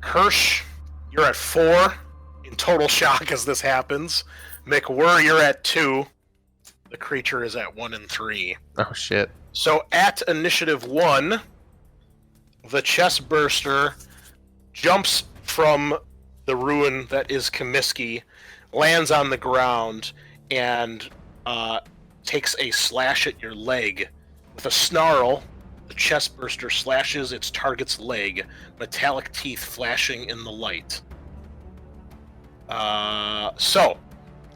Kirsch, you're at 4 in total shock as this happens. McWhirr, you're at 2. The creature is at 1 and 3. Oh shit. So at initiative 1, the chest burster jumps from the ruin that is Comiskey, lands on the ground, and takes a slash at your leg. With a snarl, the chest burster slashes its target's leg, metallic teeth flashing in the light. So,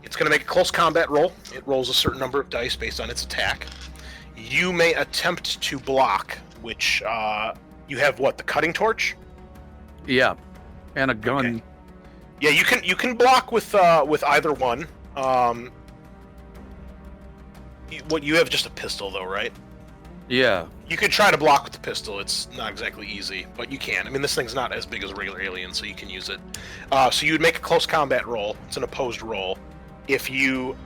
it's going to make a close combat roll. It rolls a certain number of dice based on its attack. You may attempt to block, which you have what, the cutting torch? Yeah, and a gun. Okay. Yeah, you can block with either one. You have just a pistol though, right? Yeah. You could try to block with the pistol. It's not exactly easy, but you can. I mean, this thing's not as big as a regular alien, so you can use it. So you would make a close combat roll. It's an opposed roll. If you,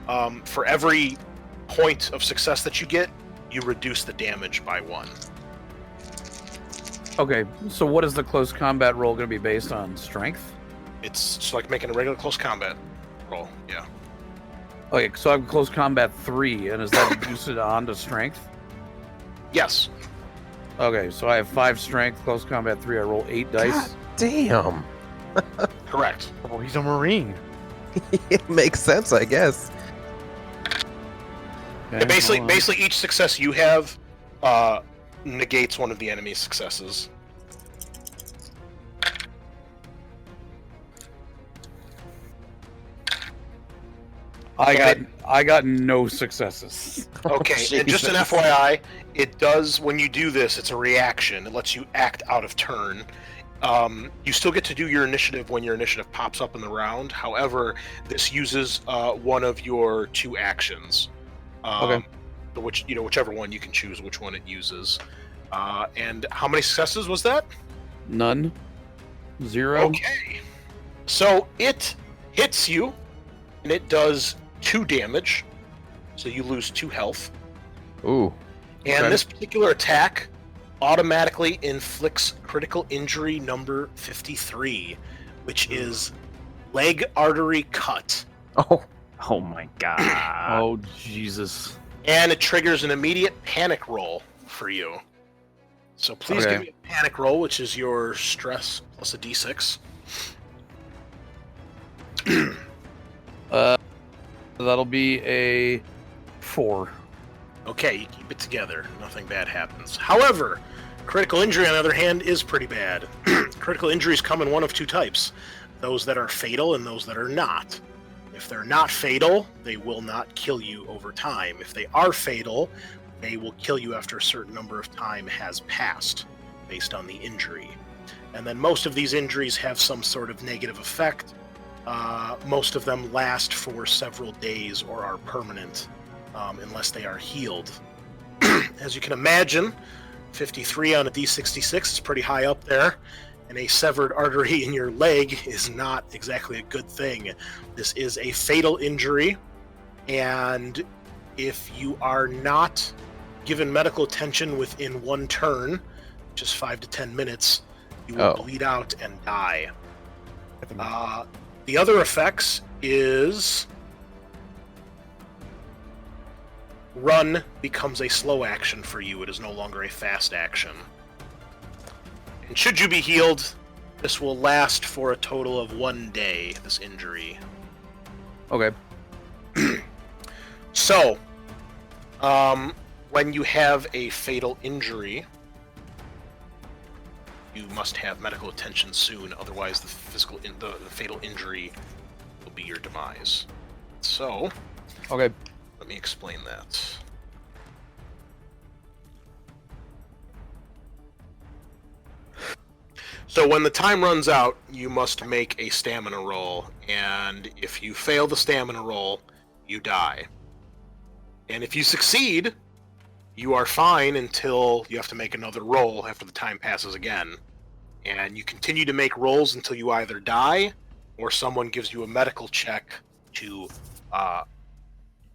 for every point of success that you get, you reduce the damage by 1. Okay, so what is the close combat roll going to be based on? Strength? It's just like making a regular close combat roll, yeah. Okay, so I have close combat 3, and is that boosted on to strength? Yes. Okay, so I have 5 strength, close combat 3, I roll 8 dice. God damn. Correct. Oh, he's a Marine. It makes sense, I guess. Okay, Basically, each success you have negates one of the enemy's successes. I got no successes. Okay, and just an Jesus. FYI, it does, when you do this, it's a reaction. It lets you act out of turn. You still get to do your initiative when your initiative pops up in the round. However, this uses one of your 2 actions. Okay. Whichever one you can choose which one it uses. And how many successes was that? None. 0. Okay. So it hits you, and it does 2 damage. So you lose 2 health. Ooh. And Okay. this particular attack automatically inflicts critical injury number 53, which is leg artery cut. Oh. Oh my god. Oh, Jesus. And it triggers an immediate panic roll for you. So please Okay. give me a panic roll, which is your stress plus a d6. That'll be a 4. Okay, you keep it together. Nothing bad happens. However, critical injury, on the other hand, is pretty bad. Critical injuries come in one of 2 types. Those that are fatal and those that are not. If they're not fatal, they will not kill you over time. If they are fatal, they will kill you after a certain number of time has passed, based on the injury. And then most of these injuries have some sort of negative effect. Most of them last for several days or are permanent, unless they are healed. As you can imagine, 53 on a D66 is pretty high up there, and a severed artery in your leg is not exactly a good thing. This is a fatal injury, and if you are not given medical attention within 1 turn, which is 5 to 10 minutes, you will bleed out and die. The other effects is run becomes a slow action for you. It is no longer a fast action. And should you be healed, this will last for a total of 1 day, this injury. Okay. So, when you have a fatal injury, you must have medical attention soon, otherwise the fatal injury will be your demise. So, Okay. let me explain that. So when the time runs out, you must make a stamina roll, and if you fail the stamina roll, you die. And if you succeed, you are fine until you have to make another roll after the time passes again. And you continue to make rolls until you either die, or someone gives you a medical check to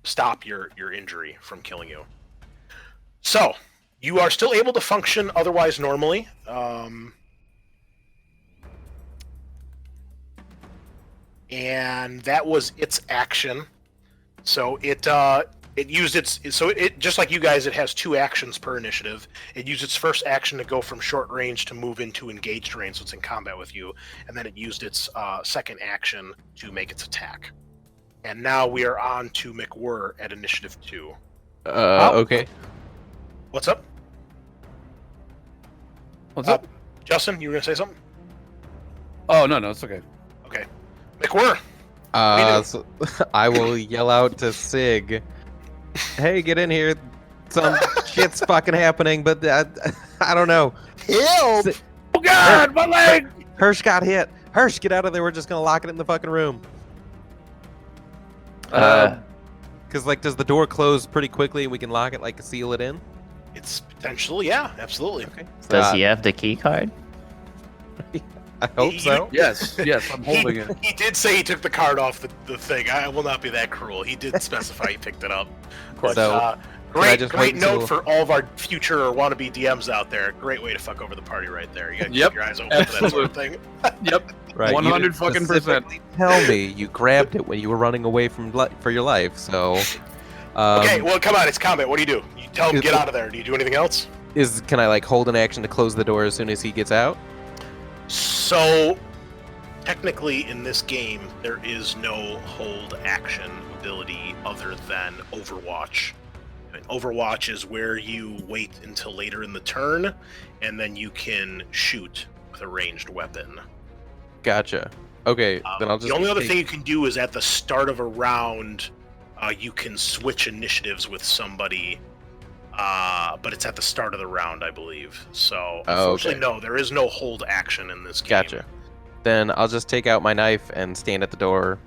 stop your injury from killing you. So, you are still able to function otherwise normally. and that was its action. So it used it just like you guys. It has 2 actions per initiative. It used its first action to go from short range to move into engaged range, so it's in combat with you, and then it used its second action to make its attack. And now we are on to McWhirr at initiative 2. Okay. What's up? What's up? Justin, you were gonna say something? Oh no, it's okay. Okay, McWhirr. So I will yell out to Sig, "Hey, get in here! Some shit's fucking happening, but I don't know." Help! Oh God, my leg! Hirsch got hit. Hirsch, get out of there! We're just gonna lock it in the fucking room. Because like, does the door close pretty quickly and we can lock it, like seal it in? It's potential, yeah, absolutely. Okay. Does he have the key card? I hope so. Yes, I'm holding it. He did say he took the card off the thing. I will not be that cruel. He did specify he picked it up. But, So, great note for all of our future or wannabe DMs out there. Great way to fuck over the party right there. You gotta keep your eyes open for that sort of thing. Yep. Right, 100 fucking percent. Tell me you grabbed it when you were running away from for your life. So. Okay, well, come on, it's combat. What do? You tell him get out of there. Do you do anything else? Can I like hold an action to close the door as soon as he gets out? So, technically, in this game, there is no hold action ability other than Overwatch. And Overwatch is where you wait until later in the turn, and then you can shoot with a ranged weapon. Gotcha. Okay, then I'll just. The only other thing you can do is at the start of a round, you can switch initiatives with somebody. But it's at the start of the round, I believe. So, unfortunately, no, there is no hold action in this game. Gotcha. Then I'll just take out my knife and stand at the door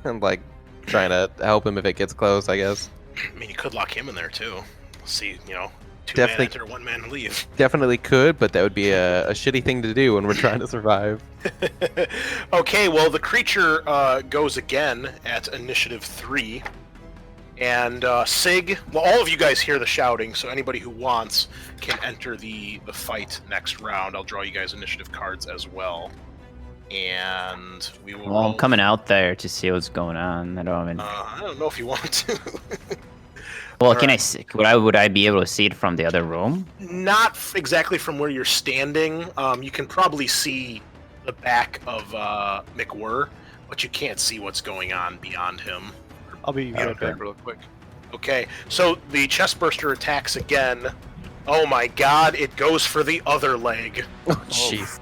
and, like, trying to help him if it gets close, I guess. I mean, you could lock him in there, too. See, 2 Definitely- man enter, 1 man leave. Definitely could, but that would be a shitty thing to do when we're trying to survive. Okay, well, the creature goes again at initiative 3. And Sig, well, all of you guys hear the shouting, so anybody who wants can enter the fight next round. I'll draw you guys initiative cards as well. And we will. Well, I'm coming out there to see what's going on. I don't even. I don't know if you want to. Well, can I? Would I be able to see it from the other room? Not exactly from where you're standing. You can probably see the back of McWhirr, but you can't see what's going on beyond him. I'll be right back. Real quick. Okay, so the chestburster attacks again. Oh my god, it goes for the other leg. Oh, jeez.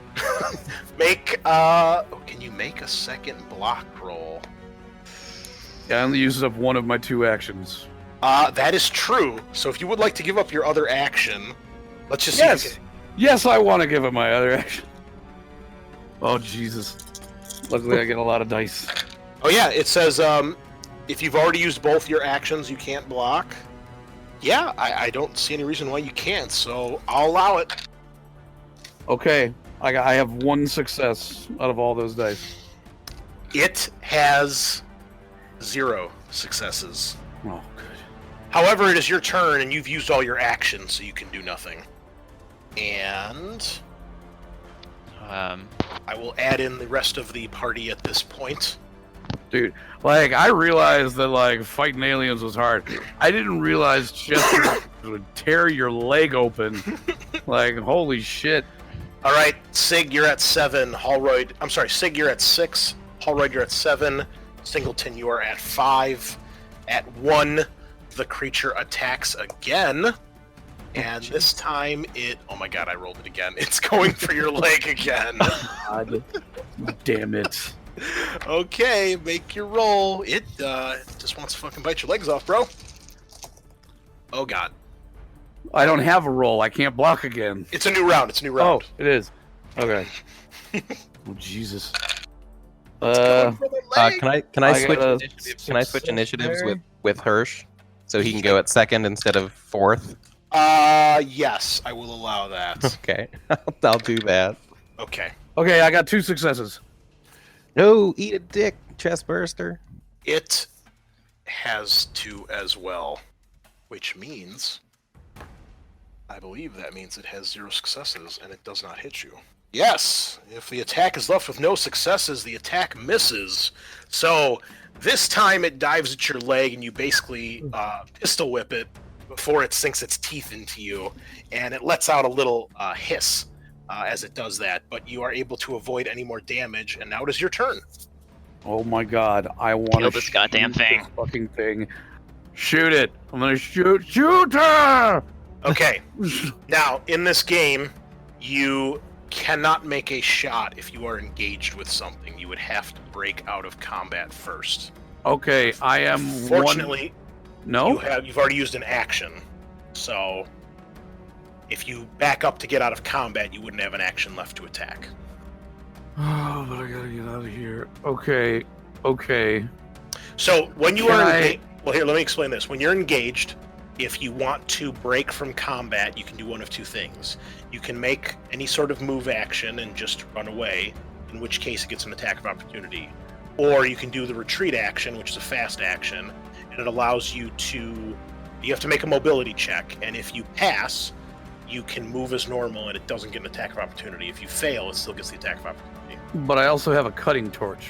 Can you make a second block roll? Yeah, I only uses up one of my 2 actions. That is true. So if you would like to give up your other action, let's just see. Yes! Yes, I want to give up my other action. Oh, Jesus. Luckily, I get a lot of dice. Oh yeah, it says, if you've already used both your actions, you can't block. Yeah, I don't see any reason why you can't, so I'll allow it. Okay, I have 1 success out of all those dice. It has 0 successes. Oh, good. However, it is your turn, and you've used all your actions, so you can do nothing. And I will add in the rest of the party at this point. Dude, like, I realized that, like, fighting aliens was hard. I didn't realize Chester would tear your leg open. Like, holy shit. All right, Sig, you're at 7. Sig, you're at 6. Holroyd, you're at 7. Singleton, you are at 5. At 1, the creature attacks again. And this time oh my god, I rolled it again. It's going for your leg again. God damn it. Okay, make your roll. It just wants to fucking bite your legs off, bro. Oh god. I don't have a roll. I can't block again. It's a new round. Oh, it is. Okay. Oh, Jesus. Can I switch gotta- initiatives? Can I switch initiatives with Hirsch, so he can go at 2nd instead of 4th? Yes, I will allow that. Okay, I'll do that. Okay. Okay, I got 2 successes. No, eat a dick, chest burster. It has 2 as well, which means I believe that means it has 0 successes and it does not hit you. Yes. If the attack is left with no successes, the attack misses. So this time it dives at your leg and you basically pistol whip it before it sinks its teeth into you, and it lets out a little hiss as it does that, but you are able to avoid any more damage, and now it is your turn. Oh my god, I want Kill to this goddamn thing. fucking thing. Shoot it. I'm gonna shoot her! Okay. Now, in this game, you cannot make a shot if you are engaged with something. You would have to break out of combat first. Okay, I am Fortunately, No? you've already used an action, so if you back up to get out of combat, you wouldn't have an action left to attack. Oh, but I gotta get out of here. Okay. So when you Can are I- well, here, let me explain this. When you're engaged, if you want to break from combat, you can do one of two things. You can make any sort of move action and just run away, in which case it gets an attack of opportunity. Or you can do the retreat action, which is a fast action, and it allows you have to make a mobility check, and if you pass, you can move as normal and it doesn't get an attack of opportunity. If you fail, it still gets the attack of opportunity. But I also have a cutting torch.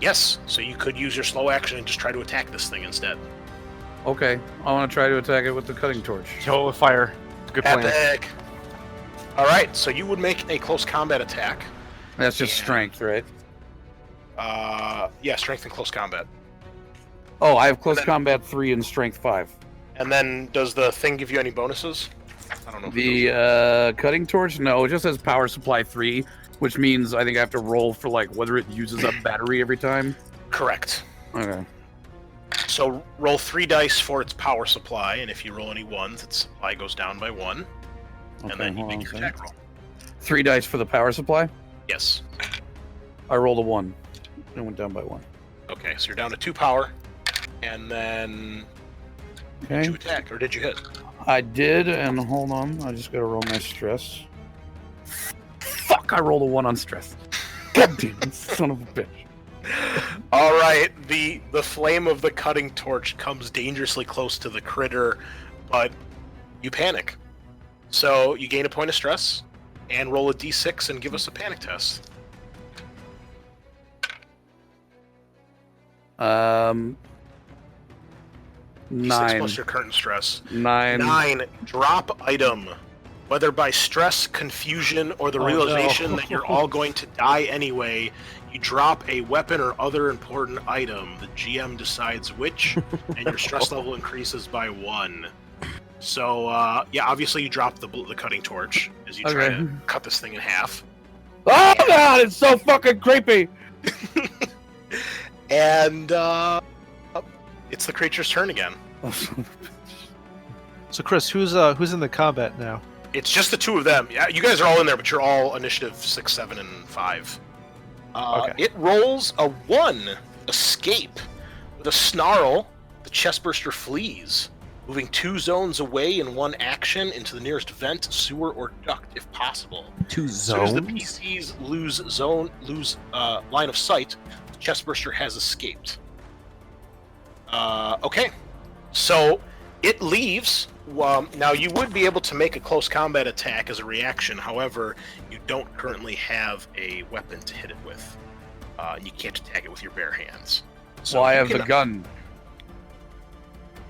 Yes, so you could use your slow action and just try to attack this thing instead. Okay, I want to try to attack it with the cutting torch. Kill it with fire. Good plan. Epic! Alright, so you would make a close combat attack. That's just Yeah. strength, right? Yeah, strength and close combat. Oh, I have close then- combat 3 and strength 5. And then, does the thing give you any bonuses? I don't know. If it does. The cutting torch? No, it just says power supply 3, which means I think I have to roll for like whether it uses up battery every time. Correct. Okay. So roll 3 dice for its power supply, and if you roll any ones, its supply goes down by 1, and then you hold on make a your second. attack roll. 3 dice for the power supply. Yes. I rolled a 1. It went down by 1. Okay, so you're down to 2 power, and then did you Okay. attack, or did you hit? I did, and hold on. I just gotta roll my stress. Fuck, I rolled a 1 on stress. God damn it, son of a bitch. All right, the flame of the cutting torch comes dangerously close to the critter, but you panic. So you gain a point of stress, and roll a d6 and give us a panic test. Um, D6 9. plus your current stress. 9. 9. Drop item. Whether by stress, confusion, or the Oh, realization no. that you're all going to die anyway, you drop a weapon or other important item. The GM decides which, and your stress level increases by 1. So, yeah, obviously you drop the cutting torch as you try Okay. to cut this thing in half. Oh god, it's so fucking creepy! And, it's the creature's turn again. So Chris, who's in the combat now? It's just the 2 of them. Yeah, you guys are all in there, but you're all initiative 6, 7, and 5. Okay. It rolls a 1. Escape. With a snarl, the chestburster flees, moving 2 zones away in 1 action into the nearest vent, sewer, or duct if possible. 2 As soon as the zones? PCs lose line of sight, the chestburster has escaped. Okay, so it leaves. Now you would be able to make a close combat attack as a reaction. However, you don't currently have a weapon to hit it with. You can't attack it with your bare hands. So Well, I you have the can- gun.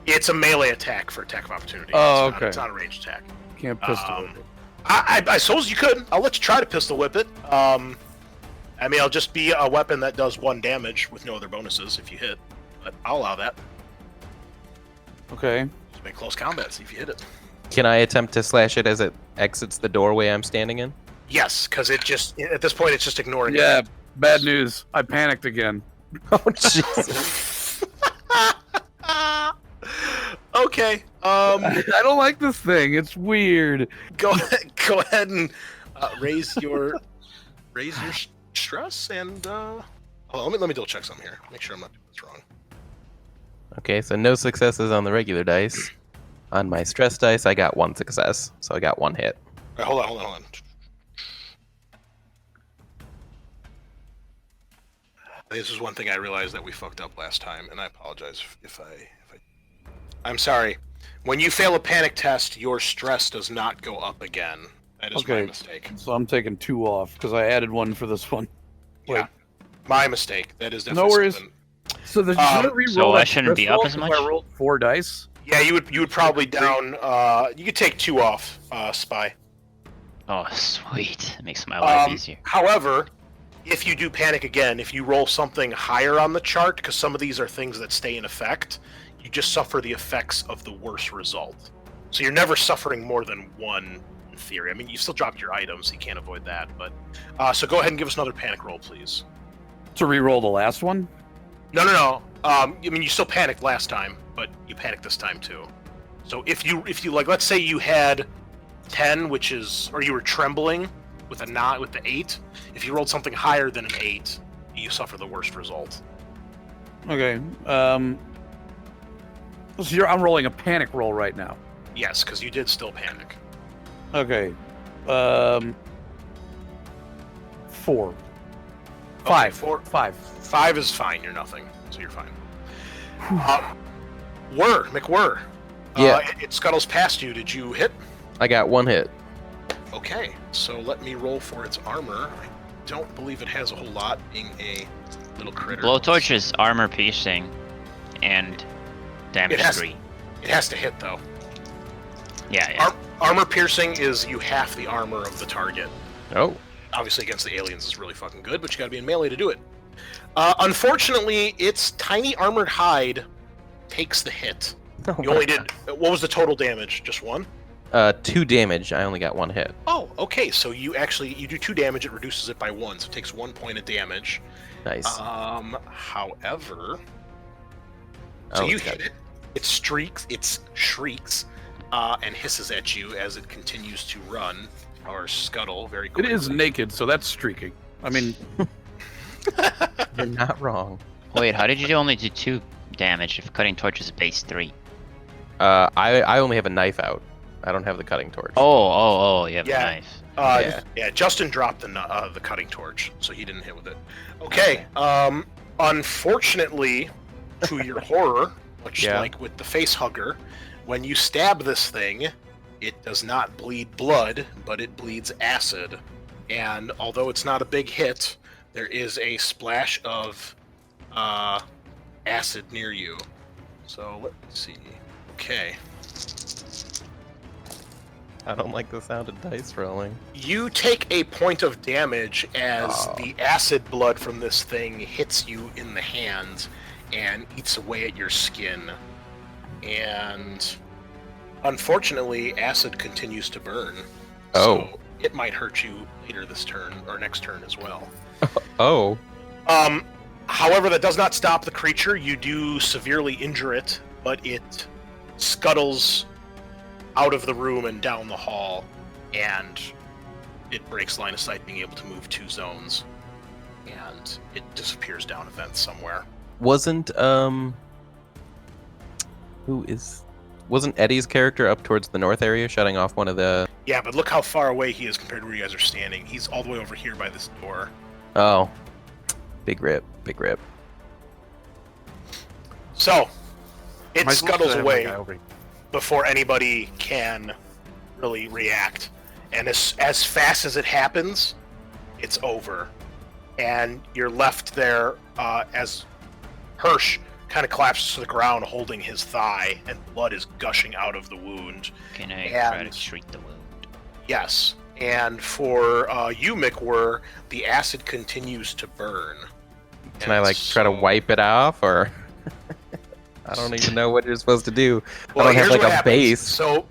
It's a melee attack for attack of opportunity. Oh, It's not- okay. It's not a ranged attack. Can't pistol Um, whip it. I suppose you could. I'll let you try to pistol whip it. I mean, it'll just be a weapon that does 1 damage with no other bonuses if you hit. But I'll allow that. Okay. Just make close combat, see if you hit it. Can I attempt to slash it as it exits the doorway I'm standing in? Yes, because it just, at this point, it's just ignoring it. Yeah, bad news. I panicked again. Oh, Jesus. Okay. I don't like this thing. It's weird. Go ahead and raise your stress and hold on, let me double check something here. Make sure I'm not doing this wrong. Okay, so no successes on the regular dice. On my stress dice, I got 1 success, so I got 1 hit. All right, hold on. This is one thing I realized that we fucked up last time, and I apologize if I'm sorry. When you fail a panic test, your stress does not go up again. That is Okay. my mistake. So I'm taking 2 off because I added 1 for this one. Yeah, my mistake. That is No definitely worries. something. So did you re-roll So I that shouldn't be up crystal as 'cause much? I rolled 4 dice. Yeah, you would probably down. You could take 2 off, Spy. Oh, sweet. It makes my life easier. However, if you do panic again, if you roll something higher on the chart, because some of these are things that stay in effect, you just suffer the effects of the worst result. So you're never suffering more than 1 in theory. I mean, you still dropped your items, so you can't avoid that. But so go ahead and give us another panic roll, please. To re-roll the last one? No. I mean, you still panicked last time, but you panicked this time too. So if you like, let's say you had 10, which is, or you were trembling with the 8. If you rolled something higher than an 8, you suffer the worst result. Okay. So I'm rolling a panic roll right now. Yes, because you did still panic. Okay. 4. Okay, 5. 4. 5. 5 is fine. You're nothing, so you're fine. McWhirr. Yeah. It scuttles past you. Did you hit? I got 1 hit. Okay, so let me roll for its armor. I don't believe it has a whole lot, being a little critter. Blowtorch is armor piercing and damage 3. It has to hit, though. Yeah. Armor piercing is you half the armor of the target. Oh. Obviously, against the aliens is really fucking good, but you gotta be in melee to do it. Unfortunately, its tiny armored hide takes the hit. Oh You only did. What was the total damage? Just 1? 2 damage. I only got 1 hit. Oh, okay. So you do 2 damage. It reduces it by 1, so it takes 1 point of damage. Nice. However, Oh, you it's got- hit it. It shrieks, and hisses at you as it continues to run or scuttle very It quickly. is naked, so that's streaking. I mean, You're not wrong. Wait, how did you only do 2 damage if cutting torch is base 3? I only have a knife out. I don't have the cutting torch. Oh, you have Yeah. a knife. Yeah. Justin dropped the cutting torch, so he didn't hit with it. Okay. Unfortunately, to your horror, much Yeah. like with the face hugger, when you stab this thing, it does not bleed blood, but it bleeds acid. And although it's not a big hit, there is a splash of acid near you. So let me see. Okay. I don't like the sound of dice rolling. You take a point of damage as Oh. the acid blood from this thing hits you in the hand and eats away at your skin. And unfortunately, acid continues to burn. Oh. So it might hurt you later this turn, or next turn as well. Oh. However, that does not stop the creature. You do severely injure it, but it scuttles out of the room and down the hall, and it breaks line of sight, being able to move 2 zones, and it disappears down a vent somewhere. Wasn't wasn't Eddie's character up towards the north area shutting off one of the... Yeah, but look how far away he is compared to where you guys are standing. He's all the way over here by this door. Oh. Big rip. So, it Am I supposed to scuttles have my away guy over here? before anybody can really react. And as fast as it happens, it's over. And you're left there as Hirsch kind of collapses to the ground holding his thigh, and blood is gushing out of the wound. Can I try And- to treat the wound? Yes. And for you, McWhirr, the acid continues to burn. Can I, try to wipe it off, or... I don't even know what you're supposed to do. Well, I don't have, here's like, what a happens. base. So,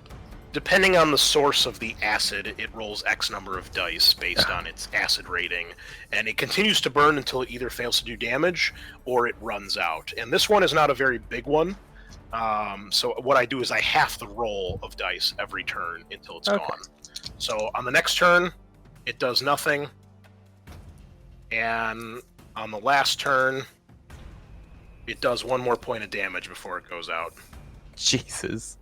depending on the source of the acid, it rolls X number of dice based on its acid rating, and it continues to burn until it either fails to do damage or it runs out. And this one is not a very big one, so what I do is I half the roll of dice every turn until it's Okay. gone. So on the next turn, it does nothing, and on the last turn, it does 1 more point of damage before it goes out. Jesus.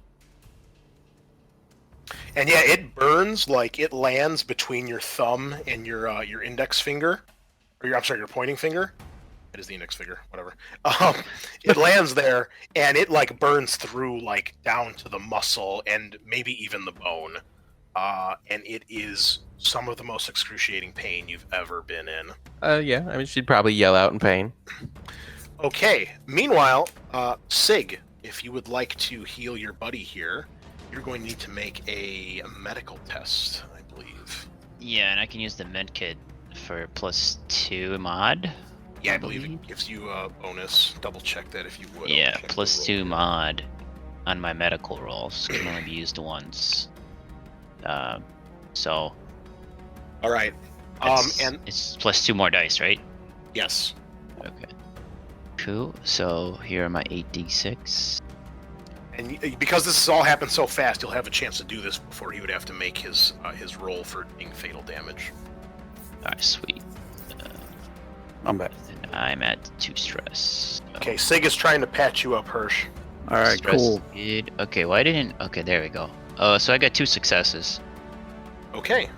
And yeah, it burns like it lands between your thumb and your index finger, or your pointing finger. It is the index finger, whatever. It lands there, and it like burns through like down to the muscle and maybe even the bone. and it is some of the most excruciating pain you've ever been in. Yeah, I mean, she'd probably yell out in pain. Okay. Meanwhile, Sig, if you would like to heal your buddy here, you're going to need to make a medical test, I believe. Yeah, and I can use the medkit for +2 mod. Yeah, I believe it gives you a bonus. Double check that if you would. Yeah, Check the +2 roll. mod on my medical rolls. Can only be used once. So All right. And it's +2 more dice, right? yes. Okay. Cool. So here are my 8d6. And because this has all happened so fast, you'll have a chance to do this before he would have to make his roll for being fatal damage. Alright, sweet. I'm back. And I'm at 2 stress. Okay, Sig is trying to patch you up, Hirsch. All right, Stress cool. Good. Okay, why didn't? Okay, there we go. Oh, so I got 2 successes. Okay.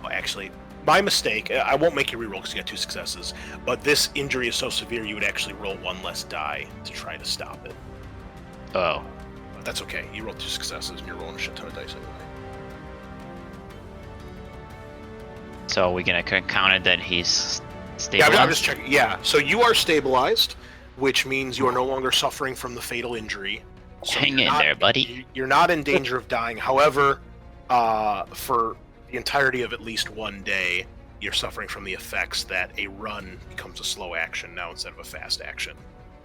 Actually, my mistake. I won't make you reroll because you got 2 successes. But this injury is so severe, you would actually roll 1 less die to try to stop it. Oh, But that's okay. You rolled 2 successes, and you're rolling a shit ton of dice anyway. so we gonna count it that he's Yeah, stabilized? I'm just checking. Yeah, so you are stabilized, which means you are no longer suffering from the fatal injury. So Hang you're in not- there, buddy. You're not in danger of dying. However, for the entirety of at least 1 day, you're suffering from the effects that a run becomes a slow action now instead of a fast action.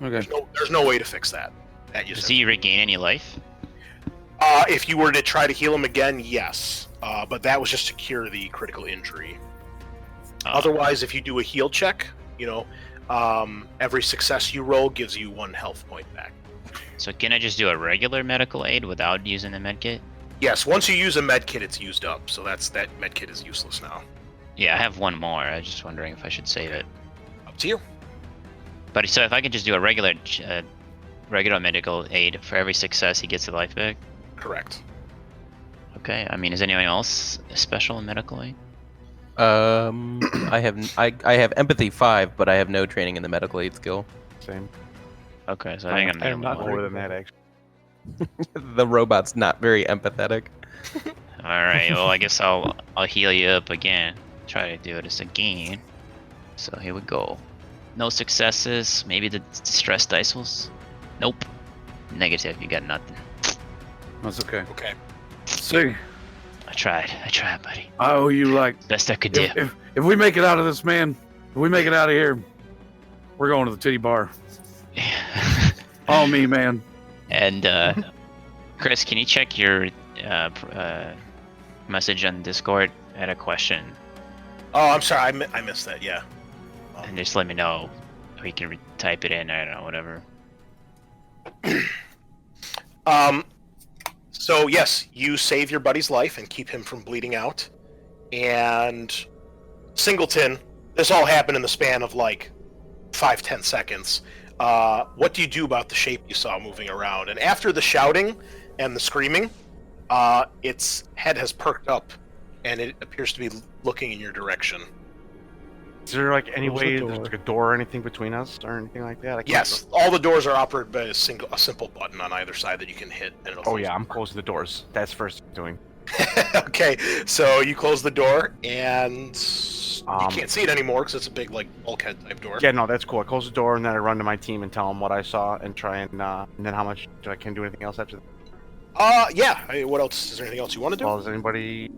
Okay. There's no way to fix that. That you Does said. he regain any life? If you were to try to heal him again, yes. But that was just to cure the critical injury. Otherwise, if you do a heal check, every success you roll gives you 1 health point back. So can I just do a regular medical aid without using the medkit? Yes, once you use a med kit, it's used up, so that med kit is useless now. Yeah, I have 1 more. I was just wondering if I should save it. Up to you. But so if I could just do a regular medical aid for every success, he gets a life back. Correct. Okay. I mean, is anyone else special in medical aid? I have empathy 5, but I have no training in the medical aid skill. Same. Okay, so I think I'm the I am only not one. More than that, actually. The robot's not very empathetic. All right. Well, I guess I'll heal you up again. Try to do this again. So here we go. No successes. Maybe the stress dice was. Nope. Negative. You got nothing. That's okay. Okay. See, I tried, buddy. I owe you like Best I could do. if we make it out of this, man. If we make it out of here, we're going to the titty bar. All me, man. And Chris, can you check your message on Discord? I had a question, Oh, I'm sorry, I missed that. Yeah. and just let me know. Or you can type it in. I don't know, whatever. So yes, you save your buddy's life and keep him from bleeding out. And Singleton, this all happened in the span of like 5-10 seconds. What do you do about the shape you saw moving around? And after the shouting and the screaming, its head has perked up, and it appears to be looking in your direction. Is there like any Close the way door. there's like a door or anything between us or anything like that? I can't Yes, all the doors are operated by a simple button on either side that you can hit, and it'll Oh close yeah, I'm closing the doors. That's first doing. Okay, so you close the door, and you Um, can't see it anymore because it's a big, like, bulkhead type door. Yeah, no, that's cool. I close the door and then I run to my team and tell them what I saw and try and then how much I can do anything else after that. Yeah. I mean, what else? Is there anything else you want to do? Well, does anybody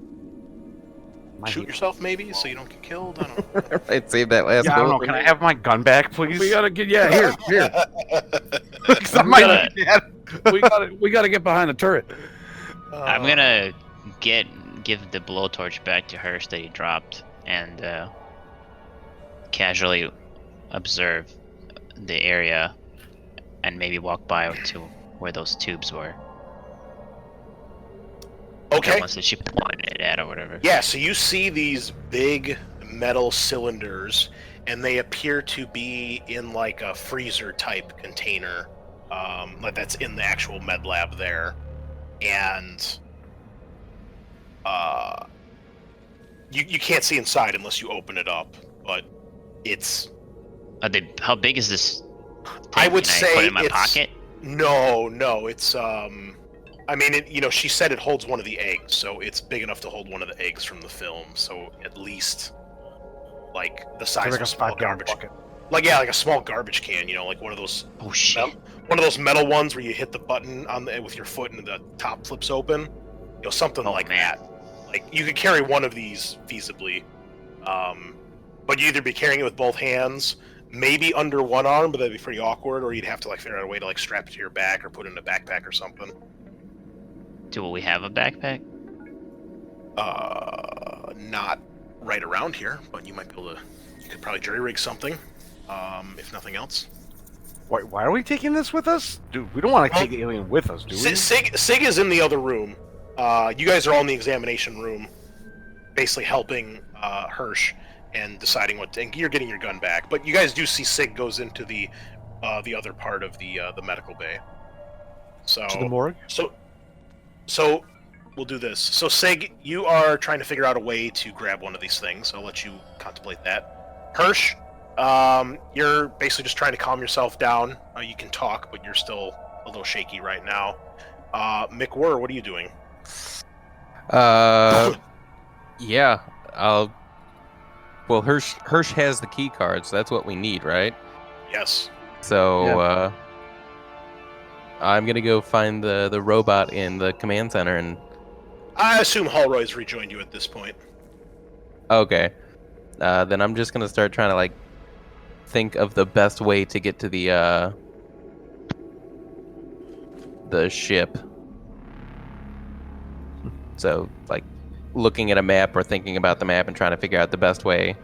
Shoot yourself, maybe, so you don't get killed. I don't know. I'd save that last Yeah, I don't know. bullet. Can I have my gun back, please? We gotta get here. 'Cause I might gotta- need that. we gotta get behind the turret. I'm gonna give the blowtorch back to Hirsch that he dropped, and casually observe the area, and maybe walk by to where those tubes were. Okay. The ones that she pointed at or whatever. Yeah, so you see these big metal cylinders, and they appear to be in like a freezer type container, like that's in the actual med lab there, and you can't see inside unless you open it up, but it's. How big is this? I thing? would Can say I put it in my it's- pocket. No, it's I mean, she said it holds one of the eggs, so it's big enough to hold one of the eggs from the film. So at least, like the size of a small garbage, bucket. like a small garbage can. Like one of those. Oh shit! One of those metal ones where you hit the button with your foot and the top flips open. Something like that. Like you could carry one of these feasibly, but you'd either be carrying it with both hands, maybe under one arm, but that'd be pretty awkward, or you'd have to figure out a way to strap it to your back or put it in a backpack or something. Do we have a backpack? Not right around here, but you might be able to. You could probably jury rig something, if nothing else. Why are we taking this with us? Dude, we don't want to take the alien with us, do we? Sig is in the other room. You guys are all in the examination room, basically helping Hirsch and deciding what. And you're getting your gun back, but you guys do see Sig goes into the other part of the medical bay. So To the morgue? So we'll do this. So Sig, you are trying to figure out a way to grab one of these things. I'll let you contemplate that. Hirsch, you're basically just trying to calm yourself down. You can talk, but you're still a little shaky right now. McWhirr, what are you doing? Yeah. Well, Hirsch has the key card, so that's what we need, right? Yes. So, I'm gonna go find the robot in the command center and... I assume Hallroyd's rejoined you at this point. Okay. Then I'm just gonna start trying to, think of the best way to get to the ship. So, looking at a map or thinking about the map and trying to figure out the best way.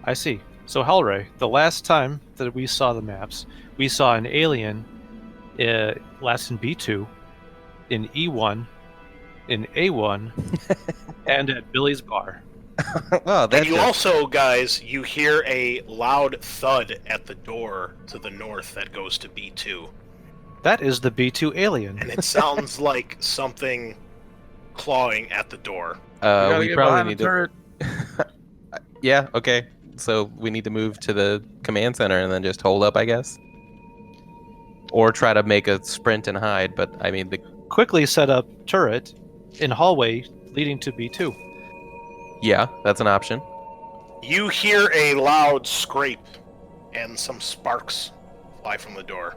I see. So Hellray, the last time that we saw the maps, we saw an alien last in B2, in E1, in A1, and at Billy's bar. Well, And you also, guys, you hear a loud thud at the door to the north that goes to B2. That is the B2 alien. And it sounds like something clawing at the door. we probably need to... turret. Yeah, okay. So we need to move to the command center and then just hold up, I guess? Or try to make a sprint and hide, but I mean... Quickly set up turret in hallway leading to B2. Yeah, that's an option. You hear a loud scrape, and some sparks fly from the door.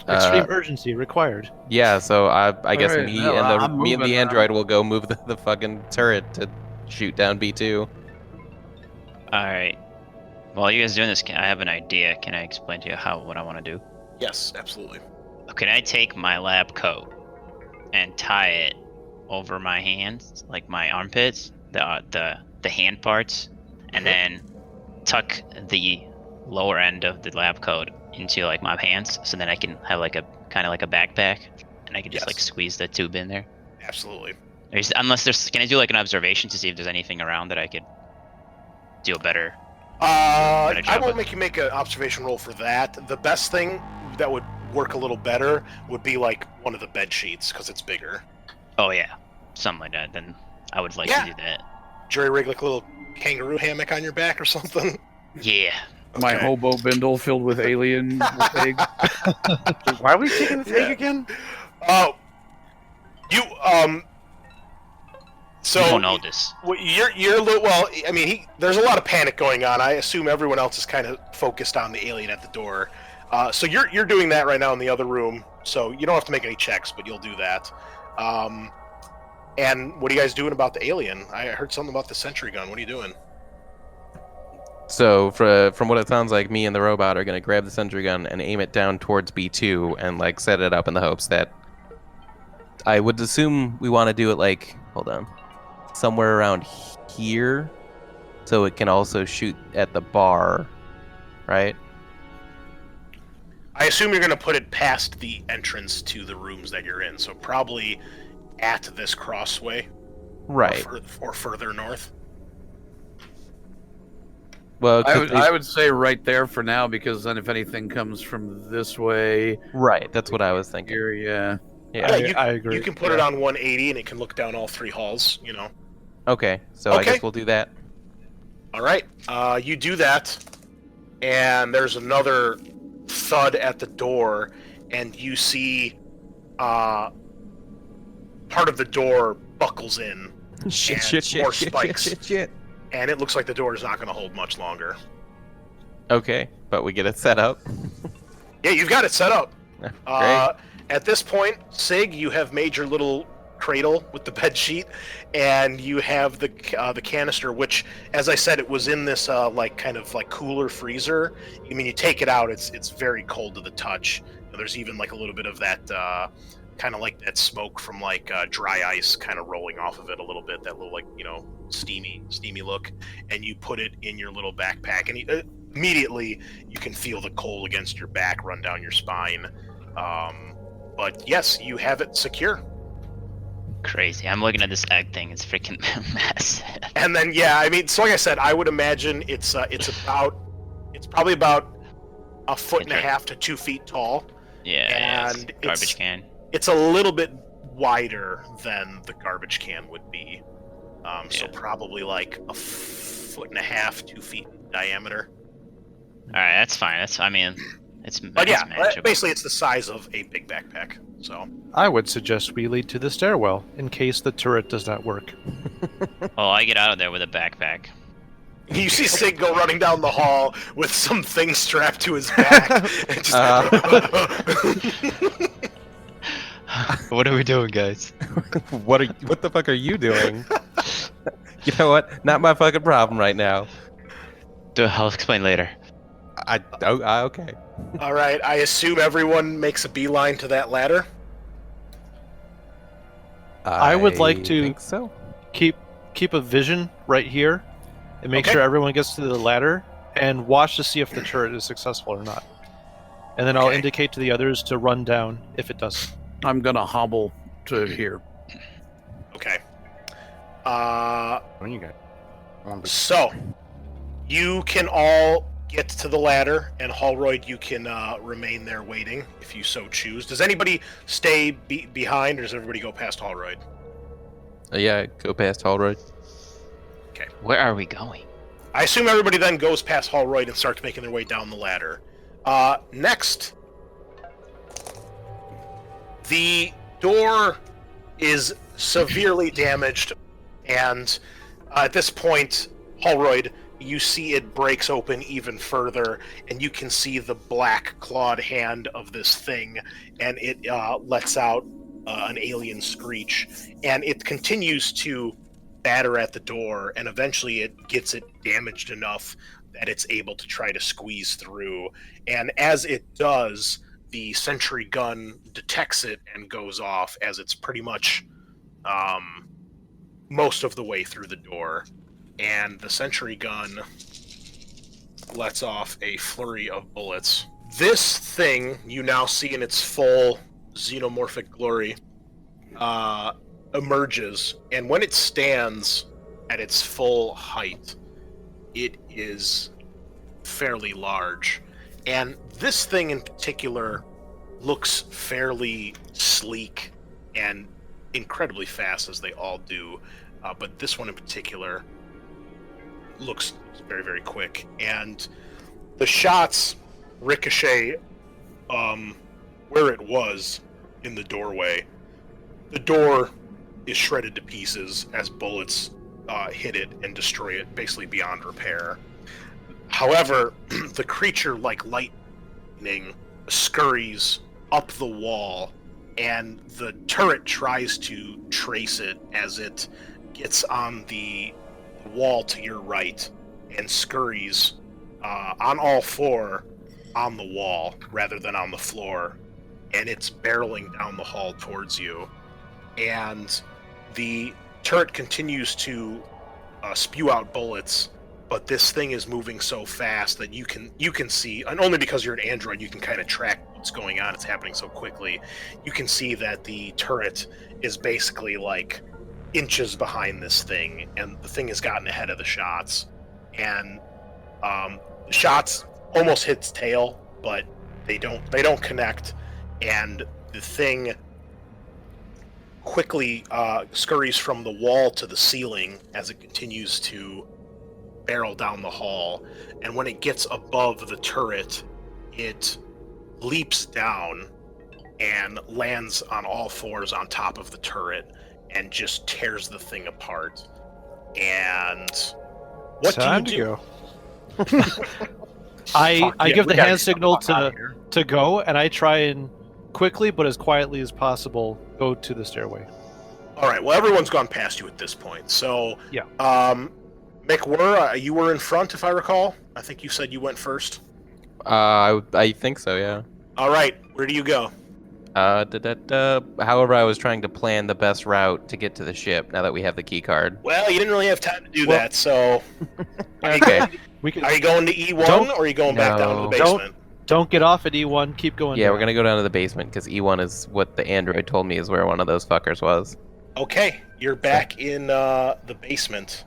Extreme urgency required. Yeah, so I guess Alright, me no, and I'm the moving now. android will go move the fucking turret to shoot down B2. All right. While you guys doing this, I have an idea. Can I explain to you what I want to do? Yes, absolutely. Can I take my lab coat and tie it over my hands, like my armpits, the hand parts, and then tuck the lower end of the lab coat into my pants, so then I can have a kind of like a backpack, and I can just Yes. squeeze the tube in there. Absolutely. Can I do an observation to see if there's anything around that I could do a better? I job won't with- make you make an observation roll for that. The best thing that would work a little better would be one of the bed sheets, because it's bigger. Oh yeah, something like that. Then I would like Yeah. to do that. Jury rig a little kangaroo hammock on your back or something. Yeah. My Okay. hobo bindle filled with alien eggs. Dude, why are we taking this egg again? Oh, you So You don't know this. you're a little, well. I mean, there's a lot of panic going on. I assume everyone else is kind of focused on the alien at the door. So you're doing that right now in the other room. So you don't have to make any checks, but you'll do that. And what are you guys doing about the alien? I heard something about the sentry gun. What are you doing? So from what it sounds like, me and the robot are going to grab the sentry gun and aim it down towards B2 and set it up in the hopes that... I would assume we want to do it hold on, somewhere around here, so it can also shoot at the bar, right? I assume you're going to put it past the entrance to the rooms that you're in. So probably at this crossway, Right. or further north. Well, I would say right there for now, because then if anything comes from this way, right. That's what I was thinking. area. Yeah. I agree. You can put it on 180, and it can look down all three halls. Okay. So I Okay. guess we'll do that. All right, you do that, and there's another thud at the door, and you see part of the door buckles in, Shit, more spikes. shit. and it looks like the door is not going to hold much longer. Okay, but we get it set up. Yeah, you've got it set up. Great. At this point, Sig, you have made your little cradle with the bed sheet, and you have the canister, which, as I said, it was in this kind of cooler freezer. I mean, you take it out, it's very cold to the touch. There's even like a little bit of that kind of like that smoke from dry ice kind of rolling off of it a little bit, that little steamy look. And you put it in your little backpack, and immediately you can feel the cold against your back run down your spine. But yes, you have it secure. Crazy. I'm looking at this egg thing. It's freaking massive. And then I mean, so like I said, I would imagine it's probably about a foot and a half to 2 feet tall. Yeah, and it's garbage can. It's a little bit wider than the garbage can would be. So probably like a foot and a half, 2 feet in diameter. All right, that's fine. It's But yeah, manageable. basically it's the size of a big backpack. So I would suggest we lead to the stairwell in case the turret does not work. Well, I get out of there with a backpack. you see Sig go running down the hall with some thing strapped to his back. And just What are we doing, guys? What the fuck are you doing? You know what? Not my fucking problem right now. I'll explain later. Okay. All right, I assume everyone makes a beeline to that ladder. I would like to think so. Keep a vision right here and make Okay. sure everyone gets to the ladder and watch to see if the turret is successful or not. And then I'll Okay. indicate to the others to run down if it doesn't. I'm gonna hobble to here. Okay. When you got. So you can all get to the ladder, and Hallroyd, you can remain there waiting if you so choose. Does anybody stay behind, or does everybody go past Hallroyd? Yeah, go past Hallroyd. Where are we going? I assume everybody then goes past Hallroyd and starts making their way down the ladder. Next, the door is severely damaged, and at this point, Hallroyd, you see it breaks open even further, and you can see the black clawed hand of this thing, and it lets out an alien screech, and it continues to batter at the door, and eventually it gets it damaged enough that it's able to try to squeeze through. And as it does, the sentry gun detects it and goes off as it's pretty much most of the way through the door. And the sentry gun lets off a flurry of bullets. This thing, you now see in its full xenomorphic glory, emerges, and when it stands at its full height, it is fairly large. And this thing in particular looks fairly sleek and incredibly fast, as they all do, but this one in particular looks very, very quick. And the shots ricochet where it was in the doorway. The door is shredded to pieces as bullets hit it and destroy it basically beyond repair. However, the creature, like lightning, scurries up the wall, and the turret tries to trace it as it gets on the wall to your right and scurries on all four on the wall rather than on the floor, and it's barreling down the hall towards you. And the turret continues to spew out bullets, but this thing is moving so fast that you can see, and only because you're an android you can kind of track what's going on. It's happening so quickly. You can see that the turret is basically like inches behind this thing, and the thing has gotten ahead of the shots, and the shots almost hit its tail, but they don't connect, and the thing quickly scurries from the wall to the ceiling as it continues to barrel down the hall. And when it gets above the turret, it leaps down and lands on all fours on top of the turret and just tears the thing apart. And what Time do to you go. I give the hand signal to go, and I try and quickly but as quietly as possible go to the stairway. All right. Well, everyone's gone past you at this point. So, Yeah. McWhirr, you were in front, if I recall. I think you said you went first. I think so, yeah. All right. Where do you go? However, I was trying to plan the best route to get to the ship now that we have the key card. Well, you didn't really have time to do Well- that. So, Okay. We can are you going to E1 Don't- or are you going back down to the No. basement? don't get off at E1. Keep going. Yeah, down. we're gonna go down to the basement because E1 is what the android told me is where one of those fuckers was. Okay, you're back in the basement.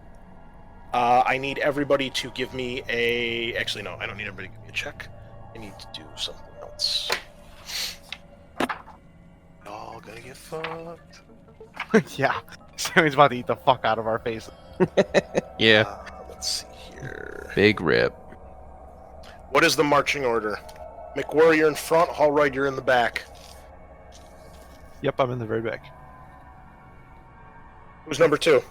I need everybody to give me a... Actually, no, I don't need everybody to give me a check. I need to do something else. Y'all gonna get fucked. Yeah. Sammy's about to eat the fuck out of our faces. Yeah. Let's see here. Big rip. What is the marching order? McWhirr, you're in front. Hallroyd, you're in the back. Yep, I'm in the very back. Who's number 2?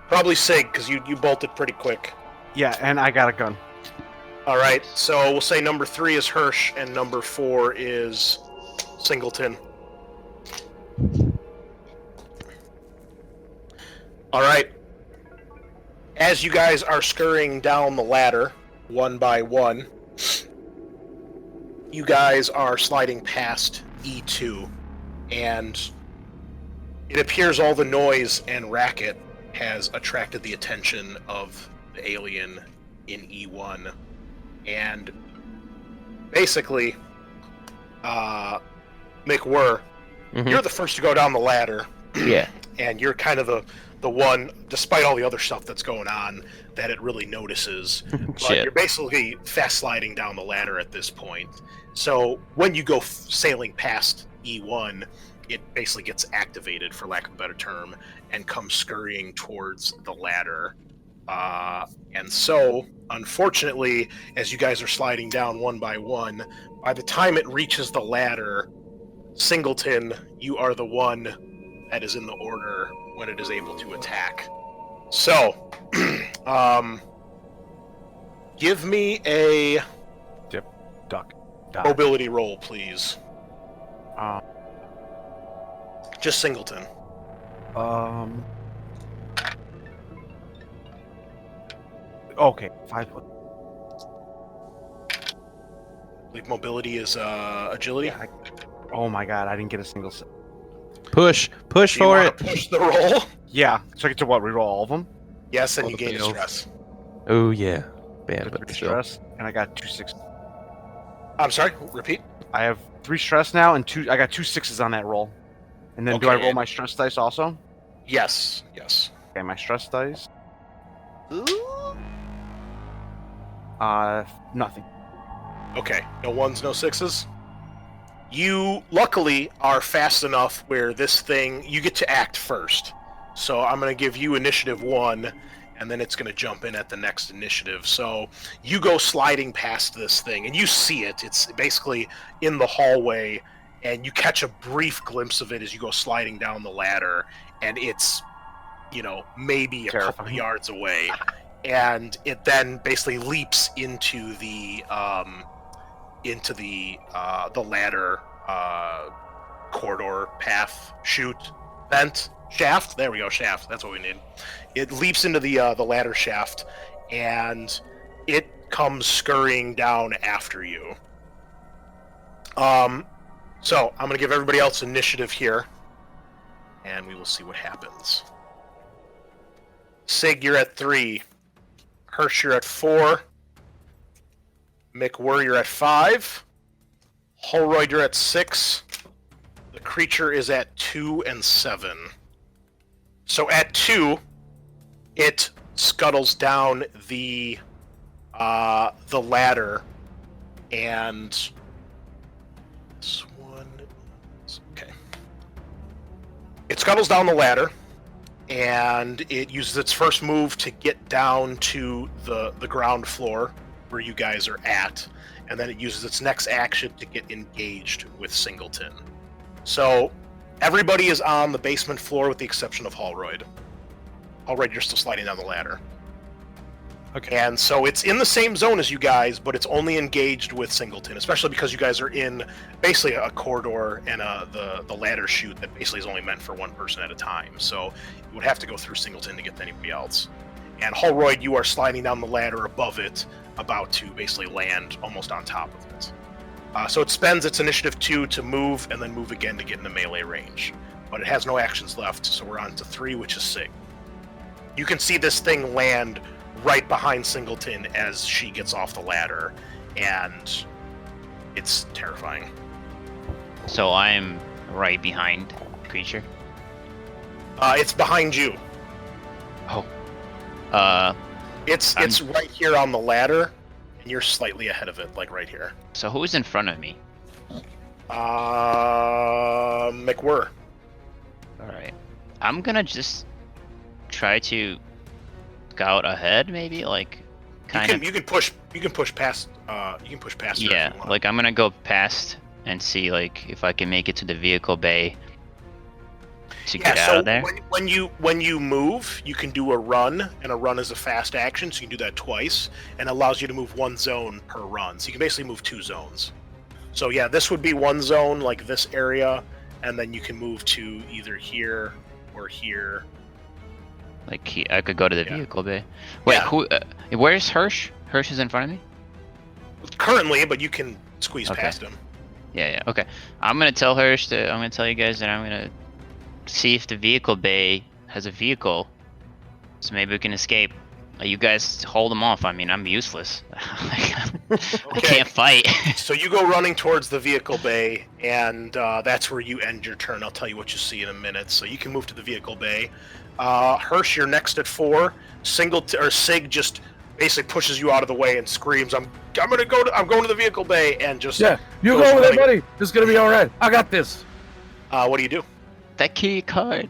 Probably Sig, because you bolted pretty quick. Yeah, and I got a gun. All right, so we'll say number 3 is Hirsch, and number 4 is Singleton. All right. As you guys are scurrying down the ladder, one by one, you guys are sliding past E2, and it appears all the noise and racket has attracted the attention of the alien in E1. And basically, McWhirr, you're the first to go down the ladder. Yeah. And you're kind of the one, despite all the other stuff that's going on, that it really notices. But Shit. you're basically fast sliding down the ladder at this point. So when you go sailing past E1, it basically gets activated, for lack of a better term, and comes scurrying towards the ladder. And so, unfortunately, as you guys are sliding down one by one, by the time it reaches the ladder, Singleton, you are the one that is in the order when it is able to attack. So, give me a Duck. Die. mobility roll, please. Um, Just Singleton. Okay, 5 foot. I believe mobility is agility. Yeah, oh my god, I didn't get a single set. Push Do you for wanna it. push the roll? Yeah, so I get to what? Reroll all of them? Yes, and All you the gain a fails. stress. Oh yeah. Bad, Got but 3 still. stress, and I got 2 6. I'm sorry, repeat. I have 3 stress now, and I got 2 6s on that roll. And then do I Okay. roll my stress dice also? Yes. Okay, my stress dice. Nothing. Okay, no 1s, no 6s. You luckily are fast enough where this thing, you get to act first. So I'm going to give you initiative 1, and then it's going to jump in at the next initiative. So you go sliding past this thing, and you see it. It's basically in the hallway, and you catch a brief glimpse of it as you go sliding down the ladder, and it's, maybe a couple Terrifying. yards away. And it then basically leaps into the ladder corridor path chute vent shaft. There we go, shaft. That's what we need. It leaps into the ladder shaft, and it comes scurrying down after you. So I'm gonna give everybody else initiative here, and we will see what happens. Sig, you're at 3. Hirsch, you're at 4. McWhirr, you're at 5. Holroyd, you're at 6. The creature is at 2 and 7. So at 2, it scuttles down the ladder, and this one, okay. It scuttles down the ladder, and it uses its first move to get down to the ground floor, where you guys are at, and then it uses its next action to get engaged with Singleton. So everybody is on the basement floor with the exception of Holroyd. Holroyd, you're still sliding down the ladder. Okay. And so it's in the same zone as you guys, but it's only engaged with Singleton, especially because you guys are in basically a corridor and the ladder chute that basically is only meant for one person at a time. So you would have to go through Singleton to get to anybody else. And Holroyd, you are sliding down the ladder above it, about to basically land almost on top of it. So it spends its initiative 2 to move, and then move again to get into melee range. But it has no actions left, so we're on to 3, which is Sig. You can see this thing land right behind Singleton as she gets off the ladder, and it's terrifying. So I'm right behind the creature. It's behind you. It's right here on the ladder, and you're slightly ahead of it, like right here. So who's in front of me? McWhirr. Alright. I'm gonna just try to scout ahead, maybe? Like, kind of. You can push past. You can push past. her if Yeah, you want. like I'm gonna go past and see, like, if I can make it to the vehicle bay to get out of there. When you move, you can do a run, and a run is a fast action, so you can do that twice, and it allows you to move one zone per run. So you can basically move 2 zones. So yeah, this would be one zone, like this area, and then you can move to either here or here. Like, I could go to the Yeah. vehicle bay. Wait, Yeah. where's Hirsch? Hirsch is in front of me? Currently, but you can squeeze Okay. past him. Yeah, okay. I'm gonna tell Hirsch that, I'm gonna tell you guys that I'm gonna see if the vehicle bay has a vehicle, so maybe we can escape. You guys hold them off. I mean, I'm useless. I can't fight. So you go running towards the vehicle bay, and that's where you end your turn. I'll tell you what you see in a minute. So you can move to the vehicle bay. Hirsch, you're next at 4. Sig just basically pushes you out of the way and screams, I'm going to the vehicle bay," and just Yeah, you goes go over there, running. buddy. This is gonna be all right. I got this. What do you do? That key card.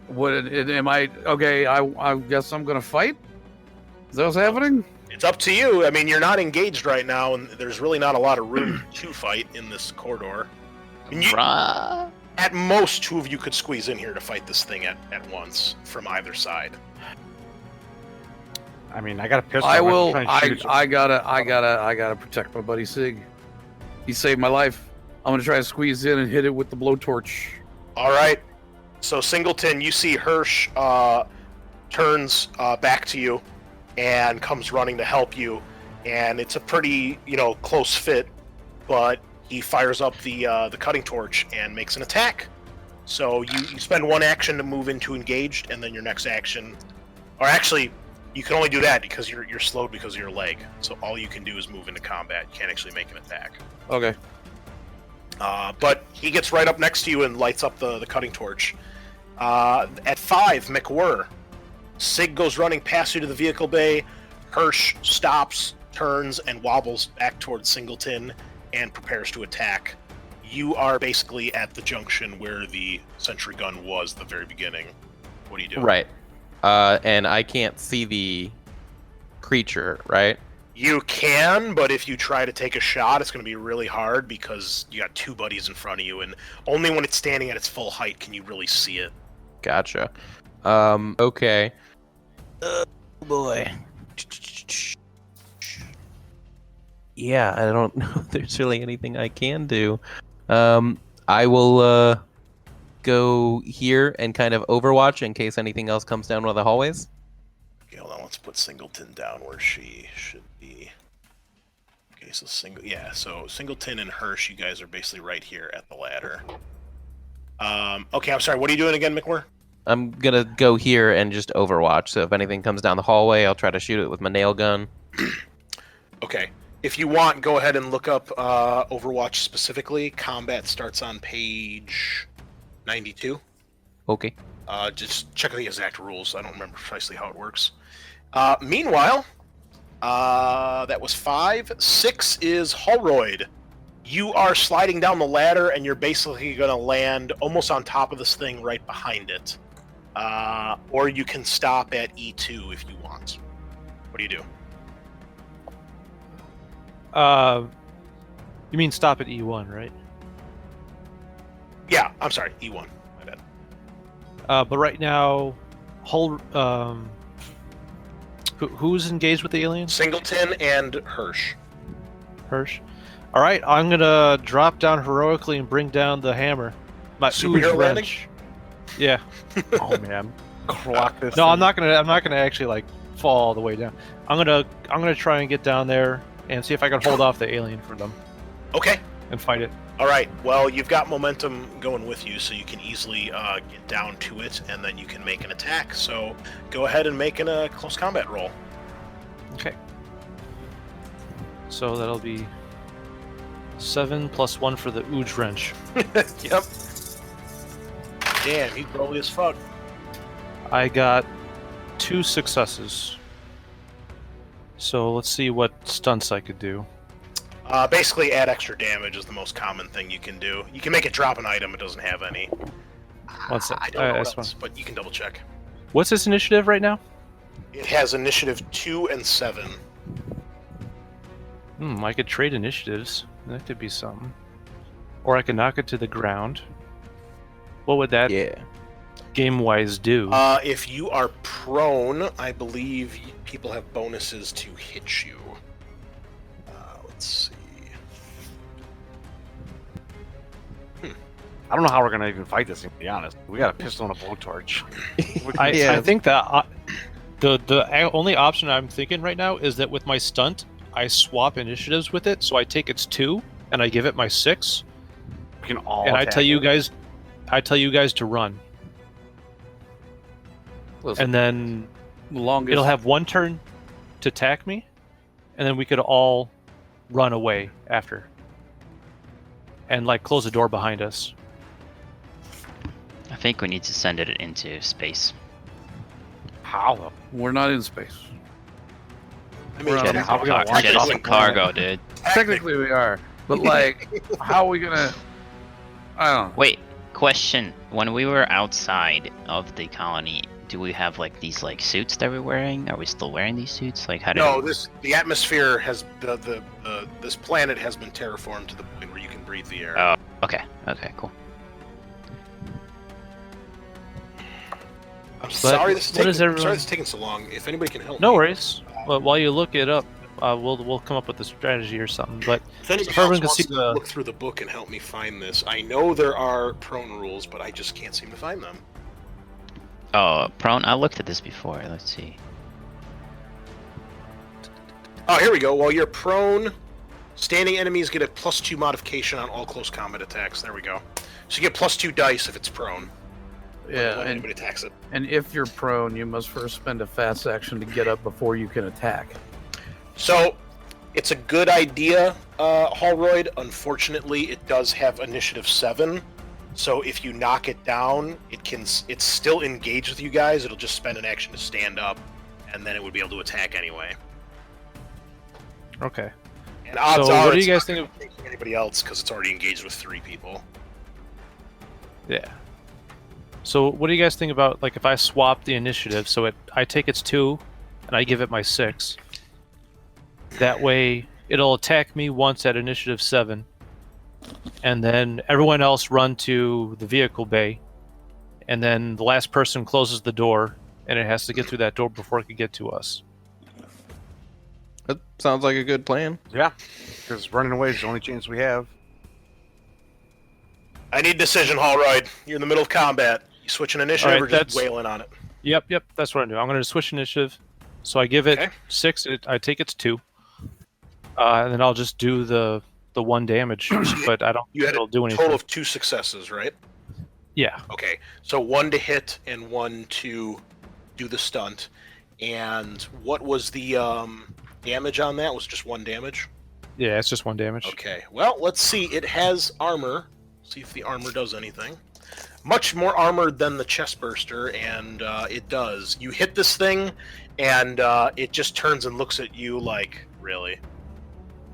What am I? Okay, I guess I'm gonna fight. Is that what's happening? It's up to you. I mean, you're not engaged right now, and there's really not a lot of room to fight in this corridor. And Rah. at most, 2 of you could squeeze in here to fight this thing at once from either side. I mean, I got a pistol. I I'm will. trying to shoot I gotta protect my buddy Sig. He saved my life. I'm gonna try to squeeze in and hit it with the blowtorch. All right. So Singleton, you see Hirsch turns back to you and comes running to help you, and it's a pretty close fit, but he fires up the cutting torch and makes an attack. So you spend 1 action to move into engaged, and then your next action, or actually, you can only do that because you're slowed because of your leg. So all you can do is move into combat. You can't actually make an attack. Okay. But he gets right up next to you and lights up the cutting torch. At 5, McWhirr. Sig goes running past you to the vehicle bay. Hirsch stops, turns, and wobbles back towards Singleton and prepares to attack. You are basically at the junction where the sentry gun was at the very beginning. What do you do? Right. And I can't see the creature, right? You can, but if you try to take a shot, it's going to be really hard because you got 2 buddies in front of you, and only when it's standing at its full height can you really see it. Gotcha. Okay. Oh boy. Yeah, I don't know if there's really anything I can do. I will go here and kind of overwatch in case anything else comes down one of the hallways. Okay, hold on. Let's put Singleton down where she should be. Okay, so Singleton and Hirsch, you guys are basically right here at the ladder. Okay, I'm sorry. What are you doing again, McWhirr? I'm gonna go here and just overwatch. So if anything comes down the hallway, I'll try to shoot it with my nail gun. Okay. If you want, go ahead and look up Overwatch specifically. Combat starts on page 92. Okay. Just check the exact rules. I don't remember precisely how it works. Meanwhile, that was 5. 6 is Holroyd. You are sliding down the ladder, and you're basically going to land almost on top of this thing right behind it. Or you can stop at E2 if you want. What do you do? You mean stop at E1, right? Yeah, I'm sorry, E1. My bad. But right now, who's engaged with the aliens? Singleton and Hirsch. Hirsch. All right, I'm gonna drop down heroically and bring down the hammer. My Superhero Ooze landing? wrench. Yeah. Oh man, clock this. No, thing. I'm not gonna actually like fall all the way down. I'm gonna try and get down there and see if I can hold off the alien for them Okay. and fight it. All right. Well, you've got momentum going with you, so you can easily get down to it, and then you can make an attack. So go ahead and make a close combat roll. Okay. So that'll be 7 + 1 for the Ooze wrench. Yep. Damn, he's rolly as fuck. I got 2 successes. So let's see what stunts I could do. Basically, add extra damage is the most common thing you can do. You can make it drop an item; it doesn't have any. What's that? I don't know That's what else, but you can double check. What's this initiative right now? It has initiative 2 and 7. I could trade initiatives. That could be something. Or I could knock it to the ground. What would that Yeah. game-wise do? If you are prone, I believe people have bonuses to hit you. Let's see. I don't know how we're gonna even fight this thing. To be honest, we got a pistol and a blowtorch. I think that the only option I'm thinking right now is that with my stunt, I swap initiatives with it, so I take its 2 and I give it my 6, We can all. and I attack tell you it. guys to run, Listen, and then longest. it'll have 1 turn to attack me, and then we could all run away after, and like close the door behind us. I think we need to send it into space. How though? We're not in space. I mean, Well, Jet how are we gonna launch jet it is off some the planet? cargo, dude. Technically, we are, but like, how are we gonna? I don't know. Wait, question. When we were outside of the colony, do we have like these like suits that we're wearing? Are we still wearing these suits? Like how do No, we... the atmosphere has this planet has been terraformed to the point where you can breathe the air. Oh, okay, cool. I'm sorry this is what taking, is I'm everyone- sorry this is taking so long. If anybody can help No me. worries. Well, while you look it up, we'll come up with a strategy or something. But If anybody if everyone else can wants see to the- look through the book and help me find this, I know there are prone rules, but I just can't seem to find them. Oh, prone. I looked at this before. Let's see. Oh, here we go. While you're prone, standing enemies get a +2 modification on all close combat attacks. There we go. So you get +2 dice if it's prone. Yeah, when and, anybody attacks it. and if you're prone, you must first spend a fast action to get up before you can attack. So it's a good idea, Holroyd. Unfortunately, it does have initiative 7. So if you knock it down, it's still engaged with you guys. It'll just spend an action to stand up, and then it would be able to attack anyway. okay. And odds So are what do it's you guys not think of? gonna take anybody else because it's already engaged with 3 people. Yeah. So what do you guys think about like if I swap the initiative? So I take its 2, and I give it my 6. That way, it'll attack me once at initiative 7, and then everyone else run to the vehicle bay, and then the last person closes the door, and it has to get through that door before it can get to us. That sounds like a good plan. Yeah, because running away is the only chance we have. I need decision, Holroyd. You're in the middle of combat. You switch an initiative Alright, or just that's- wailing on it? Yep, that's what I'm doing. I'm going to switch initiative. So I give it Okay. 6. I take its 2, and then I'll just do the 1 damage. But I don't You think had it'll a do anything. total of 2 successes, right? Yeah. Okay, so 1 to hit and 1 to do the stunt. And what was the damage on that? Was it just 1 damage? Yeah, it's just 1 damage. Okay, well, let's see. It has armor. See if the armor does anything. Much more armored than the chestburster, and it does. You hit this thing, and it just turns and looks at you like, really?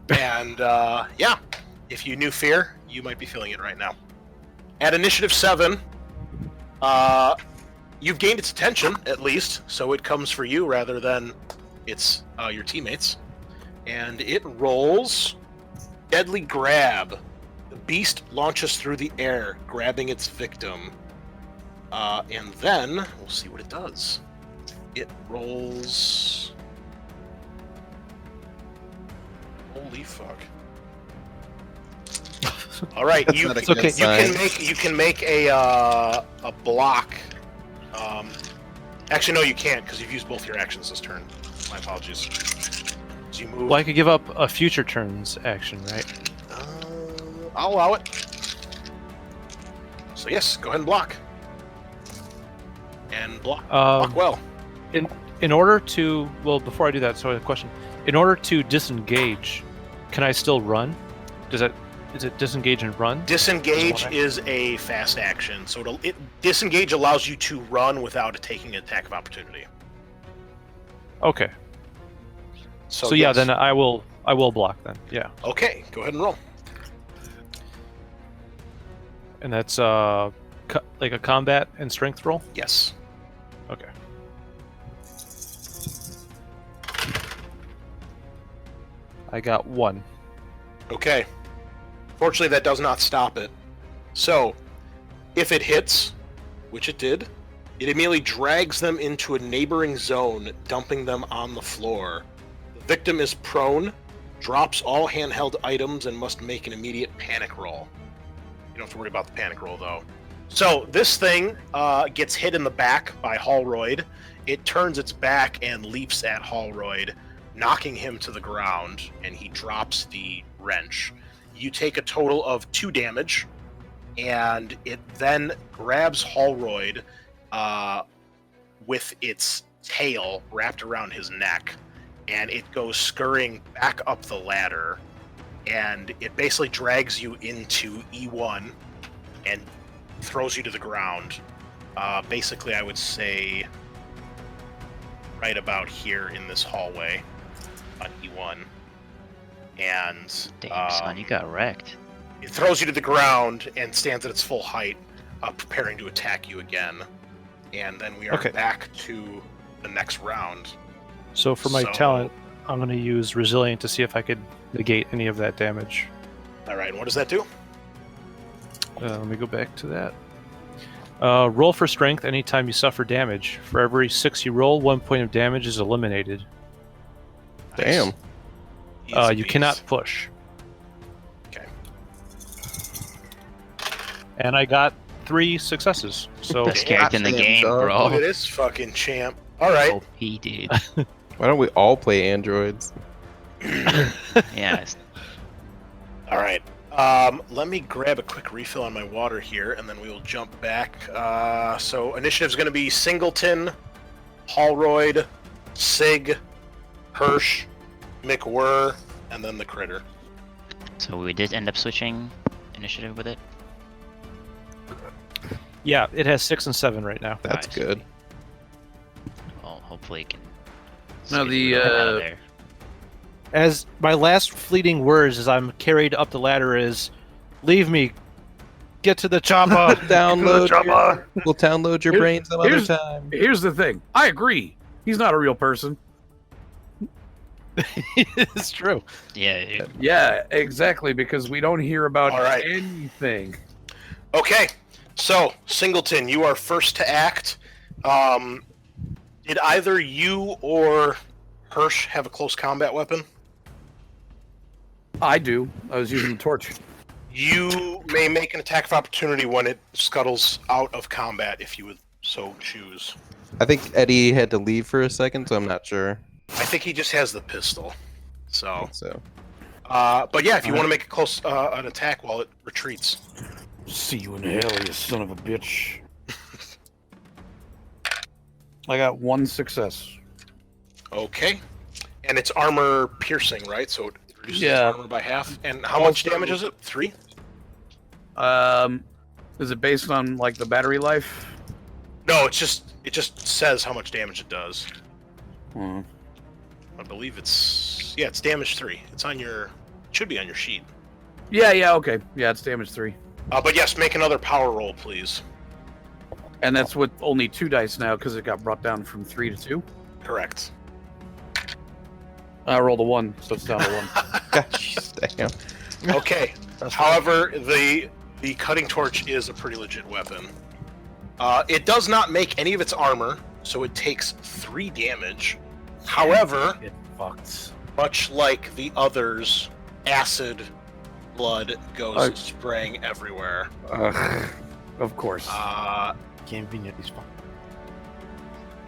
And yeah, if you knew fear, you might be feeling it right now. At initiative 7, you've gained its attention, at least, so it comes for you rather than its your teammates. And it rolls Deadly Grab. The beast launches through the air, grabbing its victim. And then, we'll see what it does. It rolls... Holy fuck. All right, That's you not a can good sign. make a block. Actually, no, you can't because you've used both your actions this turn. My apologies. So you move. Well, I could give up a future turn's action, right? I'll allow it. So yes, go ahead and block. And block well. In order to, well, before I do that, so I have a question. In order to disengage, can I still run? Is it disengage and run? Disengage is a fast action, so disengage allows you to run without taking an attack of opportunity. Okay. So yes. yeah, then I will block then. Yeah. Okay, go ahead and roll. And that's like a combat and strength roll? Yes. Okay. I got 1. Okay. Fortunately, that does not stop it. So, if it hits, which it did, it immediately drags them into a neighboring zone, dumping them on the floor. The victim is prone, drops all handheld items, and must make an immediate panic roll. You don't have to worry about the panic roll, though. So, this thing gets hit in the back by Hallroyd. It turns its back and leaps at Hallroyd, knocking him to the ground, and he drops the wrench. You take a total of 2 damage, and it then grabs Hallroyd with its tail wrapped around his neck, and it goes scurrying back up the ladder, and it basically drags you into E1 and throws you to the ground. Basically, I would say right about here in this hallway on E1. And Damn, son, you got wrecked. it throws you to the ground and stands at its full height, preparing to attack you again. And then we are back to the next round. So for my talent, I'm going to use Resilient to see if I could negate any of that damage. All right, and what does that do? Let me go back to that. Roll for strength anytime you suffer damage. For every 6 you roll, 1 point of damage is eliminated. Damn. You cannot push. Okay. And I got 3 successes. So Best character in the game, dog. Look at bro. this fucking champ. All right. OP, dude. Why don't we all play androids? Yeah. All right. Let me grab a quick refill on my water here, and then we will jump back. So initiative's going to be Singleton, Hallroyd, Sig, Hirsch, McWhirr, and then the critter. So we did end up switching initiative with it. yeah, it has 6 and 7 right now. That's Nice. good. Well, hopefully it can. No, squeeze the, it out of there. As my last fleeting words as I'm carried up the ladder is, "Leave me, get to the chopper." We'll download your Here- brain some other here's- time. Here's the thing. I agree. He's not a real person. It's true. Yeah. Yeah, exactly, because we don't hear about All right. anything. Okay. So, Singleton, you are first to act. Did either you or Hirsch have a close combat weapon? I do. I was using the torch. You may make an attack of opportunity when it scuttles out of combat, if you would so choose. I think Eddie had to leave for a second, so I'm not sure. I think he just has the pistol. So, So but yeah, if you want to make a close an attack while it retreats. See you in hell, you son of a bitch. I got 1 success. Okay. And it's armor piercing, right? So it reduces Yeah. armor by half. And how much damage is it? 3? Is it based on like the battery life? No, it just says how much damage it does. Hmm. I believe it's damage 3. It's on your it should be on your sheet. Yeah, okay. Yeah, it's damage 3. But yes, make another power roll, please. And that's with only 2 dice now because it got brought down from 3 to 2. Correct. I rolled a 1, so it's down to 1. Jeez, damn. Okay. However, the cutting torch is a pretty legit weapon. It does not make any of its armor, so it takes 3 damage. However, It fucked. much like the others, acid blood goes spraying everywhere. Of course. Convenient these fuck.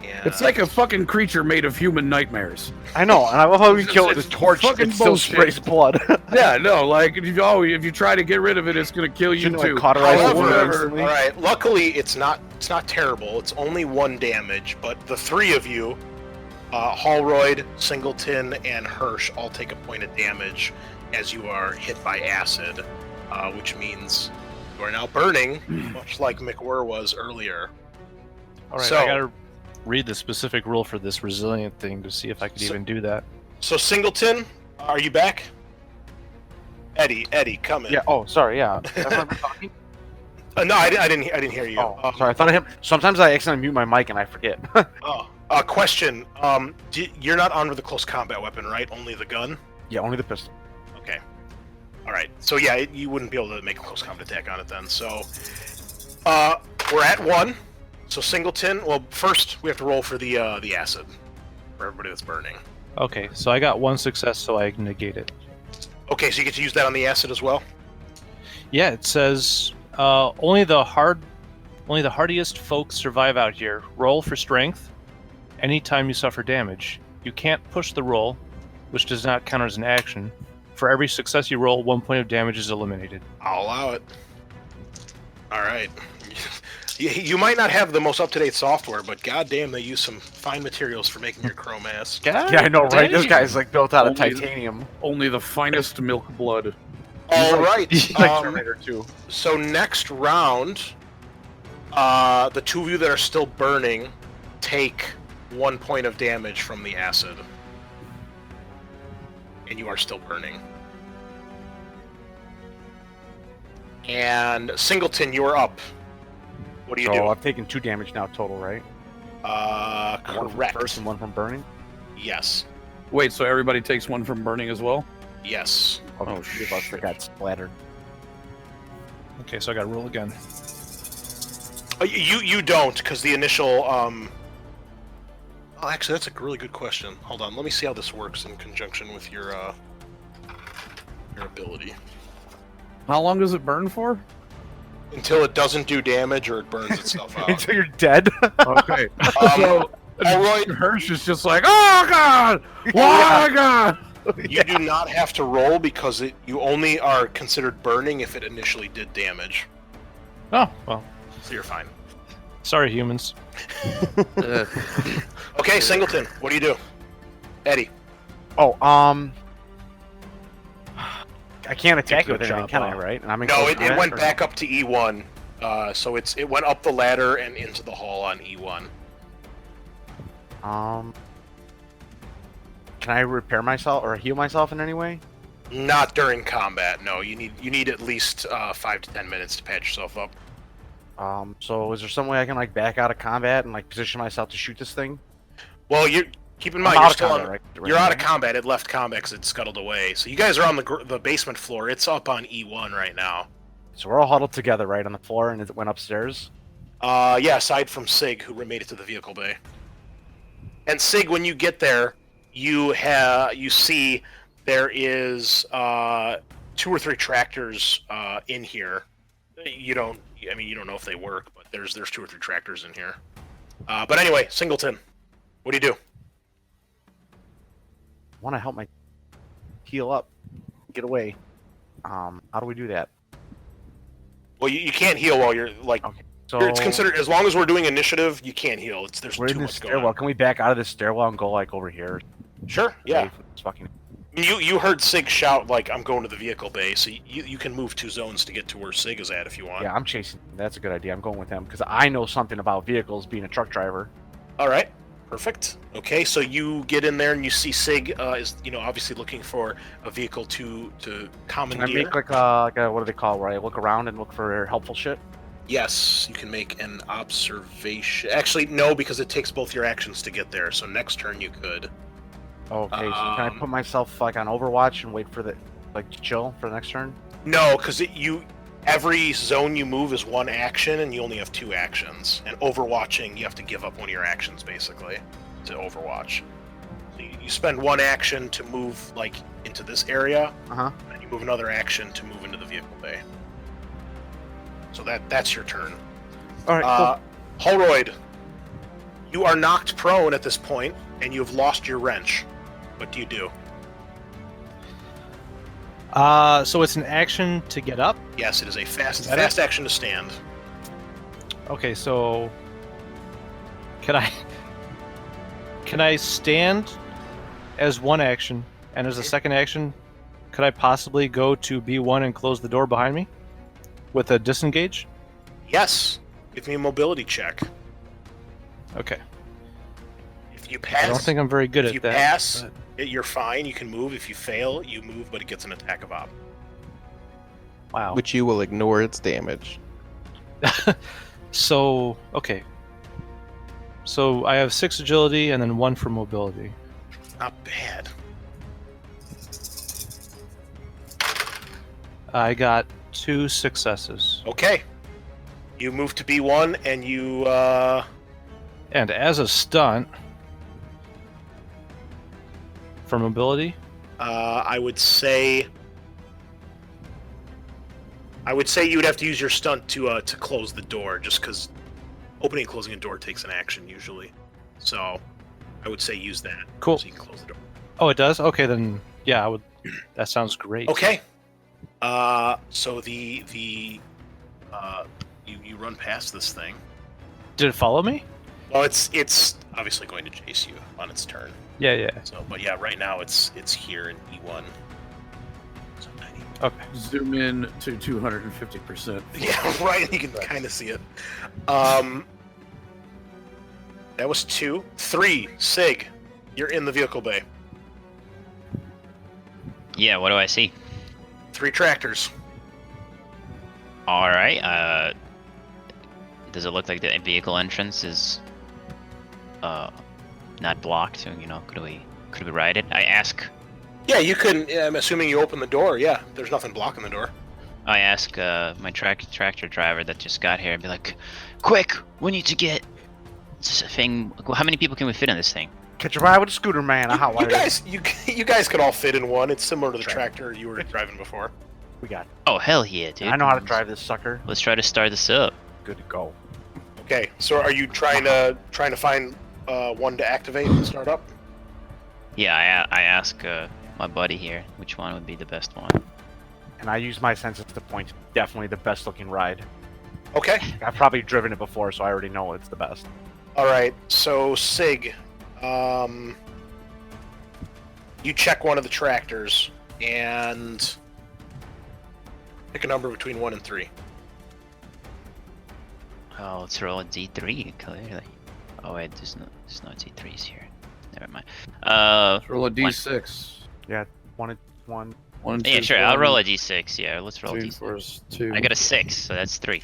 And It's like a fucking creature made of human nightmares. I know, and I love how we It's- kill it with it's a torch. fucking It still bullshit. sprays blood. Yeah, no, like if you try to get rid of it, it's gonna kill you Shouldn't, too. like, cauterize the wound However, instantly? all right. Luckily, it's not terrible. It's only 1 damage, but the 3 of you, Hallroyd, Singleton, and Hirsch, all take a point of damage as you are hit by acid, which means you are now burning, much like McWhirr was earlier. All right, So- I gotta read the specific rule for this resilient thing to see if I could even do that. So Singleton, are you back? Eddie, come in. Yeah. Oh, sorry. Yeah. Everyone been talking? No, I didn't hear you. Oh, sorry. I thought I hit. Sometimes I accidentally mute my mic and I forget. Question. You're not armed with a close combat weapon, right? Only the gun. Yeah, only the pistol. Okay. All right. So yeah, you wouldn't be able to make a close combat attack on it then. So, we're at 1. So Singleton. Well, first we have to roll for the acid for everybody that's burning. Okay, so I got 1 success, so I negate it. Okay, so you get to use that on the acid as well. Yeah, it says only the hardiest folks survive out here. Roll for strength anytime you suffer damage. You can't push the roll, which does not count as an action. For every success you roll, 1 point of damage is eliminated. I'll allow it. All right. You might not have the most up-to-date software, but goddamn, they use some fine materials for making your chrome ass. Yeah, I know, right? This Dang. guy's like built out of Only- titanium. Only the finest milk blood. All right. He's like Terminator 2. So next round, the 2 of you that are still burning take 1 point of damage from the acid, and you are still burning. And Singleton, you are up. What do you So do? I've taken 2 damage now total, right? 1 from Correct. first and 1 from burning. Yes. Wait, so everybody takes 1 from burning as well? Yes. Okay, Oh, shit! I got splattered. Okay, so I gotta roll again. You don't, because the initial. Oh, actually, that's a really good question. Hold on, let me see how this works in conjunction with your ability. How long does it burn for? Until it doesn't do damage or it burns itself out. Until you're dead. Okay. So Alright. Hirsch is just like, oh god! Oh my god! You do not have to roll because you only are considered burning if it initially did damage. Oh, well, So you're fine. sorry, humans. Okay, Singleton, what do you do? Eddie. Oh, I can't attack it with Good anything, job, can I? Bob. Right? And I'm in No, close it combat, went or back up to E1. So it went up the ladder and into the hall on E1. Can I repair myself or heal myself in any way? Not during combat. No, you need at least 5 to 10 minutes to patch yourself up. So is there some way I can like back out of combat and like position myself to shoot this thing? Well, you keep in I'm mind out you're of still combat, on. right? You're out of now? combat. It left combat because it scuttled away. So you guys are on the basement floor. It's up on E1 right now. So we're all huddled together, right, on the floor, and it went upstairs. Yeah, aside from Sig, who made it to the vehicle bay. And Sig, when you get there, you see there is 2 or 3 tractors in here. You don't know if they work, but there's 2 or 3 tractors in here. But anyway, Singleton, what do you do? I want to help my heal up, get away. How do we do that? Well, you can't heal while you're like. Okay. So It's considered, as long as we're doing initiative, you can't heal. There's we're too in the much going stairwell. on. Can we back out of this stairwell and go like over here? Sure, yeah. Away from this fucking. You heard Sig shout like, "I'm going to the vehicle bay," so you can move 2 zones to get to where Sig is at if you want. Yeah, I'm chasing. That's a good idea. I'm going with them because I know something about vehicles, being a truck driver. All right, perfect. Okay, so you get in there and you see Sig is obviously looking for a vehicle to Can I commandeer. make like a what do they call it, where I look around and look for helpful shit? Yes, you can make an observation. Actually, no, because it takes both your actions to get there. So next turn you could. Okay, so can I put myself like on Overwatch and wait for the chill for the next turn? No, because every zone you move is one action, and you only have 2 actions. And overwatching, you have to give up one of your actions basically to overwatch. So you spend 1 action to move like into this area, and you move another action to move into the vehicle bay. So that's your turn. All right, cool. Holroyd, you are knocked prone at this point, and you have lost your wrench. What do you do? So it's an action to get up? Yes, it is a fast it? action to stand. Okay, so can I stand as one action, and as a second action, could I possibly go to B1 and close the door behind me with a disengage? Yes. Give me a mobility check. Okay. If you pass, I don't think I'm very good if at you that. pass, you're fine. You can move. If you fail, you move, but it gets an attack of op. Wow. Which you will ignore its damage. So, okay. So I have 6 agility and then 1 for mobility. Not bad. I got 2 successes. Okay. You move to B1, and you And as a stunt, for mobility, I would say you would have to use your stunt to close the door, just because opening and closing a door takes an action usually. So I would say use that. Cool. So you can close the door. Oh, it does? Okay, then, yeah, I would. That sounds great. Okay. So you run past this thing. Did it follow me? Well, it's obviously going to chase you on its turn. Yeah. So, but yeah, right now it's here in E1. So tiny. Okay. Zoom in to 250%. Yeah, right. You can kind of see it. That was 2. 3. Sig, you're in the vehicle bay. Yeah, what do I see? 3 tractors. All right. Does it look like the vehicle entrance is not blocked? So, could we ride it? I ask. Yeah, you can. I'm assuming you open the door. Yeah, there's nothing blocking the door. I ask my tractor driver that just got here and be like, "Quick, we need to get this thing. How many people can we fit in this thing?" Catch a ride with a scooter, man. You guys could all fit in one. It's similar to the tractor you were driving before. We got. Oh hell yeah, dude! I know how to drive this sucker. Let's try to start this up. Good to go. Okay, so are you trying to find one to activate and start up? Yeah, I ask my buddy here which one would be the best one. And I use my senses to point. Definitely the best looking ride. Okay. I've probably driven it before, so I already know it's the best. All right. So Sig, you check one of the tractors and pick a number between 1 and 3. Oh, let's roll a D3 clearly. Oh wait, there's no D3s here. Never mind. Let's roll a D6. Yeah, one. 1, 2, Yeah, sure. 4, I'll roll a D6. Yeah, let's roll a 2, D6. 4 is 2. I got a 6, so that's 3.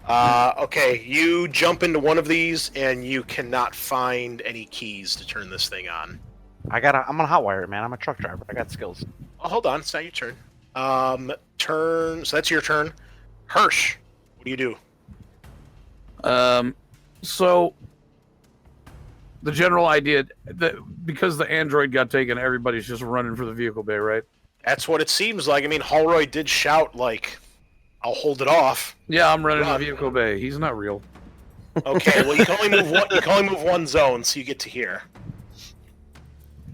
Okay, you jump into one of these and you cannot find any keys to turn this thing on. I'm gonna hotwire it, man. I'm a truck driver. I got skills. Oh, hold on, it's not your turn. So that's your turn. Hirsch, what do you do? So the general idea that because the android got taken, everybody's just running for the vehicle bay, right? That's what it seems like. I mean, Holroyd did shout like, "I'll hold it off." Yeah, I'm running Run. the vehicle bay. He's not real. Okay, well you can only move one. You can only move one zone, so you get to here.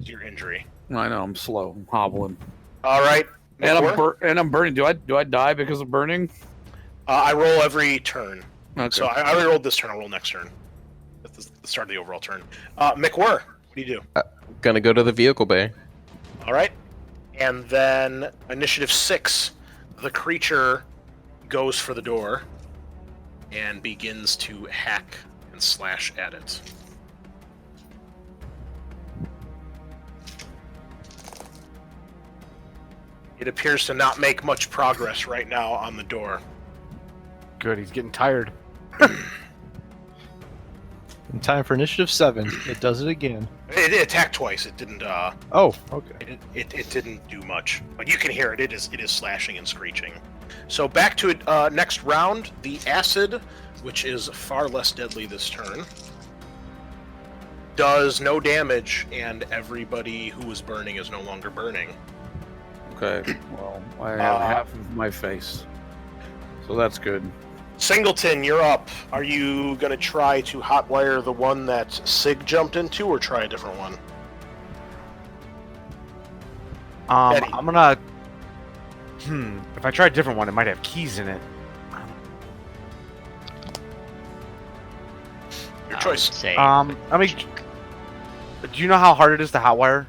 It's your injury. I know. I'm slow. I'm hobbling. All right. And McWhirr? I'm burning. Do I die because of burning? I roll every turn. Okay. So I already rolled this turn. I'll roll next turn. That's the start of the overall turn. McWhirr, what do you do? Gonna go to the vehicle bay. All right. And then initiative 6, the creature goes for the door and begins to hack and slash at it. It appears to not make much progress right now on the door. Good. He's getting tired. time for initiative 7. It does it again. It attacked twice. It didn't. Oh, okay. It didn't do much, but you can hear it. It is slashing and screeching. So back to it. Next round, the acid, which is far less deadly this turn, does no damage, and everybody who was burning is no longer burning. Okay. Well, I have half of my face, so that's good. Singleton, you're up. Are you gonna try to hotwire the one that Sig jumped into, or try a different one? Eddie. I'm gonna. If I try a different one, it might have keys in it. Your I choice. would say I mean, do you know how hard it is to hotwire?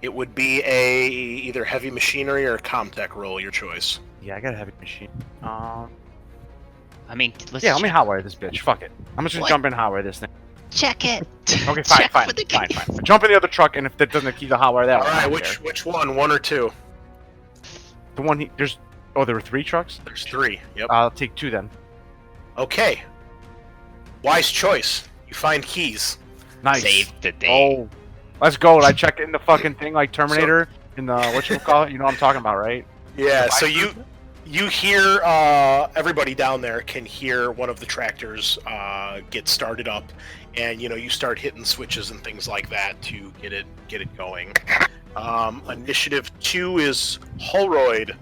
It would be a either heavy machinery or a comtech roll. Your choice. Yeah, I got a heavy machine. I mean, let's Yeah, let me hotwire this bitch. Fuck it. I'm just gonna What? jump in and hotwire this thing. check it. Okay, fine, Check fine, for the fine, key. fine. Jump in the other truck, and if that doesn't key to hotwire that All one, I right. don't Which care. one or two? The one there's. Oh, there were 3 trucks. There's 3. Yep. I'll take 2 then. Okay. Wise choice. You find keys. Nice. Save the day. Oh, let's go. I check in the fucking thing like Terminator in the whatchamacallit. You know what I'm talking about, right? Yeah. So you hear everybody down there can hear one of the tractors get started up, and you start hitting switches and things like that to get it going. Initiative 2 is Holroyd.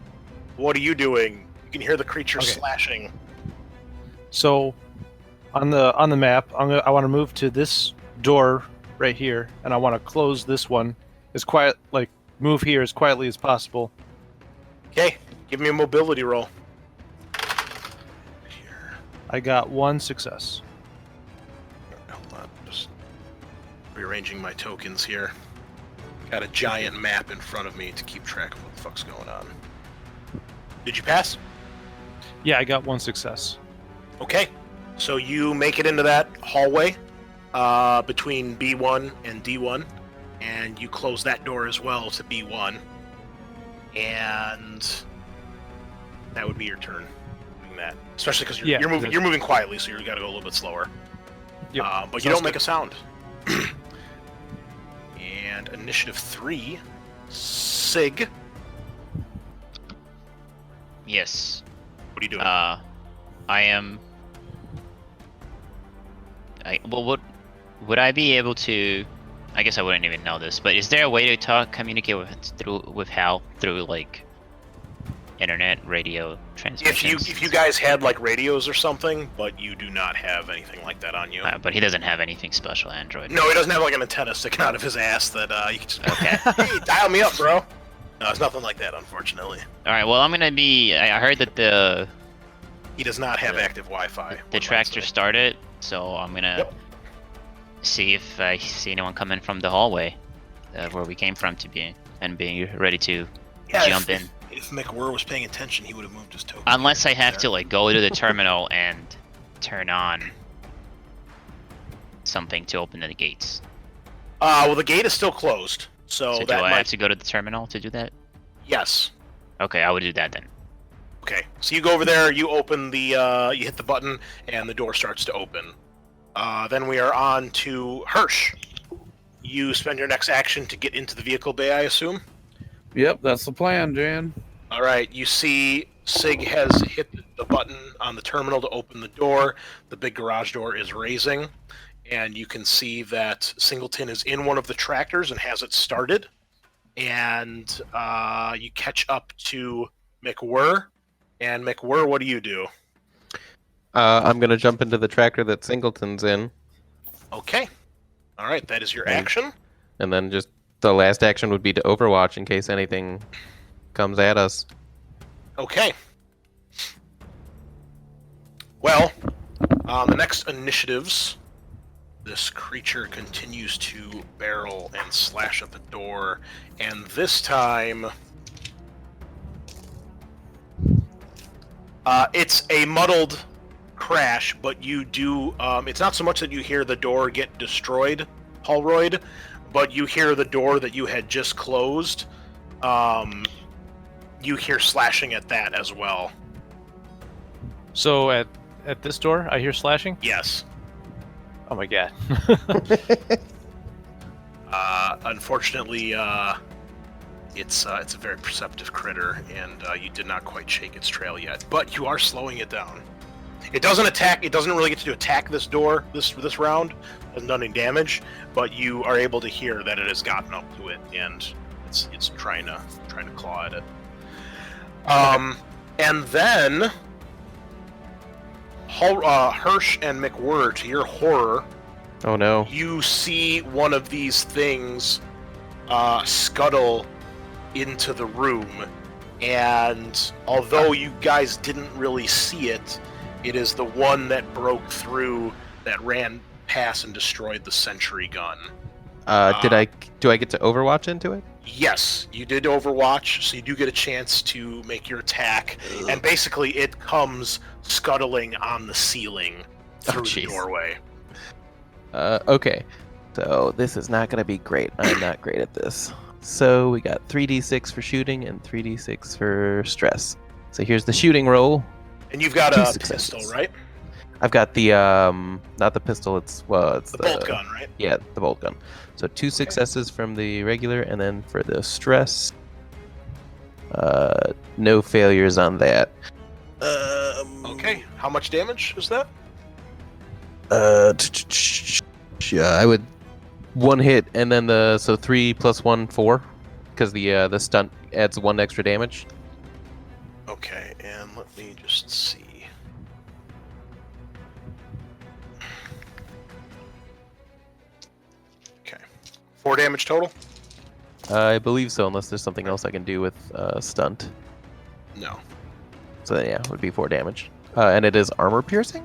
What are you doing? You can hear the creature Okay. slashing. So, on the map, I want to move to this door right here, and I want to close this one move here as quietly as possible. Okay. Give me a mobility roll. I got 1 success. Hold on, just rearranging my tokens here. Got a giant map in front of me to keep track of what the fuck's going on. Did you pass? Yeah, I got 1 success. Okay. So you make it into that hallway between B1 and D1, and you close that door as well to B1, and that would be your turn doing that. Especially because Yeah, you're moving quietly, so you got to go a little bit slower. Yep. But you Sounds don't make a sound. And initiative 3, Sig. Yes. What are you doing? I am. Would I be able to? I guess I wouldn't even know this, but is there a way to communicate with Hal through like internet, radio transmissions? If you guys had like radios or something, but you do not have anything like that on you. But he doesn't have anything special, Android. No, he doesn't have like an antenna sticking out of his ass that you can just Okay. hey, dial me up, bro. No, it's nothing like that, unfortunately. All right. Well, I'm gonna be. I heard that the He does not have active Wi-Fi. tractor started, so I'm gonna Yep. see if I see anyone coming from the hallway where we came from and being ready to jump in. If McWhirr was paying attention, he would have moved his token. Unless I have to like go to the terminal and turn on something to open the gates. Well, the gate is still closed, so So that do I might. have to go to the terminal to do that? Yes. Okay, I would do that then. Okay. So you go over there, you open the, you hit the button, and the door starts to open. Then we are on to Hirsch. You spend your next action to get into the vehicle bay, I assume. Yep, that's the plan, Jan. All right, you see Sig has hit the button on the terminal to open the door. The big garage door is raising, and you can see that Singleton is in one of the tractors and has it started. And you catch up to McWhirr. And McWhirr, what do you do? I'm gonna jump into the tractor that Singleton's in, Okay. All right, that is your Okay. action. and then just the last action would be to Overwatch in case anything comes at us. Okay. Well, the next initiatives, this creature continues to barrel and slash at the door, and this time, it's a muddled crash, but you do, it's not so much that you hear the door get destroyed, Holroyd, but you hear the door that you had just closed, you hear slashing at that as well. So at this door, I hear slashing. Yes. Oh my god. Unfortunately, it's a very perceptive critter, and you did not quite shake its trail yet. But you are slowing it down. It doesn't attack. It doesn't really get to attack this door this round. It hasn't done any damage, but you are able to hear that it has gotten up to it, and it's trying to claw at it. And then Hirsch and McWhirr, to your horror, Oh no. you see one of these things scuttle into the room, and although you guys didn't really see it, it is the one that broke through, that ran past and destroyed the sentry gun. Do I get to overwatch into it? Yes, you did Overwatch, so you do get a chance to make your attack, and basically it comes scuttling on the ceiling through the jeez. doorway. Okay. So this is not going to be great. I'm not great at this. So we got 3d6 for shooting and 3d6 for stress. So here's the shooting roll. And you've got Two a successes. pistol, right? I've got the not the pistol. It's The bolt gun, right? Yeah, the bolt gun. So 2 successes from the regular, and then for the stress, no failures on that. Okay, how much damage is that? Yeah, I would 1 hit, and then the 3 + 1 4, because the stunt adds 1 extra damage. Okay, and let me just see. Okay, 4 damage total? I believe so, unless there's something else I can do with stunt. No. So yeah, it would be 4 damage. And it is armor piercing?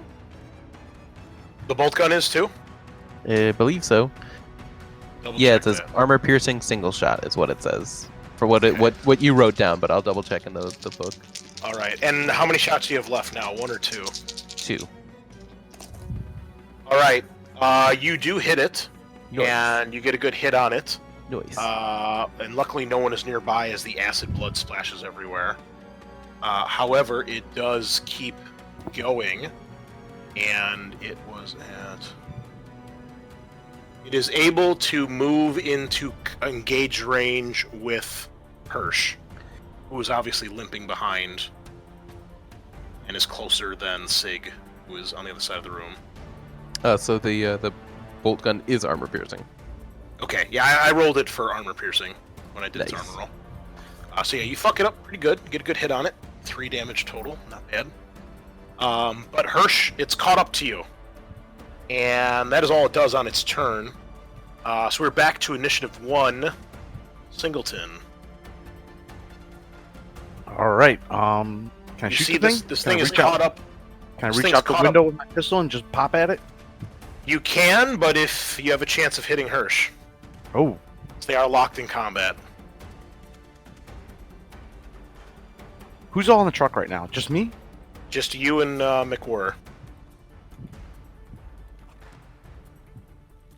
The bolt gun is too? I believe so. Double Yeah, check it says that. armor piercing single shot is what it says. For what you wrote down, but I'll double check in the book. All right, and how many shots do you have left now? 1 or 2? 2. All right, you do hit it, Nice. and you get a good hit on it. Nice. And luckily no one is nearby as the acid blood splashes everywhere. However, it does keep going, and it was at... It is able to move into engage range with Hirsch, who is obviously limping behind, and is closer than Sig, who is on the other side of the room. So the bolt gun is armor piercing. Okay, yeah, I rolled it for armor piercing when I did its Nice. armor roll. So yeah, you fuck it up pretty good. Get a good hit on it. 3 damage total, not bad. But Hirsch, it's caught up to you. And that is all it does on its turn. So we're back to initiative 1. Singleton. All right. Can I You shoot see the thing? this Can I thing is reach out- caught up. Can I this reach thing's out the caught window with my pistol and just pop at it? You can, but if you have a chance of hitting Hirsch. Oh, They are locked in combat. who's all in the truck right now? Just me? Just you and McWhirr.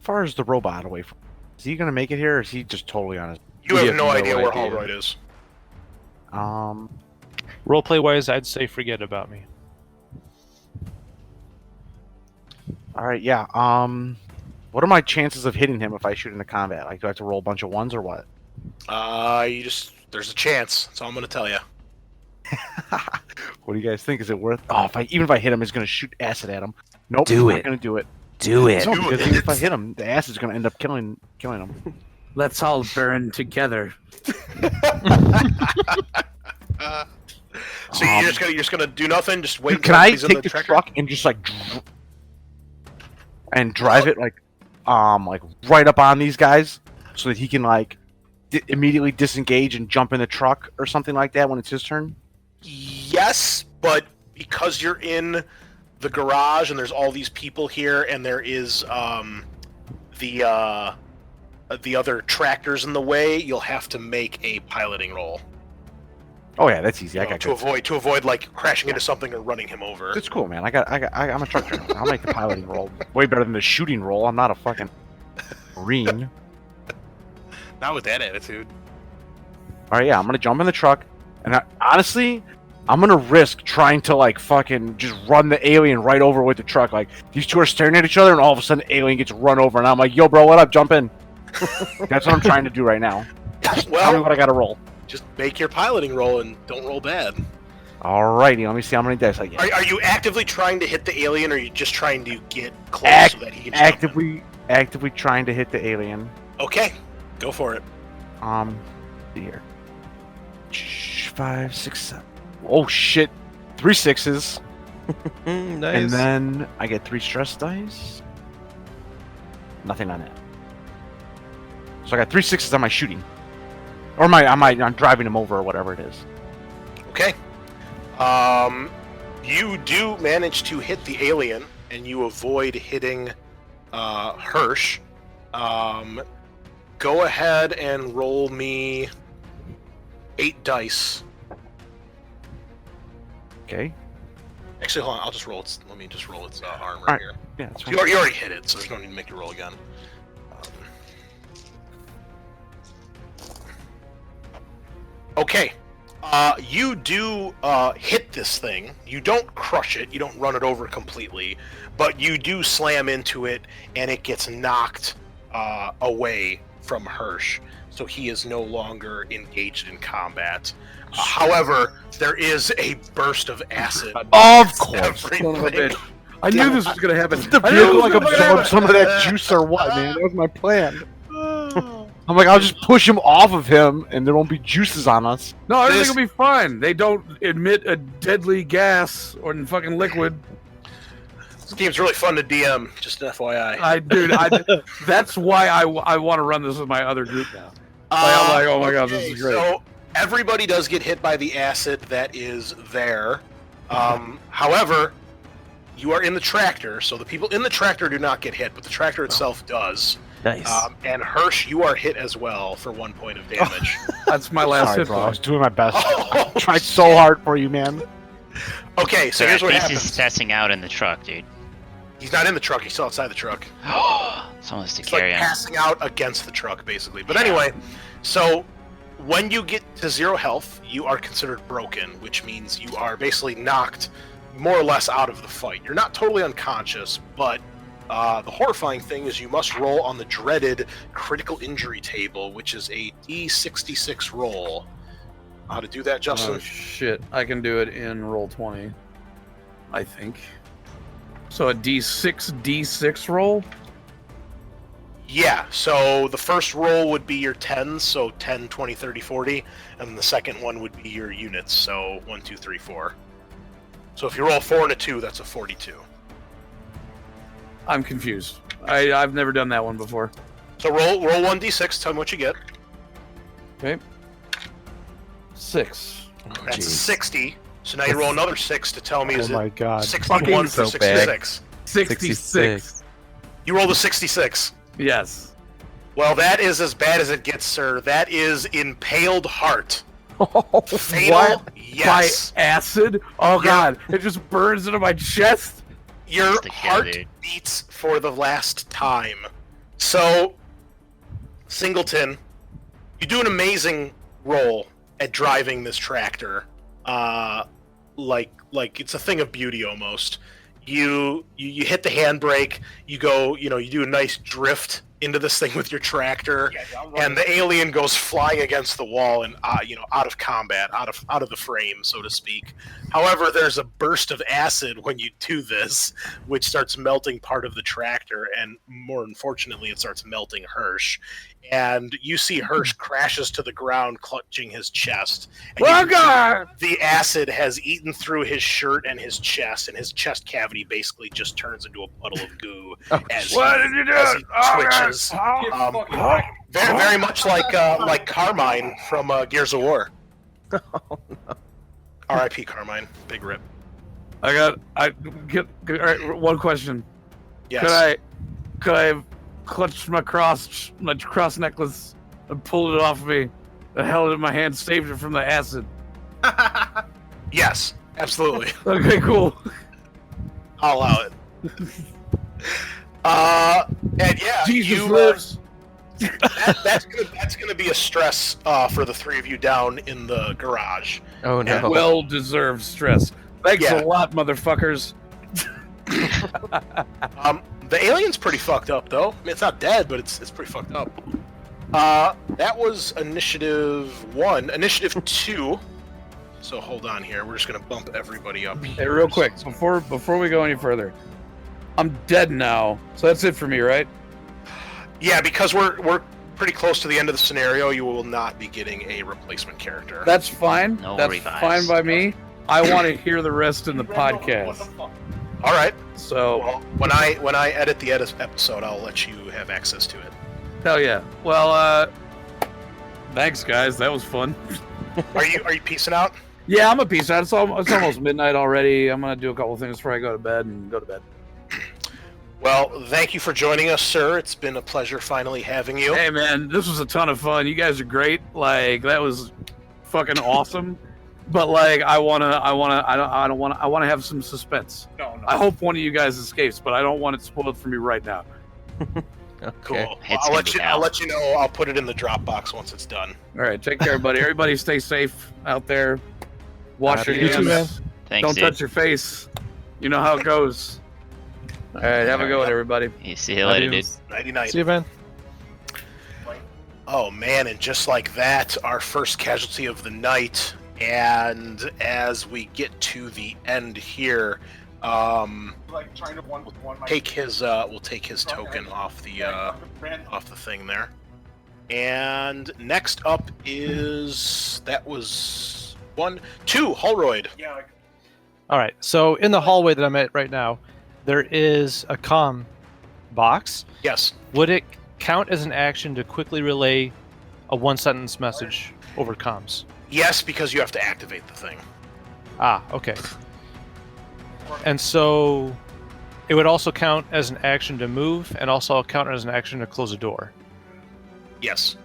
As far as the robot away from, is he gonna make it here, or is he just totally on his? You We have have no no idea where idea. Holroyd is. Roleplay wise, I'd say forget about me. All right, yeah. What are my chances of hitting him if I shoot into combat? Like, do I have to roll a bunch of ones or what? There's a chance. That's all I'm gonna tell you. What do you guys think? Is it worth? Oh, even if I hit him, he's gonna shoot acid at him. Nope, Do he's it. not gonna do it. Do it. No, Do because it. even if I hit him, the acid's gonna end up killing him. Let's all burn together. So you're just gonna do nothing? Just wait Dude, until can I he's in take the tractor? truck and just like and drive it like right up on these guys so that he can like immediately disengage and jump in the truck or something like that when it's his turn? Yes, but because you're in the garage and there's all these people here, and there is the other tractors in the way, you'll have to make a piloting roll. Oh yeah, that's easy. I You know, got to avoid like crashing into something or running him over. It's cool, man. I'm a truck driver. I'll make the piloting roll way better than the shooting roll. I'm not a fucking Marine. Not with that attitude. All right, yeah, I'm gonna jump in the truck, and honestly, I'm gonna risk trying to like fucking just run the alien right over with the truck. Like these two are staring at each other, and all of a sudden, the alien gets run over, and I'm like, "Yo, bro, what up? Jump in." That's what I'm trying to do right now. Tell me Well, what I gotta roll. just make your piloting roll and don't roll bad. Alrighty, let me see how many dice I get. Are you actively trying to hit the alien, or are you just trying to get close so that he can jump in? Actively trying to hit the alien. Okay, go for it. See here. 5, 6, 7. Oh shit! 3 6s. Nice. And then I get 3 stress dice. Nothing on that. So I got 3 6s on my shooting, or I'm driving him over or whatever it is. Okay. You do manage to hit the alien, and you avoid hitting Hirsch. Go ahead and roll me 8 dice. Okay. Actually, hold on. I'll just roll its. Let me just roll its arm right Alright. here. Yeah, that's fine. You already hit it, so there's no need to make you roll again. Okay. You do hit this thing. You don't crush it. You don't run it over completely, but you do slam into it, and it gets knocked away from Hirsch. So he is no longer engaged in combat. However, there is a burst of acid. Of course. Son of a bitch. I knew this was gonna happen. The I knew vehicle this like was gonna absorb happen. some of that juice or what, man? That was my plan. I'm like, I'll just push him off of him, and there won't be juices on us. No, everything This- will be fine. They don't emit a deadly gas or fucking liquid. This game's really fun to DM, just an FYI. That's why I want to run this with my other group now. I'm like, oh my god, this is great. So everybody does get hit by the acid that is there. However, you are in the tractor, so the people in the tractor do not get hit, but the tractor itself does. Nice. And Hirsch, you are hit as well for 1 point of damage. That's my last Sorry, hit. bro. I was doing my best. Oh, Tried so hard for you, man. Okay, so here's At what least happens. he's passing out in the truck, dude. He's not in the truck, he's still outside the truck. Someone has to It's like carry him. passing out against the truck, basically. But anyway, so when you get to 0 health, you are considered broken, which means you are basically knocked more or less out of the fight. You're not totally unconscious, but the horrifying thing is you must roll on the dreaded critical injury table, which is a D66 roll. How to do that, Justin? Oh shit! I can do it in roll 20. I think. So a D6 roll. Yeah, so the first roll would be your 10s, so 10, 20, 30, 40, and the second one would be your units, so 1, 2, 3, 4. So if you roll a 4 and a 2, that's a 42. I'm confused. I've never done that one before. So roll 1d6, tell me what you get. Okay. 6. That's Jeez. 60. So now you roll another 6 to tell me Oh is my it god. 61 so through bad. 66. 66. You rolled a 66. Yes. Well, that is as bad as it gets, sir. That is impaled heart. Fatal, What? yes. By acid? Oh god! It just burns into my chest. Your That's the kill, heart dude. beats for the last time. So, Singleton, you do an amazing roll at driving this tractor. Like it's a thing of beauty almost. You hit the handbrake. You go, you do a nice drift into this thing with your tractor, and the alien goes flying against the wall and out of combat, out of the frame, so to speak. However, there's a burst of acid when you do this, which starts melting part of the tractor, and more unfortunately, it starts melting Hirsch. And you see Hirsch crashes to the ground, clutching his chest. And you can see God! the acid has eaten through his shirt and his chest cavity basically just turns into a puddle of goo as What he, did you do? as he Oh, twitches. God. Very, very much like Carmine from Gears of War. R.I.P. Carmine, big rip. All right, one question. Yes. Could I clutch my cross necklace and pull it off of me? I held it in my hand, saved it from the acid. Yes, absolutely. Okay, cool. I'll allow it. And yeah, Jesus you, lives. That's gonna be a stress for the three of you down in the garage. Oh no. Well-deserved stress. Thanks Yeah. a lot, motherfuckers. The alien's pretty fucked up, though. I mean, it's not dead, but it's pretty fucked up. That was initiative 1. Initiative 2. So hold on here. We're just gonna bump everybody up. Hey, real quick, before we go any further, I'm dead now, so that's it for me, right? Yeah, because we're pretty close to the end of the scenario. You will not be getting a replacement character. That's fine. No That's revives. fine by me. I want to hear the rest in the podcast. All right. So, Well, when I edit the episode, I'll let you have access to it. hell yeah. Well, thanks, guys. That was fun. Are you peacing out? Yeah, I'm a piece out. It's almost midnight already. I'm gonna do a couple things before I go to bed and go to bed. Well, thank you for joining us, sir. It's been a pleasure finally having you. Hey, man, this was a ton of fun. You guys are great. Like, that was fucking awesome. But like, I wanna have some suspense. No. I hope one of you guys escapes, but I don't want it spoiled for me right now. Cool. Okay. Well, It's I'll gonna let be you. hell. I'll let you know. I'll put it in the Dropbox once it's done. All right, take care, buddy. Everybody, stay safe out there. Wash your You too, hands. man. Thanks, Don't dude. touch your face. You know how it goes. All right, have a good one, everybody. You see you later, dude. Adios. 99. See you, man. Oh man, and just like that, our first casualty of the night. And as we get to the end here, Like trying to one with one. take his we'll take his token off the thing there. And next up is that was 1, 2 Holroyd. Yeah, like All right. So in the hallway that I'm at right now, there is a comm box. Yes. Would it count as an action to quickly relay a one-sentence message over comms? Yes, because you have to activate the thing. Ah, okay. And so it would also count as an action to move and also count as an action to close a door. Yes.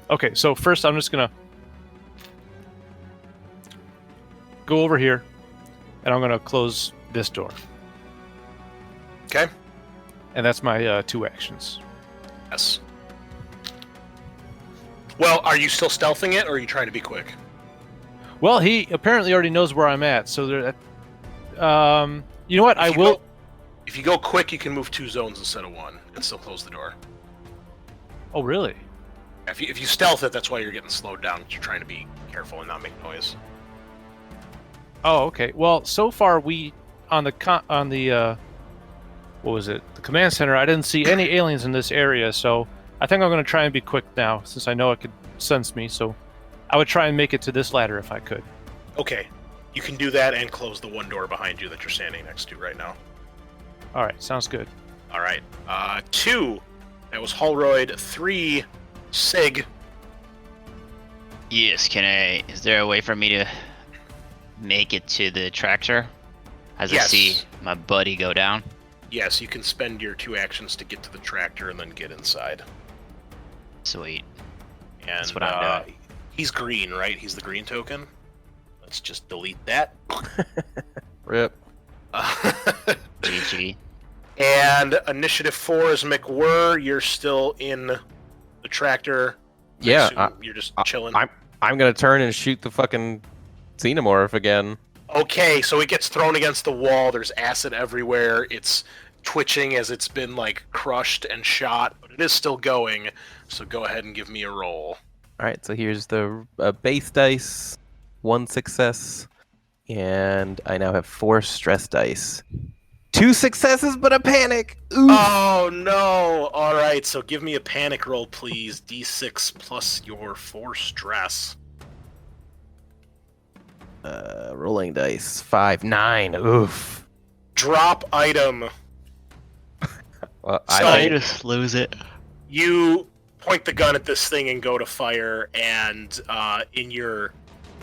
Okay, so first I'm just going to go over here and I'm going to close this door. Okay. And that's my 2 actions. Yes. Well, are you still stealthing it, or are you trying to be quick? Well, he apparently already knows where I'm at, so there. You know what? I If you will. go- if you go quick, you can move 2 zones instead of 1, and still close the door. Oh, really? If you stealth it, that's why you're getting slowed down. You're trying to be careful and not make noise. Oh, okay. Well, so far we on the what was it? The command center. I didn't see any aliens in this area, so I think I'm going to try and be quick now, since I know it could sense me. So I would try and make it to this ladder if I could. Okay, you can do that and close the 1 door behind you that you're standing next to right now. All right, sounds good. All right. 2, that was Holroyd. 3, Sig. Yes, is there a way for me to make it to the tractor? As I Yes. see my buddy go down? Yes, you can spend your 2 actions to get to the tractor and then get inside. Sweet. And That's what I'm doing. He's green, right? He's the green token. Let's just delete that. Rip. GG. And initiative 4 is McWhirr. You're still in the tractor. I Yeah, assume you're just chilling. I'm gonna turn and shoot the fucking xenomorph again. Okay, so it gets thrown against the wall. There's acid everywhere. It's twitching as it's been like crushed and shot, but it is still going. So go ahead and give me a roll. All right, so here's the base dice, 1 success, and I now have 4 stress dice. 2 successes, but a panic. Ooh. Oh no! All right, so give me a panic roll, please. D6 plus your 4 stress. Rolling dice, 5, 9. Oof. Drop item. Well, So- I just lose it. You point the gun at this thing and go to fire, and in your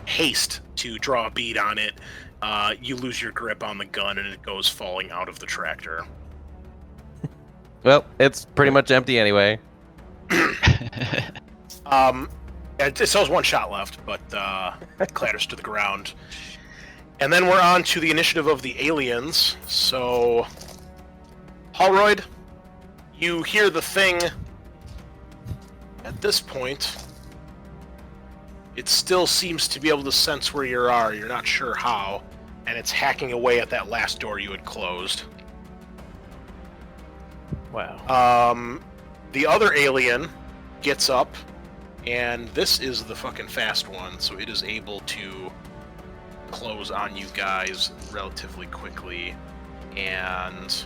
haste to draw a bead on it, you lose your grip on the gun and it goes falling out of the tractor. well, it's pretty much empty anyway. It still has 1 shot left, but it clatters to the ground. And then we're on to the initiative of the aliens. So, Holroyd, you hear the thing At this point, it still seems to be able to sense where you are. You're not sure how, and it's hacking away at that last door you had closed. Wow. The other alien gets up, and this is the fucking fast one, so it is able to close on you guys relatively quickly. And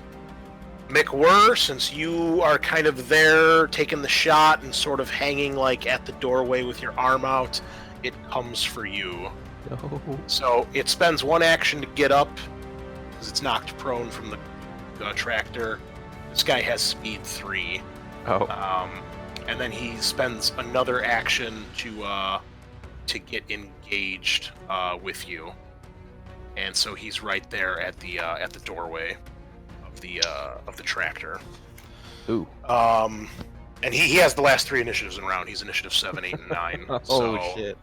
McWhirr, since you are kind of there taking the shot and sort of hanging like at the doorway with your arm out, it comes for you. No. So it spends one action to get up because it's knocked prone from the tractor. This guy has speed 3. Oh. And then he spends another action to get engaged with you. And so he's right there at the doorway of the tractor. Ooh. And he has the last 3 initiatives in a round. He's initiative 7, 8, and 9. Oh So, shit.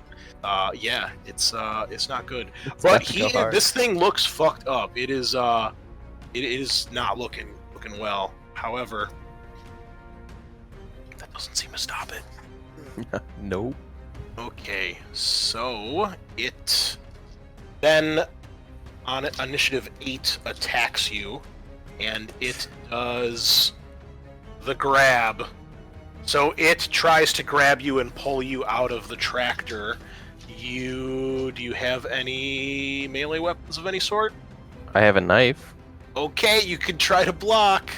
yeah, it's not good. It's But about to go hard. this thing looks fucked up. It is not looking well. However, that doesn't seem to stop it. Nope. Okay, so it then on initiative 8 attacks you, and it does the grab. So it tries to grab you and pull you out of the tractor. Do you have any melee weapons of any sort? I have a knife. Okay, you could try to block.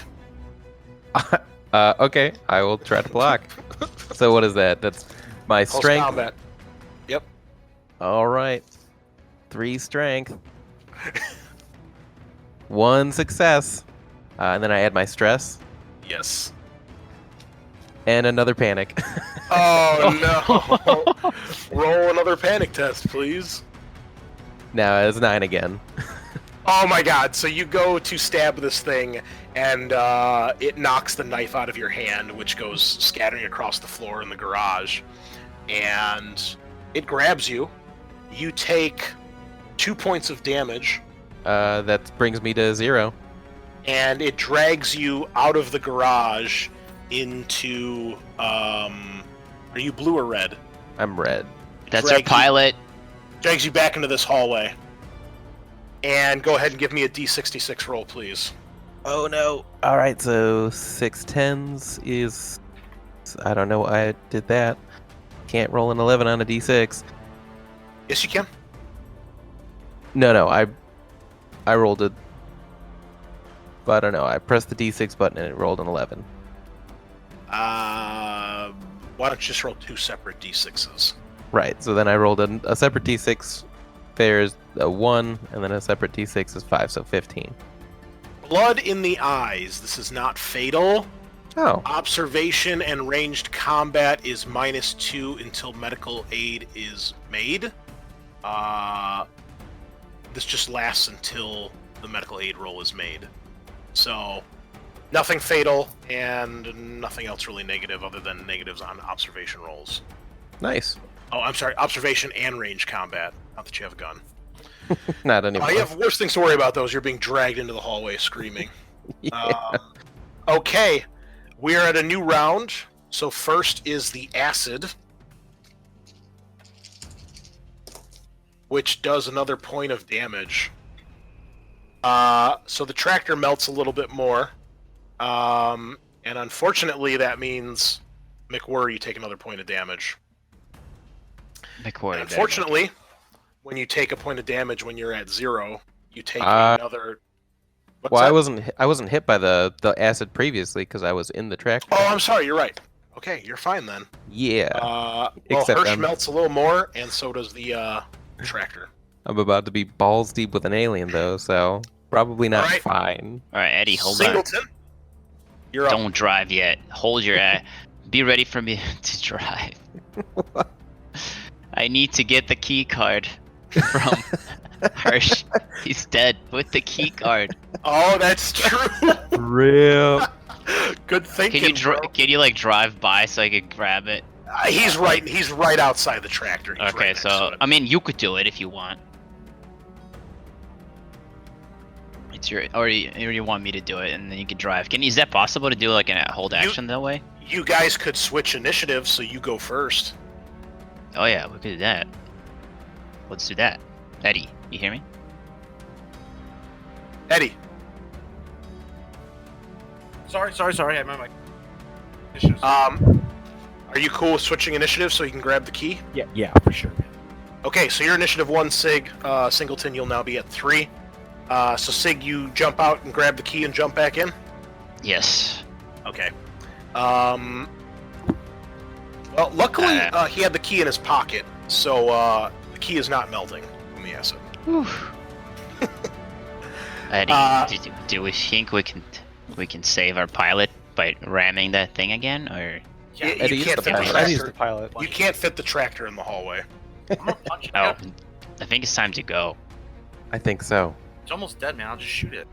Okay, I will try to block. So what is that? That's my Close strength. combat. Yep. All right. 3 strength. 1 success. And then I add my stress Yes. and another panic. Oh no! Roll another panic test, please. Now it's 9 again. Oh my god, so you go to stab this thing, and it knocks the knife out of your hand, which goes scattering across the floor in the garage. And it grabs you. You take 2 points of damage, That brings me to 0. and it drags you out of the garage into... are you blue or red? I'm red. That's Drag our you- pilot. Drags you back into this hallway. And go ahead and give me a D66 roll, please. Oh no. All right, so 6 10s is... I don't know why I did that. Can't roll an 11 on a d6. Yes, you can. No, I rolled it. But I don't know. I pressed the d6 button and it rolled an 11. Why don't you just roll 2 separate D6s? Right. So then I rolled a separate d6. There's a 1, and then a separate d6 is 5, so 15. Blood in the eyes. This is not fatal. Oh. Observation and ranged combat is -2 until medical aid is made. This just lasts until the medical aid roll is made. So, nothing fatal, and nothing else really negative other than negatives on observation rolls. Nice. Oh, I'm sorry, observation and ranged combat. Not that you have a gun. Not anymore. You have worse things to worry about, though, as you're being dragged into the hallway screaming. Yeah. Okay, we are at a new round. So first is the acid, which does another point of damage. So the tractor melts a little bit more. And unfortunately, that means, McWhirr, you take another point of damage. McWhirr. Unfortunately, when you take a point of damage when you're at 0, you take another... What's Well, that? I wasn't hit by the acid previously because I was in the tractor. Oh, I'm sorry, you're right. Okay, you're fine then. Yeah. Well, Except Hirsch I'm- melts a little more, and so does the tractor. I'm about to be balls deep with an alien though, so probably not Alright. fine. All right, Eddie, hold on. Singleton, you're up. Don't drive yet. Hold your ass. Be ready for me to drive. I need to get the key card from Hirsch. He's dead with the key card. Oh, that's true. Real. Good thinking. Can you like drive by so I could grab it? He's right. He's right outside the tractor. He's Okay, right next to so it. I mean, you could do it if you want. It's your, or you want me to do it, and then you could drive. Is that possible to do like a hold action that way? You guys could switch initiative, so you go first. Oh yeah, we could do that. Let's do that. Eddie, you hear me? Eddie. Sorry. I meant my issues. Are you cool with switching initiative so you can grab the key? Yeah, for sure. Okay, so you're initiative 1, Sig. Singleton, you'll now be at 3. So Sig, you jump out and grab the key and jump back in? Yes. Okay. Well, luckily, he had the key in his pocket, so the key is not melting from the acid. Eddie, do we think we can save our pilot by ramming that thing again, or? Eddie You is can't the fit the pilot. Eddie's the tractor. pilot. You can't fit the tractor in the hallway. I'm gonna punch it. Oh, I think it's time to go. I think so. It's almost dead, man. I'll just shoot it.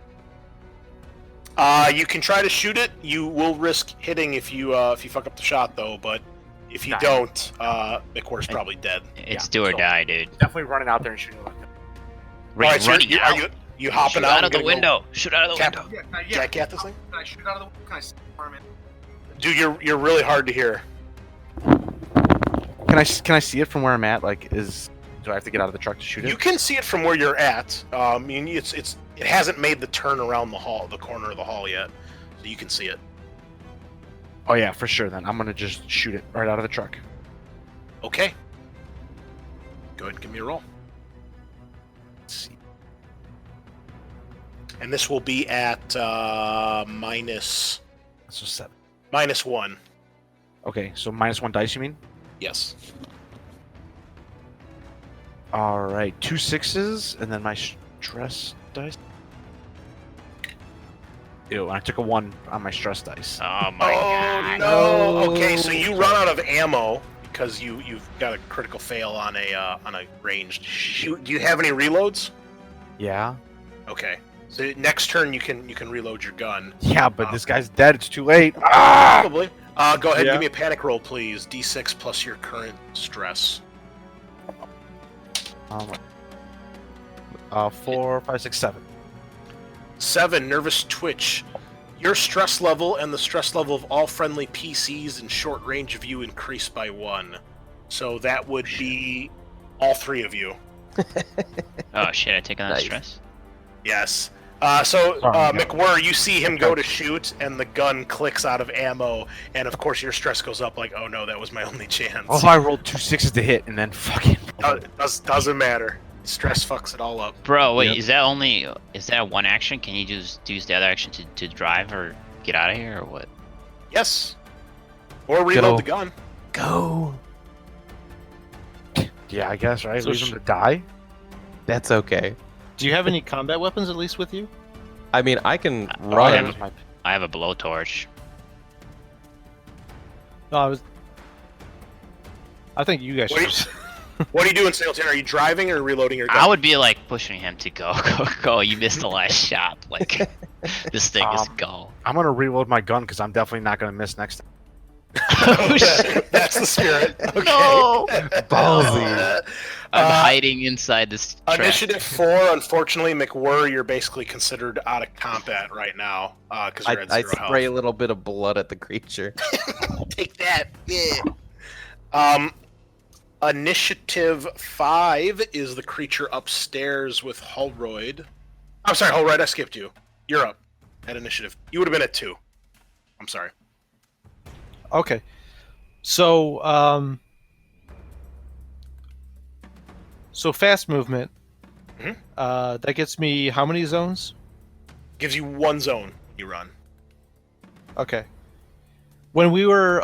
You can try to shoot it. You will risk hitting if you fuck up the shot, though. But if you don't, McWhir's probably dead. It's do or die, dude. Definitely running out there and shooting like that. All right, so Running out. you hopping Shoot out out of and the gonna go window. Shoot out of the window. Jack at this thing? Can I shoot out of the? Can I farm it? Dude, you're really hard to hear. Can I see it from where I'm at? Like, do I have to get out of the truck to shoot You it? can see it from where you're at. I mean, it hasn't made the turn around the corner of the hall yet, so you can see it. Oh yeah, for sure. Then I'm gonna just shoot it right out of the truck. Okay. Go ahead and give me a roll. Let's see. And this will be at minus So 7. -1. Okay, so -1 dice, you mean? Yes. All right, 2 6s, and then my stress dice. Ew, and I took a 1 on my stress dice. Oh my god. no! Okay, so you run out of ammo because you've got a critical fail on a ranged. Do you have any reloads? Yeah. Okay. So next turn you can reload your gun. Yeah, but this guy's dead. It's too late. Ah! Probably. Go ahead and Yeah. give me a panic roll, please. D6 plus your current stress. 4, 5, 6, 7. 7, nervous twitch. Your stress level and the stress level of all friendly PCs in short range of you increase by 1. So that would be all 3 of you. Oh shit! I take on that Nice. stress. Yes. Sorry, McWhir, you see him go to shoot, and the gun clicks out of ammo, and of course your stress goes up like, oh no, that was my only chance. What if I rolled 2 6s to hit and then fucking? Doesn't matter. Stress fucks it all up. Bro, wait, Yep. is that one action? Can you just use the other action to drive or get out of here or what? Yes. Or reload Go. the gun. Go. Yeah, I guess, right? So Leave him to die? That's okay. Do you have any combat weapons at least with you? I mean, I can Oh, run. yeah. I have a blowtorch. No, I think you guys What should. What are you doing, Singleton? Are you driving or reloading your gun? I would be like pushing him to go, go, go. You missed the last shot. Like this thing is go. I'm gonna reload my gun because I'm definitely not gonna miss next time. Oh, shit. That's the spirit. Okay. No! Ballsy. I'm hiding inside this trap. Initiative 4, unfortunately, McWhir, you're basically considered out of combat right now because you're at I 0 spray health. a little bit of blood at the creature. Take that. Yeah. Initiative 5 is the creature upstairs with Holroyd. I'm sorry, Holroyd, I skipped you. You're up at initiative. You would have been at 2. I'm sorry. Okay. So, so fast movement. Mhm. That gets me how many zones? Gives you 1 zone you run. Okay. When we were,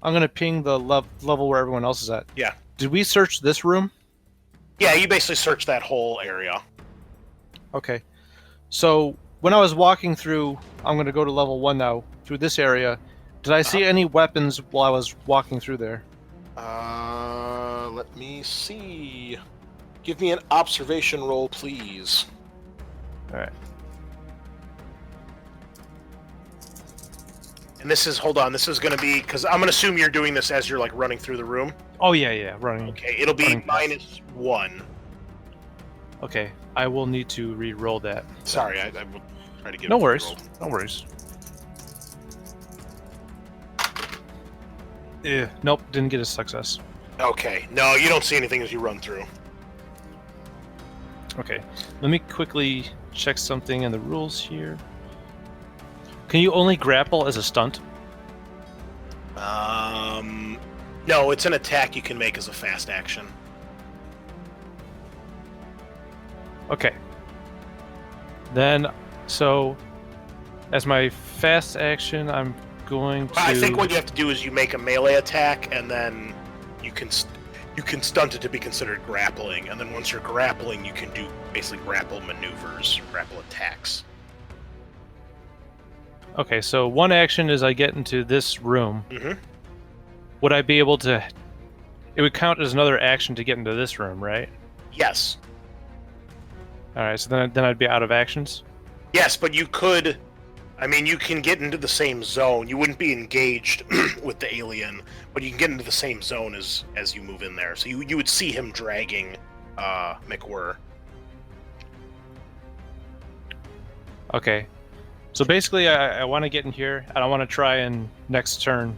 I'm gonna ping the level where everyone else is at. Yeah. Did we search this room? Yeah, you basically search that whole area. Okay. So when I was walking through, I'm gonna go to level 1 now through this area. Did I see any weapons while I was walking through there? Let me see. Give me an observation roll, please. All right. And this is, hold on, this is going to be, because I'm going to assume you're doing this as you're like running through the room. Oh yeah, running. Okay, it'll be Running fast. -1. Okay, I will need to re-roll that. Sorry, I will try to get No it worries. rolled. No worries. Nope, didn't get a success. Okay. No, you don't see anything as you run through. Okay, let me quickly check something in the rules here. Can you only grapple as a stunt? No, it's an attack you can make as a fast action. Okay. Then, so as my fast action, I'm going to. I think what you have to do is you make a melee attack, and then you can stunt it to be considered grappling, and then once you're grappling, you can do basically grapple maneuvers, grapple attacks. Okay, so one action is I get into this room. Mm-hmm. Would I be able to? It would count as another action to get into this room, right? Yes. All right, so then I'd be out of actions. Yes, but you could. I mean, you can get into the same zone. You wouldn't be engaged with the alien, but you can get into the same zone as you move in there. So you would see him dragging McWhirr. Okay, so basically, I want to get in here, and I want to try and next turn,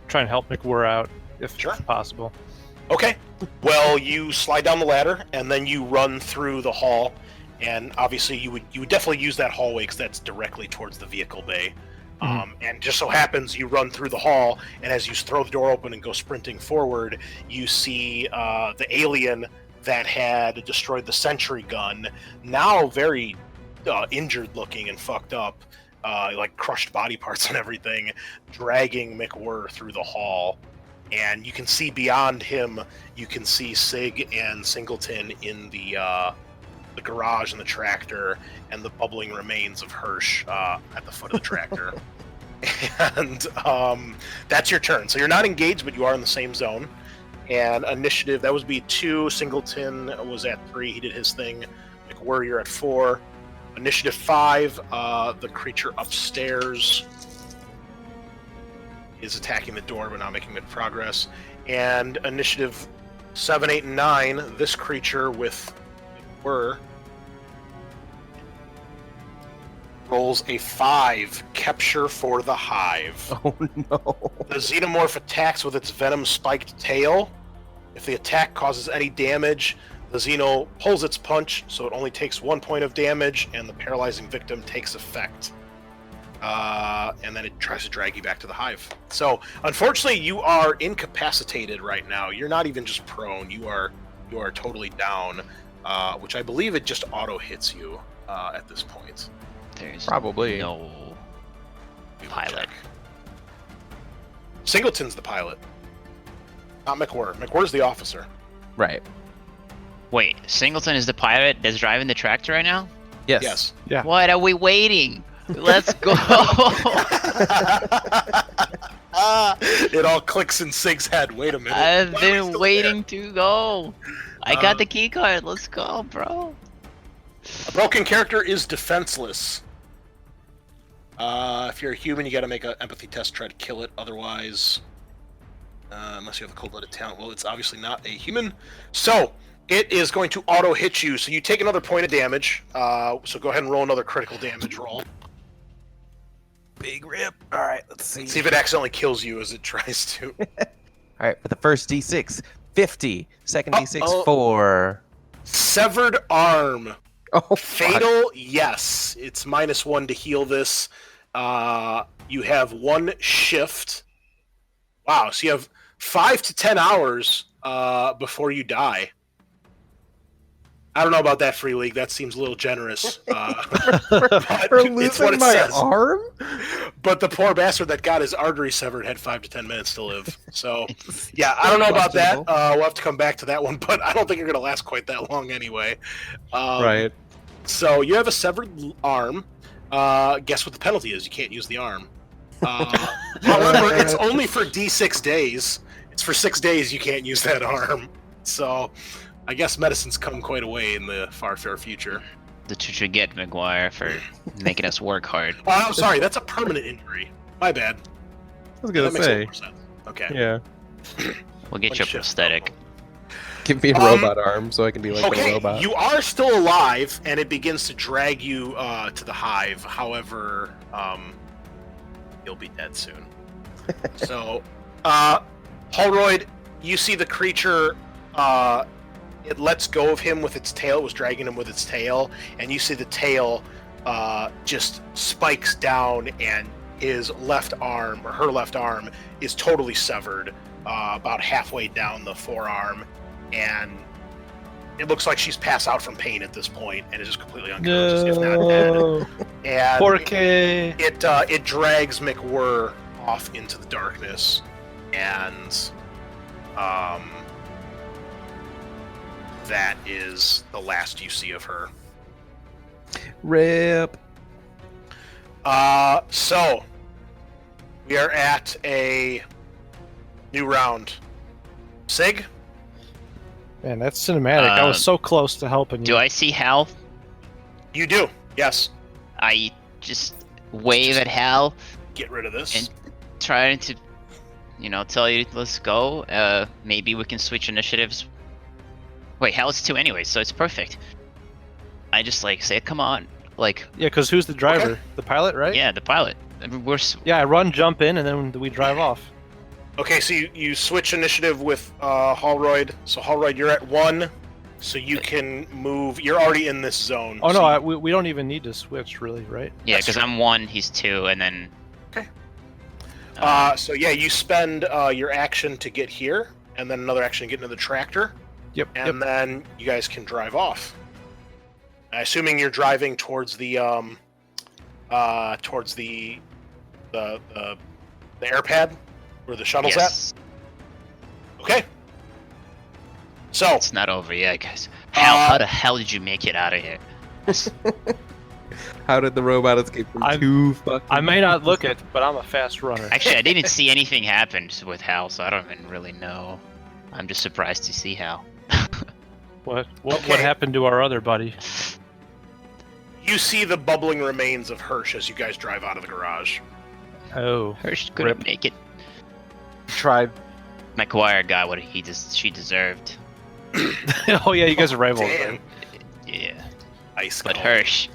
try and help McWhirr out if Sure. possible. Okay. Well, you slide down the ladder, and then you run through the hall. And obviously, you would definitely use that hallway because that's directly towards the vehicle bay. And just so happens you run through the hall, and as you throw the door open and go sprinting forward, you see the alien that had destroyed the sentry gun, now very injured looking and fucked up, like crushed body parts and everything, dragging McWhirr through the hall. And you can see beyond him, you can see Sig and Singleton in the garage and the tractor, and the bubbling remains of Hirsch at the foot of the tractor. And that's your turn. So you're not engaged, but you are in the same zone. And initiative, that would be 2. Singleton was at 3. He did his thing. McWhirr, you're at 4. Initiative 5, the creature upstairs is attacking the door but not making good progress. And initiative 7, 8, and 9, this creature with McWhirr rolls a 5, capture for the hive. Oh no. The xenomorph attacks with its venom-spiked tail. If the attack causes any damage, the xeno pulls its punch, so it only takes 1 point of damage, and the paralyzing victim takes effect. And then it tries to drag you back to the hive. So, unfortunately, you are incapacitated right now. You're not even just prone. You are totally down, which I believe it just auto-hits you at this point. There's Probably. no pilot. Singleton's the pilot, not McWhirr. McWhirr's the officer. Right. Wait, Singleton is the pilot that's driving the tractor right now? Yes. Yes. Yeah. What are we waiting? Let's go! It all clicks in Sig's head. Wait a minute. I've Why are we been still waiting to go. I Uh, got the key card. Let's go, bro. there? A broken character is defenseless. If you're a human, you got to make an empathy test to try to kill it. Otherwise, unless you have a cold-blooded talent, well, it's obviously not a human. So it is going to auto hit you. So you take another point of damage. So go ahead and roll another critical damage roll. Big rip. All right, let's see. See if it accidentally kills you as it tries to. All right, for the first D6, 50. Second D6, Uh-oh. 4. Severed arm. Oh, fuck. Fatal, yes. It's -1 to heal this. You have 1 shift. Wow, so you have 5 to 10 hours before you die. I don't know about that, Free League. That seems a little generous. But For it's what losing it my says. arm? But the poor bastard that got his artery severed had 5 to 10 minutes to live. So, yeah, I don't know about that. We'll have to come back to that one, but I don't think you're going to last quite that long anyway. Right. So you have a severed arm. Guess what the penalty is? You can't use the arm. However, it's only for D6 days. It's for 6 days you can't use that arm. So I guess medicine's come quite a way in the far future. That's what you get, McGuire, for making us work hard. Oh, I'm sorry. That's a permanent injury. My bad. I was going That to makes a say. little more sense. Okay. Yeah. We'll get One you a shift. prosthetic. Give me a robot arm so I can be like a Okay, robot. you are still alive, and it begins to drag you to the hive. However, you'll be dead soon. So, Holroyd, you see the creature, it lets go of him with its tail. It was dragging him with its tail, and you see the tail just spikes down, and his left arm, or her left arm, is totally severed about halfway down the forearm, and it looks like she's passed out from pain at this point, and is just completely unconscious, if not dead. And Porque. it drags McWhirr off into the darkness, and that is the last you see of her. Rip. So we are at a new round. Sig? Man, that's cinematic. I was so close to helping you. Do I see Hal? You do, yes. I just wave at Hal, Get rid of this. And trying to, tell you let's go. Maybe we can switch initiatives. Wait, Hal's 2 anyway, so it's perfect. I just say, come on, Yeah, because who's the driver? Okay. The pilot, right? Yeah, the pilot. I mean, Yeah, I run, jump in, and then we drive off. Okay, so you switch initiative with Holroyd. So Holroyd, you're at 1, so you can move. You're already in this zone. Oh so no, you- we don't even need to switch, really, right? Yeah, That's because true. I'm 1, he's 2, and then. Okay. So yeah, you spend your action to get here, and then another action to get into the tractor, Yep. and then you guys can drive off. Assuming you're driving towards the the air pad where the shuttle's Yes, at. Okay. So it's not over yet, guys. How the hell did you make it out of here? How did the robot escape from I'm- 2 fucking... I may not look it, but I'm a fast runner. Actually, I didn't see anything happen with Hal, so I don't even really know. I'm just surprised to see Hal. What Okay. happened to our other buddy? you see the bubbling remains of Hirsch as you guys drive out of the garage. Oh, Hirsch couldn't Rip. make it. Tried. McGuire got what she deserved. oh yeah, you guys are rivals. Damn. Right? Yeah, Ice but cold. Hirsch.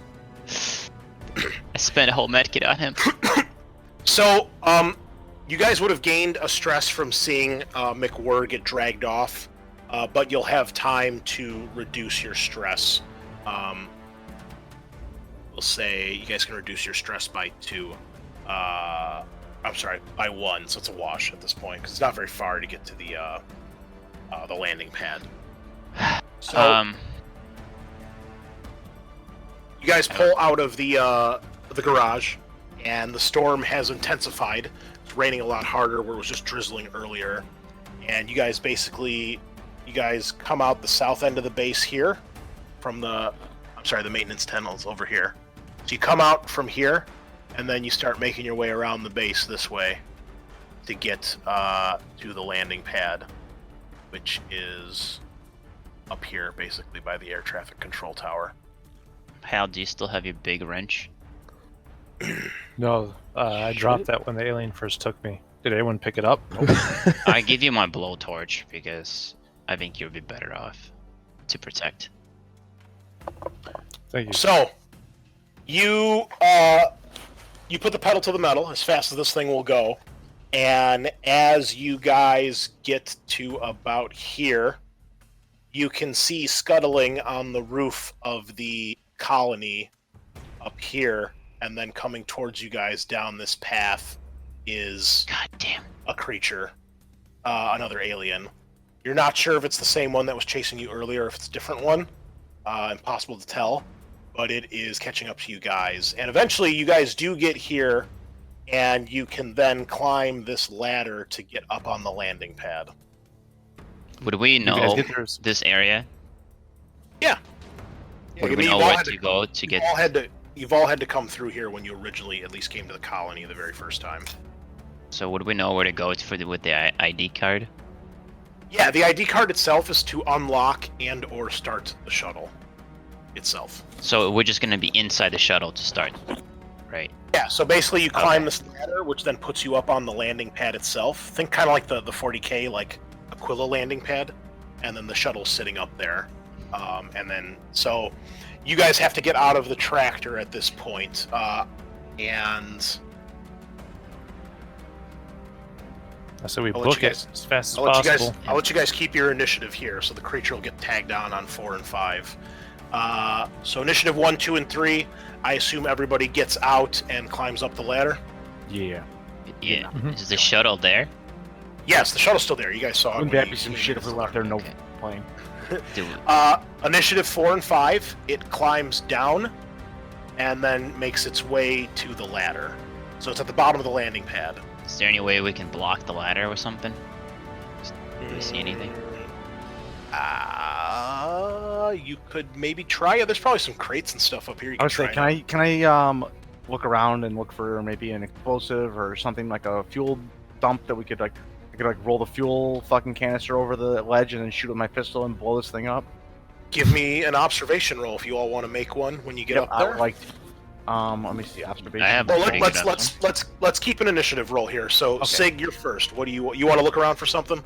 I spent a whole medkit on him. So, you guys would have gained a stress from seeing McWhirr get dragged off, but you'll have time to reduce your stress. We'll say you guys can reduce your stress by 2. I'm sorry, by 1, so it's a wash at this point, because it's not very far to get to the landing pad. So, you guys pull out of the garage, and the storm has intensified. It's raining a lot harder where it was just drizzling earlier. And you guys come out the south end of the base here from the maintenance tunnels over here. So you come out from here, and then you start making your way around the base this way to get to the landing pad, which is up here basically by the air traffic control tower. Hal, do you still have your big wrench? No, I dropped that when the alien first took me. Did anyone pick it up? Nope. I give you my blowtorch because I think you'll be better off to protect. Thank you. So, you put the pedal to the metal as fast as this thing will go, and as you guys get to about here, you can see scuttling on the roof of the colony up here, and then coming towards you guys down this path is God damn. a creature, another alien. You're not sure if it's the same one that was chasing you earlier, or if it's a different one. Impossible to tell, but it is catching up to you guys. And eventually you guys do get here, and you can then climb this ladder to get up on the landing pad. Would we You guys know get there? this area? Yeah, Would I we mean, know you've all where had to go to get? You've all had to come through here when you originally at least came to the colony the very first time. So would we know where to go with the ID card? Yeah, the ID card itself is to unlock and or start the shuttle itself. So we're just gonna be inside the shuttle to start, right? Yeah, so basically you climb Okay. this ladder, which then puts you up on the landing pad itself. Think kind of like the 40K, like Aquila landing pad, and then the shuttle's sitting up there. And then, so you guys have to get out of the tractor at this point, and I said we I'll let book you it guys- as fast as I'll let, you possible. guys, I'll let you guys keep your initiative here, so the creature will get tagged on 4 and 5. So initiative 1, 2, and 3. I assume everybody gets out and climbs up the ladder. Yeah. Yeah. Mhm. Is the shuttle there? Yes, the shuttle's still there. You guys saw it. Wouldn't when that you- be some shit if we left there no Okay. plane? Do Initiative 4 and 5. It climbs down and then makes its way to the ladder. So it's at the bottom of the landing pad. Is there any way we can block the ladder or something? Do we see anything? You could maybe try it. There's probably some crates and stuff up here. You I can would say, try. can I look around and look for maybe an explosive or something like a fuel dump that we could like, I could like roll the fuel fucking canister over the ledge and then shoot with my pistol and blow this thing up. Give me an observation roll if you all want to make one when you get up I there. would like. Let me see observation. I have Well, pretty let's good let's keep an initiative roll here. So Okay. Sig, you're first. What do you want to look around for something?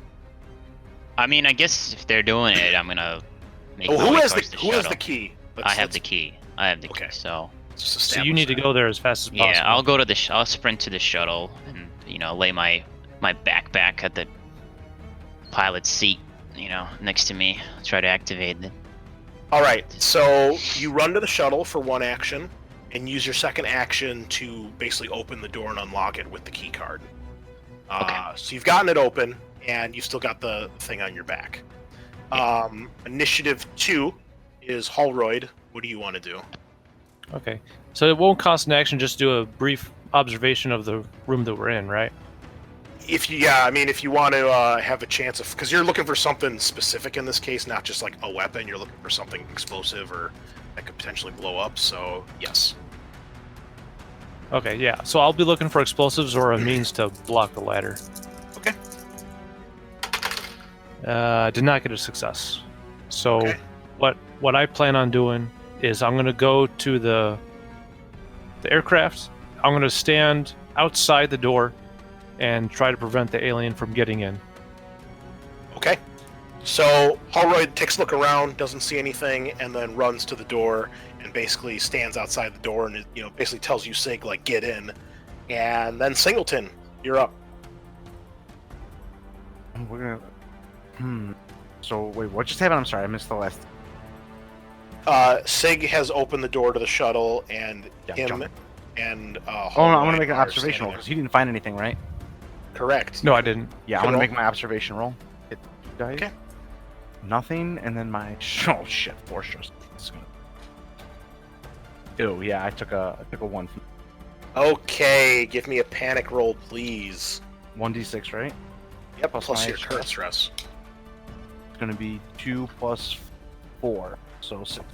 I mean, I guess if they're doing it, I'm gonna make Oh, my who way has towards who has shuttle. the key? I have the key. I have the Okay. key. So So you need to go there as fast as possible. yeah, I'll go to the. I'll sprint to the shuttle and lay my backpack at the pilot's seat. Next to me. Try to activate it. All right. So you run to the shuttle for one action, and use your second action to basically open the door and unlock it with the key card. Okay. So you've gotten it open, and you've still got the thing on your back. Initiative 2 is Holroyd. What do you want to do? Okay. So it won't cost an action, just do a brief observation of the room that we're in, right? If you want to have a chance of, because you're looking for something specific in this case, not just like a weapon. You're looking for something explosive or that could potentially blow up. So yes. Okay, yeah. So I'll be looking for explosives or a means to block the ladder. Okay. Did not get a success. So Okay. what I plan on doing is I'm going to go to the aircraft. I'm going to stand outside the door and try to prevent the alien from getting in. Okay. So Holroyd takes a look around, doesn't see anything, and then runs to the door and basically stands outside the door and basically tells you, Sig, like, get in. And then Singleton, you're up. We're gonna. So wait, what just happened? I'm sorry, I missed the last. Sig has opened the door to the shuttle, and Yeah, him jump. and Oh no, I'm Holroyd gonna make an are observation standing roll there. because he didn't find anything, right? Correct. No, I didn't. Yeah, I'm Good gonna roll. make my observation roll. Hit two dice. Okay. Nothing, and then my oh shit, 4 stress. It's gonna. Ew, yeah, I took a 1. Okay, give me a panic roll, please. 1d6, right? Yep, Plus plus my your current stress. It's gonna be 2 plus 4, so 6.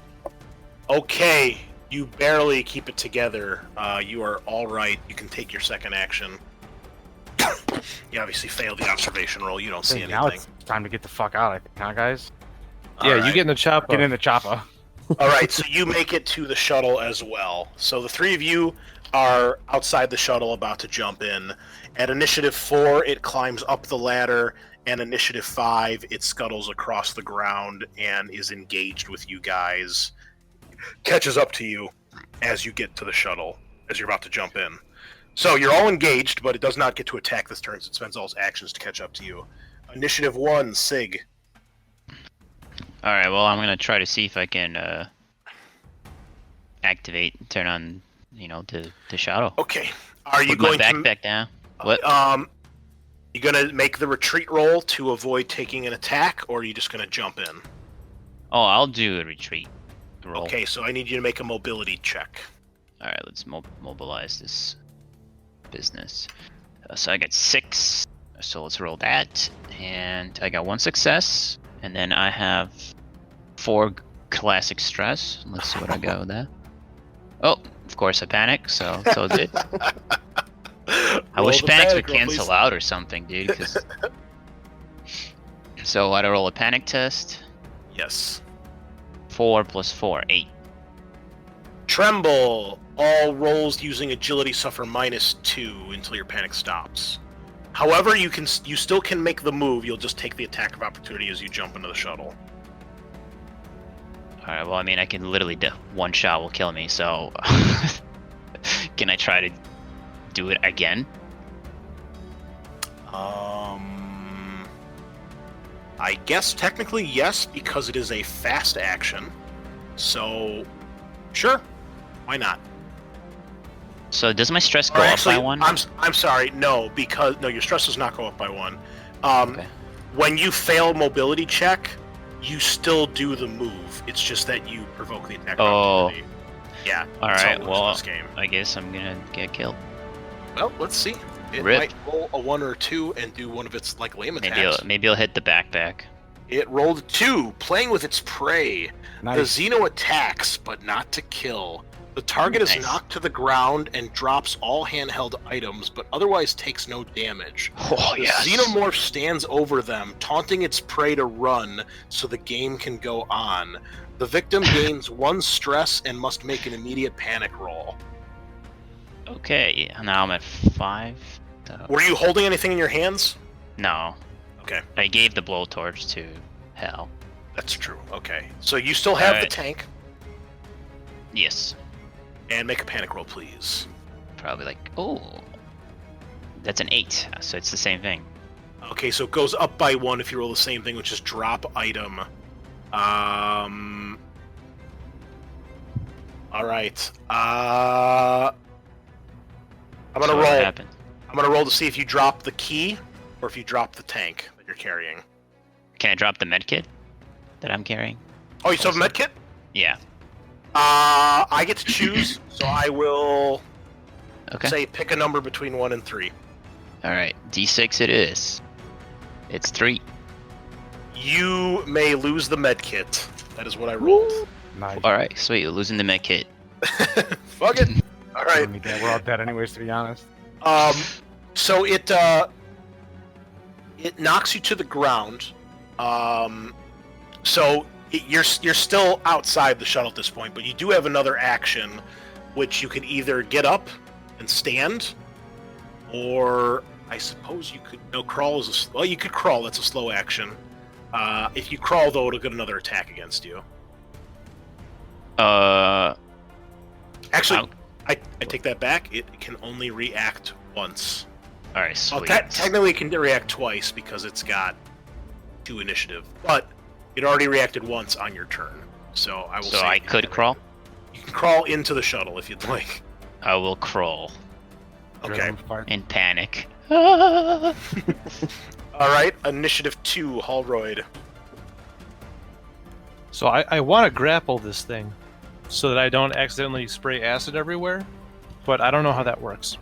Okay, you barely keep it together. You are all right. You can take your second action. You obviously failed the observation roll. You don't see Hey, now anything. it's time to get the fuck out, I think, huh, guys? Yeah, All you right. get in the chopper. Get in the chopper. All right, so you make it to the shuttle as well. So the three of you are outside the shuttle about to jump in. At initiative 4, it climbs up the ladder, and initiative 5, it scuttles across the ground and is engaged with you guys. Catches up to you as you get to the shuttle, as you're about to jump in. So you're all engaged, but it does not get to attack this turn. So it spends all its actions to catch up to you. Initiative 1, Sig. All right. Well, I'm gonna try to see if I can turn on, the shuttle. Okay. Are you Put my going to... backpack down. What? You gonna make the retreat roll to avoid taking an attack, or are you just gonna jump in? Oh, I'll do a retreat roll. Okay, so I need you to make a mobility check. All right. Let's mobilize this business. So I got 6. So let's roll that, and I got 1 success, and then I have 4 classic stress. Let's see what I got with that. Oh, of course I panic. So it's it. I wish panics would cancel out or something, dude. 'Cause... So I roll a panic test. Yes. 4 plus 4, 8. Tremble. All rolls using agility suffer -2 until your panic stops. However, you still can make the move. You'll just take the attack of opportunity as you jump into the shuttle. All right. Well, I mean, I can literally one shot will kill me. So can I try to do it again? I guess technically yes, because it is a fast action. So, sure, why not? So does my stress go Or up actually, by 1? I'm sorry, no, because no, your stress does not go up by 1. Okay. When you fail mobility check, you still do the move. It's just that you provoke the attack. Oh. opportunity. Yeah. All that's right. how it works in Well, this game. I guess I'm gonna get killed. Well, let's see. It Rip. might roll a 1 or a 2 and do one of its like lame attacks. Maybe I'll hit the backpack. It rolled a 2, playing with its prey. Nice. The Xeno attacks, but not to kill. The target is Nice. knocked to the ground and drops all handheld items, but otherwise takes no damage. Oh The Xenomorph stands over them, taunting its prey to run so the game can go on. The victim gains 1 stress and must make an immediate panic roll. Okay. Now I'm at 5. Were you holding anything in your hands? No. Okay. I gave the blowtorch to Hell. That's true. Okay. So you still have the Alright. tank, Yes. and make a panic roll, please. Probably like, oh, that's an 8, so it's the same thing. Okay, so it goes up by 1 if you roll the same thing, which is drop item. All right. I'm gonna So what roll. happened? I'm gonna roll to see if you drop the key or if you drop the tank that you're carrying. Can I drop the medkit that I'm carrying? Oh, you still have a medkit? Yeah. I get to choose, so I will Okay. say pick a number between 1 and 3. All right. D6 it is. It's 3. You may lose the medkit. That is what I rolled. Nice. All right. Sweet. Losing the medkit. Fuck it. All right. Don't need that. We're all dead anyways, to be honest. So it knocks you to the ground. So you're still outside the shuttle at this point, but you do have another action, which you can either get up and stand, or I suppose you could. No, crawl is well, you could crawl. That's a slow action. If you crawl, though, it'll get another attack against you. Actually, I take that back. It can only react once. All right. Well, Sweet. technically, it can react twice because it's got 2 initiative, but it already reacted once on your turn. So I will. So say I you could can- crawl. You can crawl into the shuttle if you'd like. I will crawl Okay. in panic. All right. Initiative 2, Holroyd. So I want to grapple this thing so that I don't accidentally spray acid everywhere, but I don't know how that works.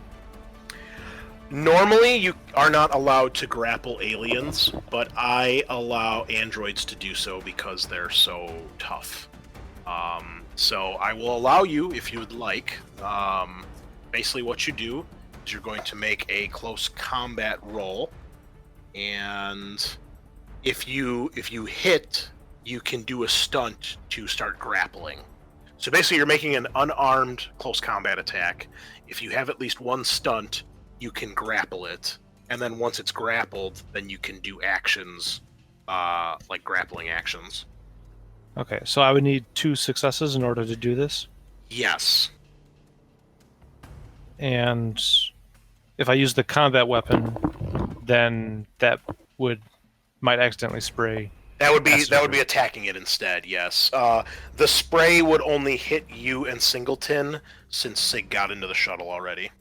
Normally, you are not allowed to grapple aliens, but I allow androids to do so because they're so tough. So I will allow you if you would like. Basically, what you do is you're going to make a close combat roll, and if you hit, you can do a stunt to start grappling. So basically, you're making an unarmed close combat attack. If you have at least 1 stunt, you can grapple it, and then once it's grappled, then you can do actions, like grappling actions. Okay, so I would need 2 successes in order to do this. Yes. And if I use the combat weapon, then that might accidentally spray. That would be That's attacking it instead. Yes. The spray would only hit you and Singleton since Sig got into the shuttle already.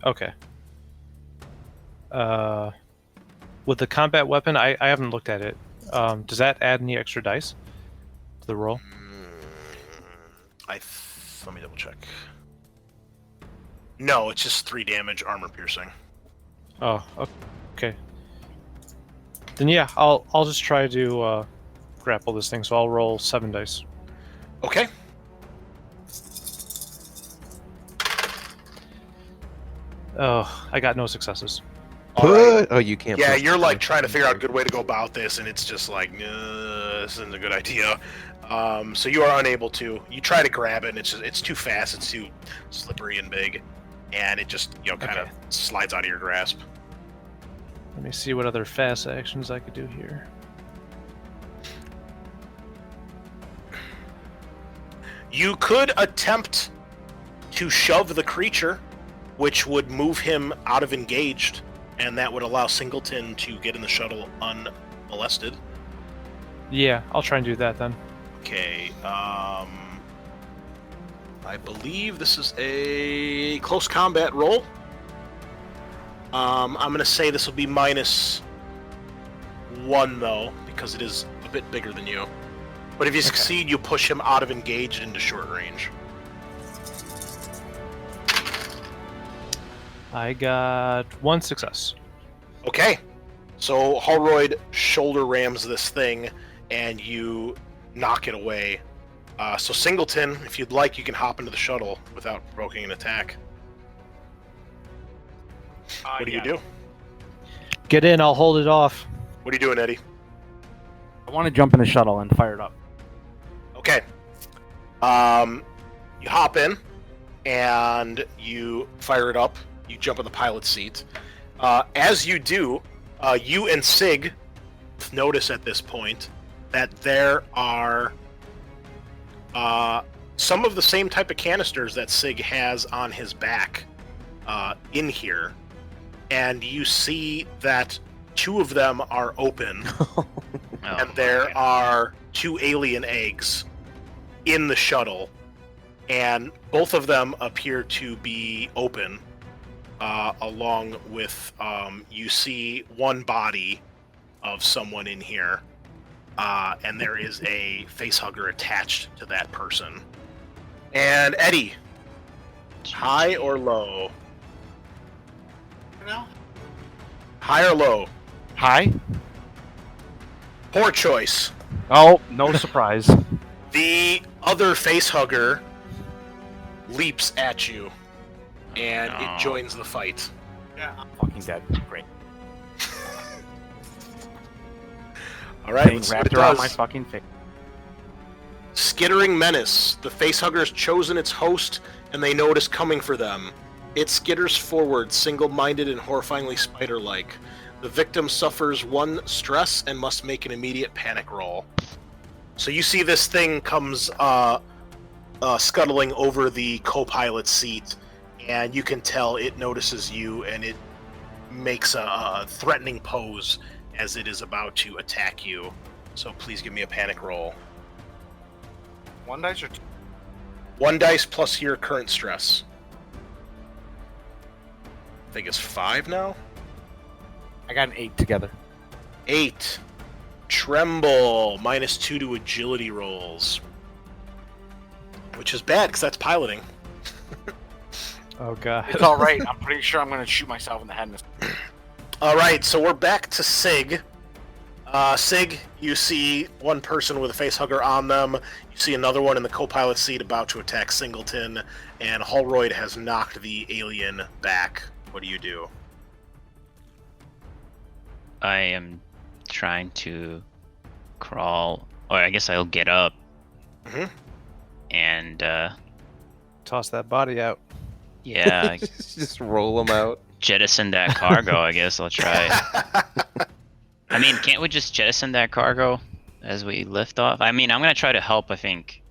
Okay. With the combat weapon, I haven't looked at it. Does that add any extra dice to the roll? Let me double check. No, it's just 3 damage, armor piercing. Oh, okay. Then yeah, I'll just try to grapple this thing. So I'll roll 7 dice. Okay. Oh, I got no successes. All right. Oh, you can't. Yeah, put- you're like trying to figure out a good way to go about this, and it's just like, nah, this isn't a good idea. So you are unable to. You try to grab it, and it's too fast. It's too slippery and big, and it just kind of Okay. slides out of your grasp. Let me see what other fast actions I could do here. You could attempt to shove the creature, which would move him out of engaged and that would allow Singleton to get in the shuttle unmolested. Yeah, I'll try and do that then. Okay, I believe this is a close combat roll. I'm going to say this will be -1, though, because it is a bit bigger than you. But if you succeed, you push him out of engaged into short range. I got 1 success. Okay, so Holroyd shoulder rams this thing, and you knock it away. So Singleton, if you'd like, you can hop into the shuttle without provoking an attack. What do you do? Get in, I'll hold it off. What are you doing, Eddie? I want to jump in the shuttle and fire it up. Okay. You hop in, and you fire it up. You jump in the pilot's seat. As you do, you and Sig notice at this point that there are some of the same type of canisters that Sig has on his back in here. And you see that 2 of them are open, and there are 2 alien eggs in the shuttle, and both of them appear to be open, along with, you see 1 body of someone in here, and there is a facehugger attached to that person. And Eddie, high or low? No? High or low? Hi. Poor choice. Oh, no surprise. The other facehugger leaps at you, and No. it joins the fight. Yeah. I'm Fucking dead. Great. All right, Thing let's see what wrapped it around does. my fucking face. Skittering menace. The facehugger's chosen its host, and they know it is coming for them. It skitters forward, single-minded and horrifyingly spider-like. The victim suffers 1 stress and must make an immediate panic roll. So you see this thing comes scuttling over the co-pilot's seat, and you can tell it notices you, and it makes a threatening pose as it is about to attack you. So please give me a panic roll. 1 dice or 2? 1 dice plus your current stress. I think it's 5 now? I got an 8 together. 8. Tremble. -2 to agility rolls. Which is bad, because that's piloting. Oh god. It's all right. I'm pretty sure I'm going to shoot myself in the head. In this. Alright, so we're back to Sig. Sig, you see 1 person with a facehugger on them. You see another one in the co-pilot seat about to attack Singleton. And Holroyd has knocked the alien back. What do you do? I am trying to crawl, or I guess I'll get up Mhm. and Toss that body out. yeah, Just roll them out. jettison that cargo. I guess I'll try. I mean, can't we just jettison that cargo as we lift off? I mean, I'm gonna try to help. I think.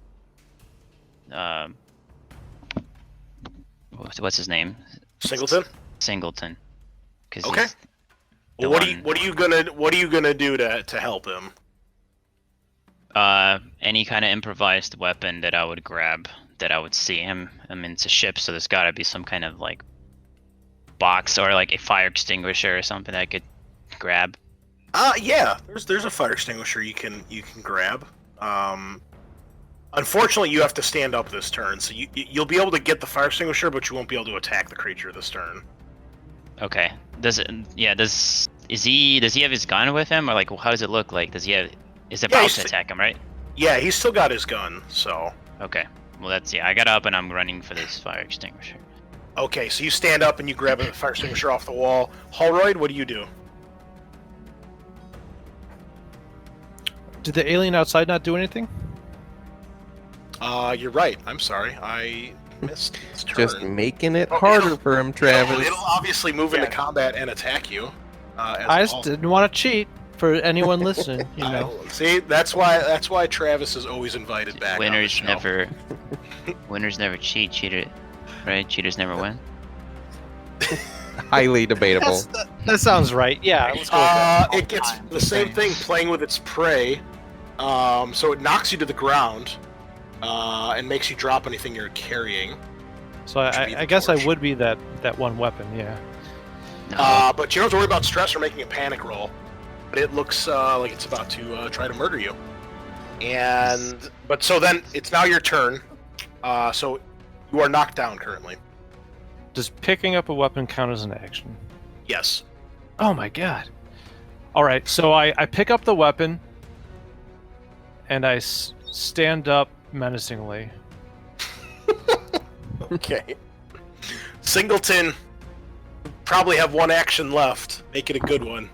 What's his name? Singleton? Singleton. 'Cause Okay. he's Well, the what one- are you gonna do to help him? Any kind of improvised weapon that I would grab, that I would see him. I mean, it's a ship, so there's got to be some kind of like box or like a fire extinguisher or something that I could grab. Yeah. There's a fire extinguisher you can grab. Unfortunately, you have to stand up this turn, so you'll be able to get the fire extinguisher, but you won't be able to attack the creature this turn. Okay. Does he have his gun with him, or like how does it look like? Is it about he's to attack him, right? Yeah, he's still got his gun, so. Okay. Well, I got up and I'm running for this fire extinguisher. Okay, so you stand up and you grab a fire extinguisher off the wall. Holroyd, what do you do? Did the alien outside not do anything? You're right. I'm sorry. I missed his turn. Just making it Oh, harder it'll- for him, Travis. It'll obviously move into Yeah. combat and attack you. I just didn't want to cheat for anyone listening, you know. See, that's why Travis is always invited back. Winners on the show. never cheat. Right? Cheaters never win. Highly debatable. That sounds right. Yeah, let's go with that. It gets the same thing playing with its prey. So it knocks you to the ground and makes you drop anything you're carrying. So I guess torch. I would be that one weapon. Yeah. But you don't have to worry about stress or making a panic roll. But it looks like it's about to try to murder you. But so then it's now your turn. So you are knocked down currently. Does picking up a weapon count as an action? Yes. Oh my god. All right, so I pick up the weapon and I stand up menacingly. Okay. Singleton, probably have one action left. Make it a good one.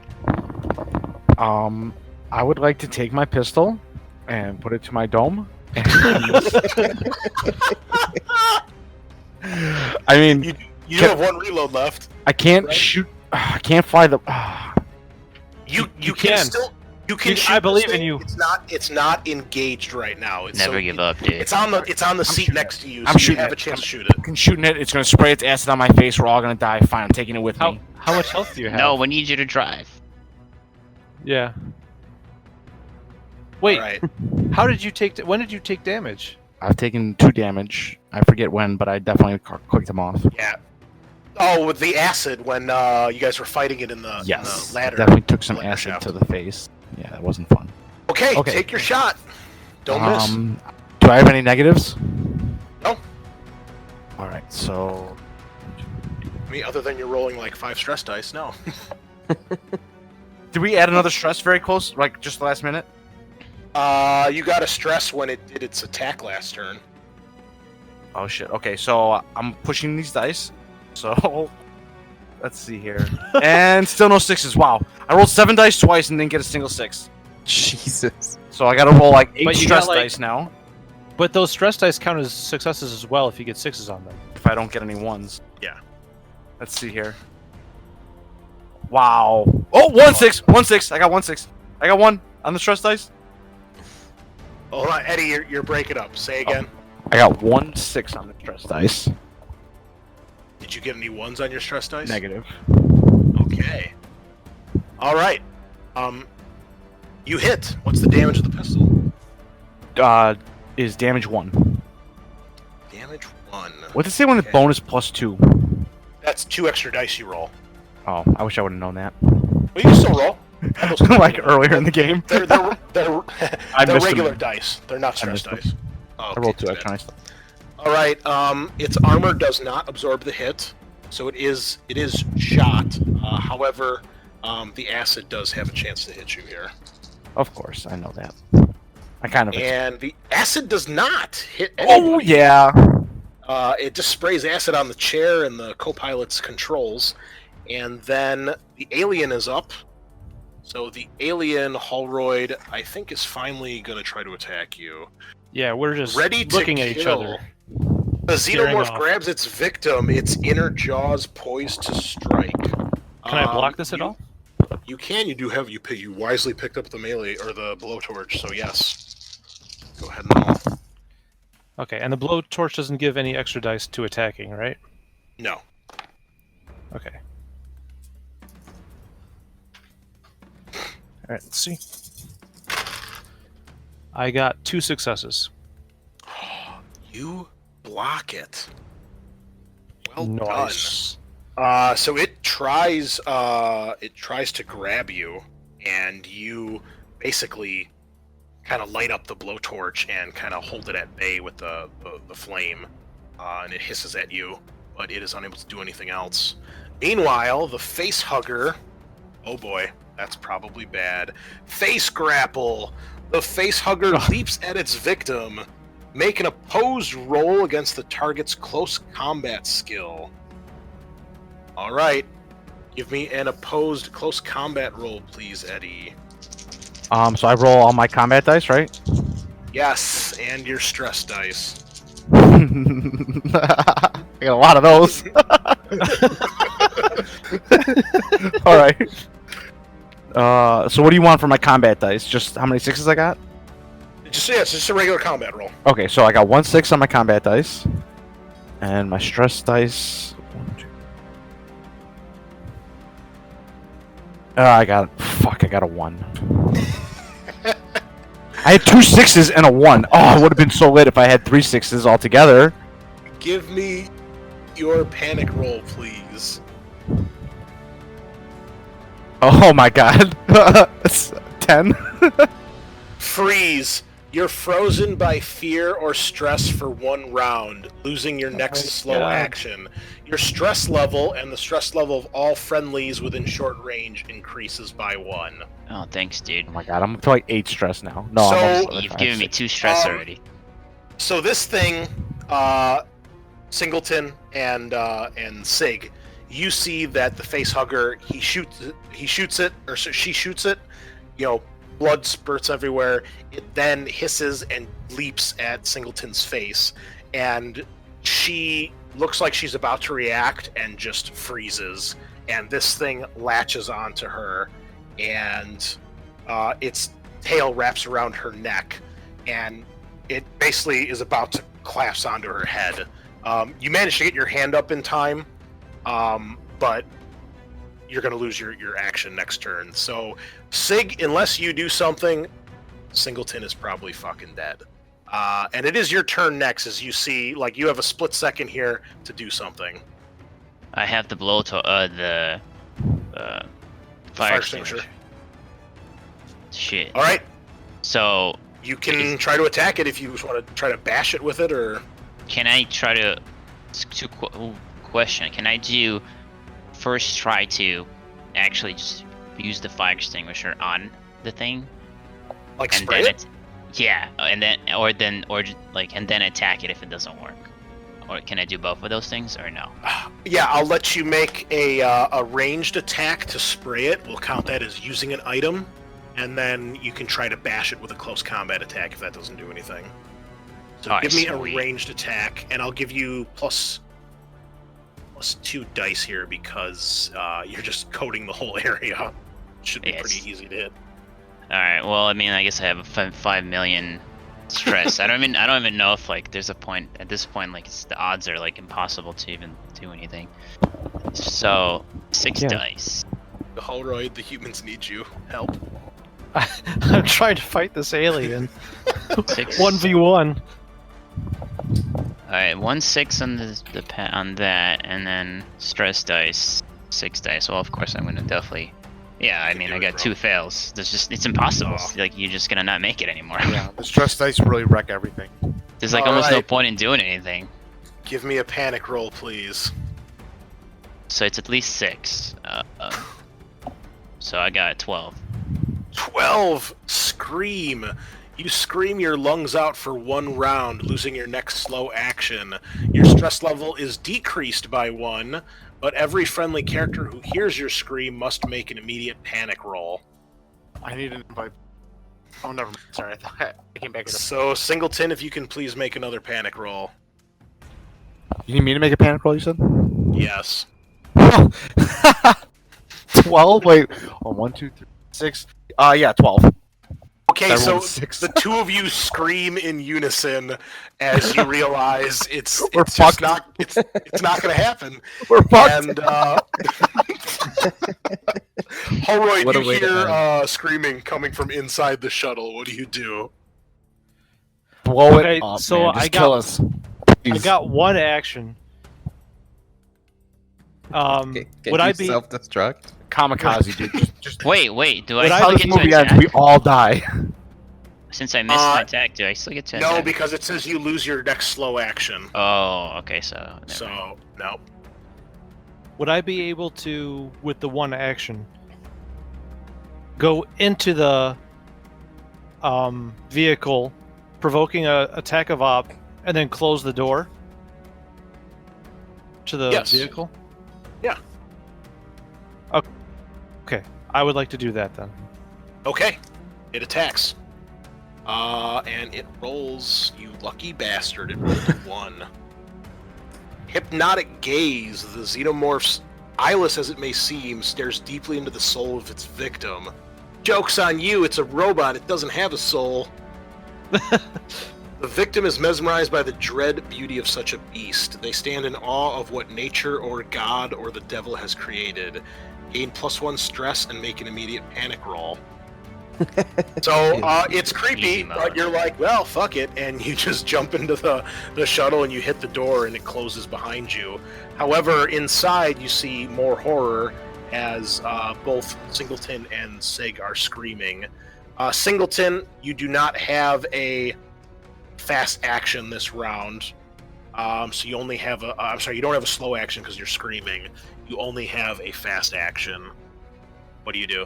I would like to take my pistol and put it to my dome. I mean, You have one reload left. I can't right? shoot. I can't fly the. You can. can still. You can shoot. I believe this in thing. you. It's not engaged right now. It's Never give up, dude. It's on the seat shooting next to you. I'm So you shooting have a it. chance to shoot it. I'm shooting it. It's gonna spray its acid on my face. We're all gonna die. Fine, I'm taking it with me. How much health do you have? No, we need you to drive. Yeah. Wait, All right. how did you take? When did you take damage? I've taken 2 damage. I forget when, but I definitely clicked them off. Yeah. Oh, with the acid when you guys were fighting it in the, in the ladder. definitely took some ladder acid shaft. to the face. Yeah, that wasn't fun. Okay, Okay. take your shot. Don't miss. Do I have any negatives? No. All right, so I mean, other than you're rolling like 5 stress dice, no. did we add another stress very close, like just the last minute? You got a stress when it did its attack last turn. Oh shit. Okay, so I'm pushing these dice. So let's see here, and still no 6s. Wow, I rolled 7 dice twice and didn't get a single 6. Jesus. So I got to roll like 8 But you stress got, like- dice now. But those stress dice count as successes as well if you get 6s on them. If I don't get any 1s. Yeah. Let's see here. Wow. Oh, 1 6. 1 6. I got 1 6. I got 1 on the stress dice. Hold on, Eddie, you're breaking up. Say again. I got 1 6 on the stress dice. Did you get any 1s on your stress dice? Negative. Okay. All right. You hit. What's the damage of the pistol? Is damage 1. Damage 1. What did it say when it's Okay. bonus plus 2? That's 2 extra dice you roll. Oh, I wish I would have known that. Well, you can still roll. Have those- Like earlier in the game. They're I missed regular them. dice. They're not stress missed them. dice. Oh, I rolled okay, 2 too bad. extra dice. All right. Its armor does not absorb the hit, so it is shot. However, the acid does have a chance to hit you here, Of course, I know that. I kind of. and the acid does not hit. Oh anybody. yeah. It just sprays acid on the chair and the co-pilot's controls, and then the alien is up. So the alien Holroyd, I think, is finally going to try to attack you. Yeah, we're just Ready to looking at each kill. other. The Staring xenomorph off. grabs its victim, its inner jaws poised to strike. Can I block this at all? You can. You do have you wisely picked up the melee or the blowtorch, so yes. Go ahead and roll. Okay, and the blowtorch doesn't give any extra dice to attacking, right? No. Okay. Alright, let's see. I got 2 successes. You block it. Well Nice. done. So it tries to grab you, and you basically kind of light up the blowtorch and kind of hold it at bay with the flame, and it hisses at you, but it is unable to do anything else. Meanwhile, the face hugger, oh boy, that's probably bad. Face grapple. The face hugger leaps at its victim. Make an opposed roll against the target's close combat skill. All right. Give me an opposed close combat roll, please, Eddie. So I roll all my combat dice, right? Yes, and your stress dice. I got a lot of those. All right. So what do you want for my combat dice? Just how many 6s I got? It's just a regular combat roll. Okay, so I got 1 6 on my combat dice, and my stress dice. 1, 2. I got a 1. I had 2 6s and a 1. Oh, it would have been so lit if I had 3 6s altogether. Give me your panic roll, please. Oh my god. It's 10. Freeze. You're frozen by fear or stress for 1 round, losing your next slow God. action. Your stress level and the stress level of all friendlies within short range increases by 1. Oh, thanks, dude. Oh my god, I'm up to like 8 stress now. No, So- I'm up to You've 5, given me 6. 2 stress already. So this thing, Singleton and Sig, you see that the face hugger she shoots it. You know, blood spurts everywhere. It then hisses and leaps at Singleton's face, and she looks like she's about to react and just freezes. And this thing latches onto her, and its tail wraps around her neck, and it basically is about to collapse onto her head. You managed to get your hand up in time, but you're going to lose your action next turn. So, Sig, unless you do something, Singleton is probably fucking dead. And it is your turn next, as you see, like, you have a split second here to do something. I have the the fire extinguisher. Shit. All right, So, you can try to attack it if you just want to try to bash it with it, or... can I try to... Question. Can I do... First try to actually just use the fire extinguisher on the thing? Like, And spray then it? yeah, and then attack it if it doesn't work. Or can I do both of those things, or no? Yeah, I'll let you make a ranged attack to spray it. We'll count that as using an item. And then you can try to bash it with a close combat attack if that doesn't do anything. So Alright, give me sweet. a ranged attack, and I'll give you plus 2 dice here because you're just coating the whole area. Should be Yes. pretty easy to hit. All right. Well, I mean, I guess I have a 5 million stress. I don't even know if like there's a point at this point like the odds are like impossible to even do anything. So 6 Yeah. dice. Holroyd, the humans need you. Help. I'm trying to fight this alien. 6. 1v1. All right. 1 6 on on that, and then stress dice 6 dice. Well, of course I'm gonna definitely. Yeah, I mean, do I it, got bro. 2 fails. It's impossible. Oh. Like you're just gonna not make it anymore. Yeah, the stress dice really wreck everything. There's like almost no Alright. point in doing anything. Give me a panic roll, please. So it's at least 6. So I got 12. 12! Scream! You scream your lungs out for 1 round, losing your next slow action. Your stress level is decreased by 1, but every friendly character who hears your scream must make an immediate panic roll. I need an invite. Oh, never mind. Sorry, I thought I came back. So, Singleton, if you can please make another panic roll. You need me to make a panic roll, you said? Yes. 12? Wait. Oh, 1, 2, 3, 6. Yeah, 12. Okay, I so rolled a 6. the two of you scream in unison as you realize it's We're just fucked. not it's not going to happen. We're fucked. And Holroyd, What a you way to hear screaming coming from inside the shuttle. What do you do? Blow Okay, it up, so man. Just I kill got- us. I Please. got 1 action. Can Would you I be? self-destruct? Kamikaze, dude. Just Wait. Do I Would I still how this get to movie ends. attack? We all die. Since I missed my attack, do I still get to No, attack? because it says you lose your next slow action. Oh, okay. So. never mind. So, no. Would I be able to, with the 1 action, go into the vehicle, provoking a attack of op, and then close the door to the Yes. vehicle? Yeah. Okay, I would like to do that then. Okay, it attacks. And it rolls, you lucky bastard, it rolled a 1. Hypnotic gaze, the xenomorph's, eyeless as it may seem, stares deeply into the soul of its victim. Joke's on you, it's a robot, it doesn't have a soul. The victim is mesmerized by the dread beauty of such a beast. They stand in awe of what nature or God or the devil has created. gain +1 stress, and make an immediate panic roll. So it's creepy, Easy but mode. you're like, well, fuck it, and you just jump into the shuttle and you hit the door and it closes behind you. However, inside you see more horror as both Singleton and Sig are screaming. Singleton, you do not have a fast action this round, so you only have a. I'm sorry, you don't have a slow action because you're screaming. You only have a fast action. What do you do?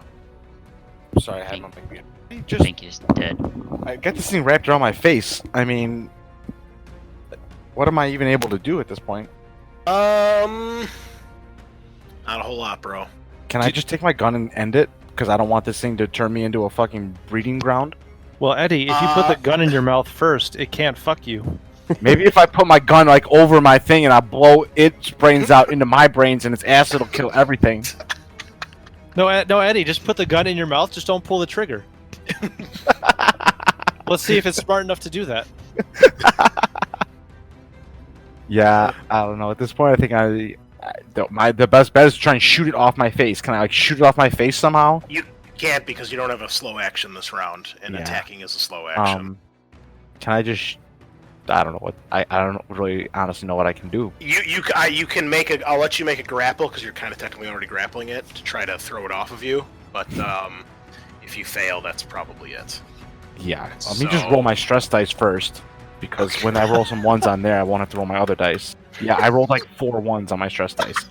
Sorry, I had my thing. I Just, think he's dead. I got this thing wrapped around my face. I mean, what am I even able to do at this point? Not a whole lot, bro. Can I just take my gun and end it? Because I don't want this thing to turn me into a fucking breeding ground. Well, Eddie, if you put the gun in your mouth first, it can't fuck you. Maybe if I put my gun like over my thing and I blow its brains out into my brains and its acid will kill everything. No, Eddie, just put the gun in your mouth. Just don't pull the trigger. Let's see if it's smart enough to do that. Yeah, I don't know. At this point, I think the best bet is to try and shoot it off my face. Can I like shoot it off my face somehow? You can't because you don't have a slow action this round, and Yeah. attacking is a slow action. Can I just? I don't know what I don't really honestly know what I can do. You can make a. I'll let you make a grapple because you're kind of technically already grappling it to try to throw it off of you. But if you fail, that's probably it. Yeah, let me just roll my stress dice first, because when I roll some ones on there, I won't have to roll my other dice. Yeah, I rolled like 4 ones on my stress dice.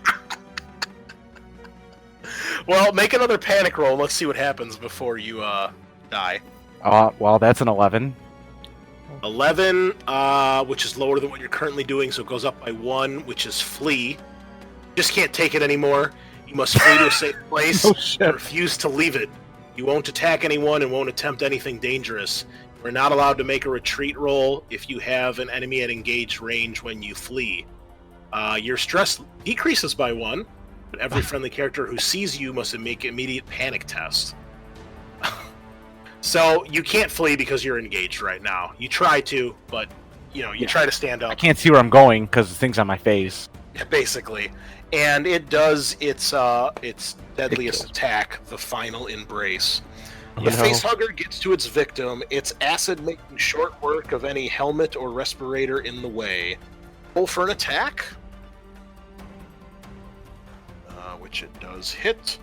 Well, make another panic roll. Let's see what happens before you die. Well, that's an 11. 11, which is lower than what you're currently doing, so it goes up by 1, which is flee. Just can't take it anymore. You must flee to a safe place Oh, shit. and refuse to leave it. You won't attack anyone and won't attempt anything dangerous. You are not allowed to make a retreat roll if you have an enemy at engaged range when you flee. Your stress decreases by 1, but every friendly character who sees you must make an immediate panic test. So you can't flee because you're engaged right now. You try to, but you try to stand up. I can't see where I'm going because the thing's on my face. Basically, and it does its deadliest attack, the final embrace. The facehugger gets to its victim, its acid making short work of any helmet or respirator in the way. Roll for an attack, which it does hit.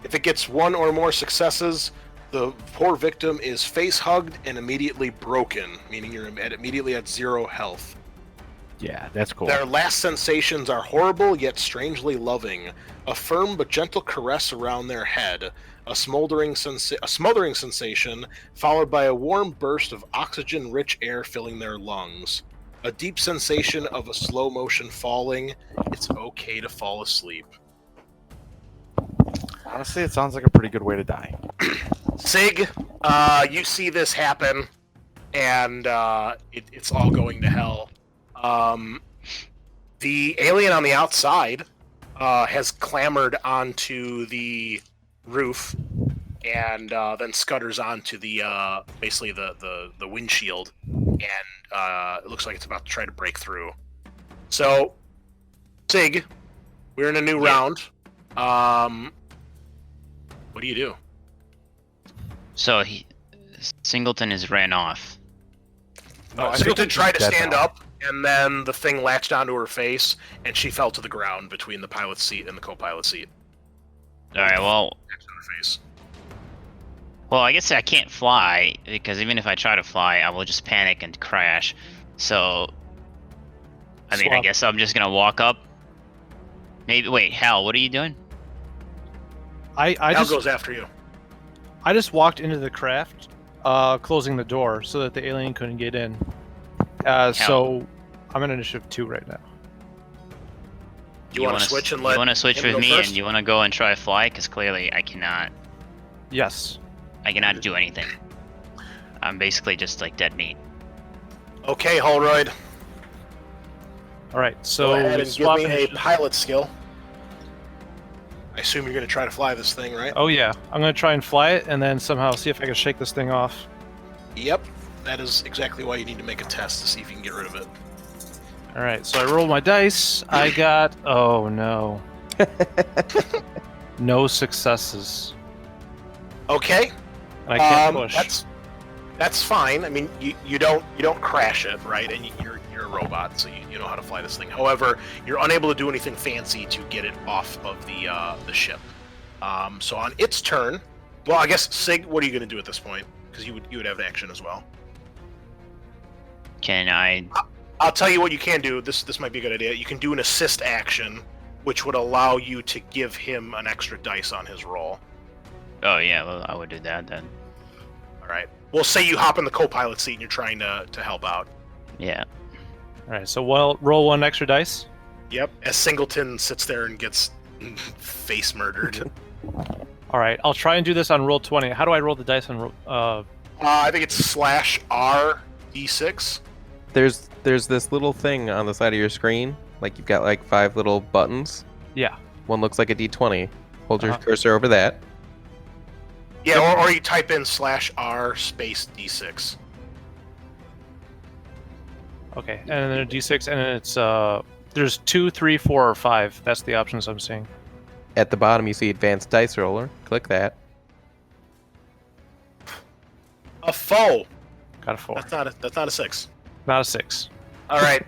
If it gets 1 or more successes, the poor victim is face-hugged and immediately broken, meaning you're immediately at 0 health. Yeah, that's cool. Their last sensations are horrible yet strangely loving. A firm but gentle caress around their head, a smothering sensation, followed by a warm burst of oxygen-rich air filling their lungs. A deep sensation of a slow motion falling. It's okay to fall asleep. Honestly, it sounds like a pretty good way to die. Sig, you see this happen, and it's all going to hell. The alien on the outside has clambered onto the roof and then scutters onto the basically the windshield, and it looks like it's about to try to break through. So, Sig, we're in a new round. What do you do? So Singleton has ran off. Singleton tried to dead stand now. up, and then the thing latched onto her face, and she fell to the ground between the pilot's seat and the co-pilot's seat. All right. Well, Next to her face. I guess I can't fly because even if I try to fly, I will just panic and crash. So, I mean, I Swap. guess I'm just gonna walk up. Maybe. Wait, Hal, what are you doing? I Hal goes after you. just walked into the craft, closing the door so that the alien couldn't get in. So I'm in initiative 2 right now. You want to switch and let You want to switch him with go me, first? and you want to go and try to fly? Because clearly, I cannot Yes. do anything. I'm basically just like dead meat. Okay, Holroyd. All right. So Go ahead and give swap me a initiative. pilot skill. I assume you're going to try to fly this thing, right? Oh yeah, I'm gonna try and fly it, and then somehow see if I can shake this thing off. Yep. That is exactly why you need to make a test to see if you can get rid of it. All right. So I rolled my dice. I got. Oh no. No successes. Okay. I can't push. That's fine. I mean, you don't crash it, right? And you're a robot, so you know how to fly this thing. However, you're unable to do anything fancy to get it off of the ship. So on its turn, well, I guess Sig, what are you going to do at this point? Because you would have action as well. Can I? I'll tell you what you can do. This might be a good idea. You can do an assist action, which would allow you to give him an extra dice on his roll. Oh yeah, well, I would do that then. All right. Well, say you hop in the co-pilot seat and you're trying to help out. Yeah. All right, so roll 1 extra dice. Yep. As Singleton sits there and gets face murdered. All right, I'll try and do this on roll 20. How do I roll the dice on roll? I think it's /R D6. There's this little thing on the side of your screen. Like you've got like 5 little buttons. Yeah. One looks like a D20. Hold your cursor over that. Yeah, or you type in /R space D6. Okay, and then a D6, and then it's there's 2, 3, 4, or 5. That's the options I'm seeing. At the bottom, you see Advanced Dice Roller. Click that. A foe. Got a 4. That's not a 6. Not a 6. All right.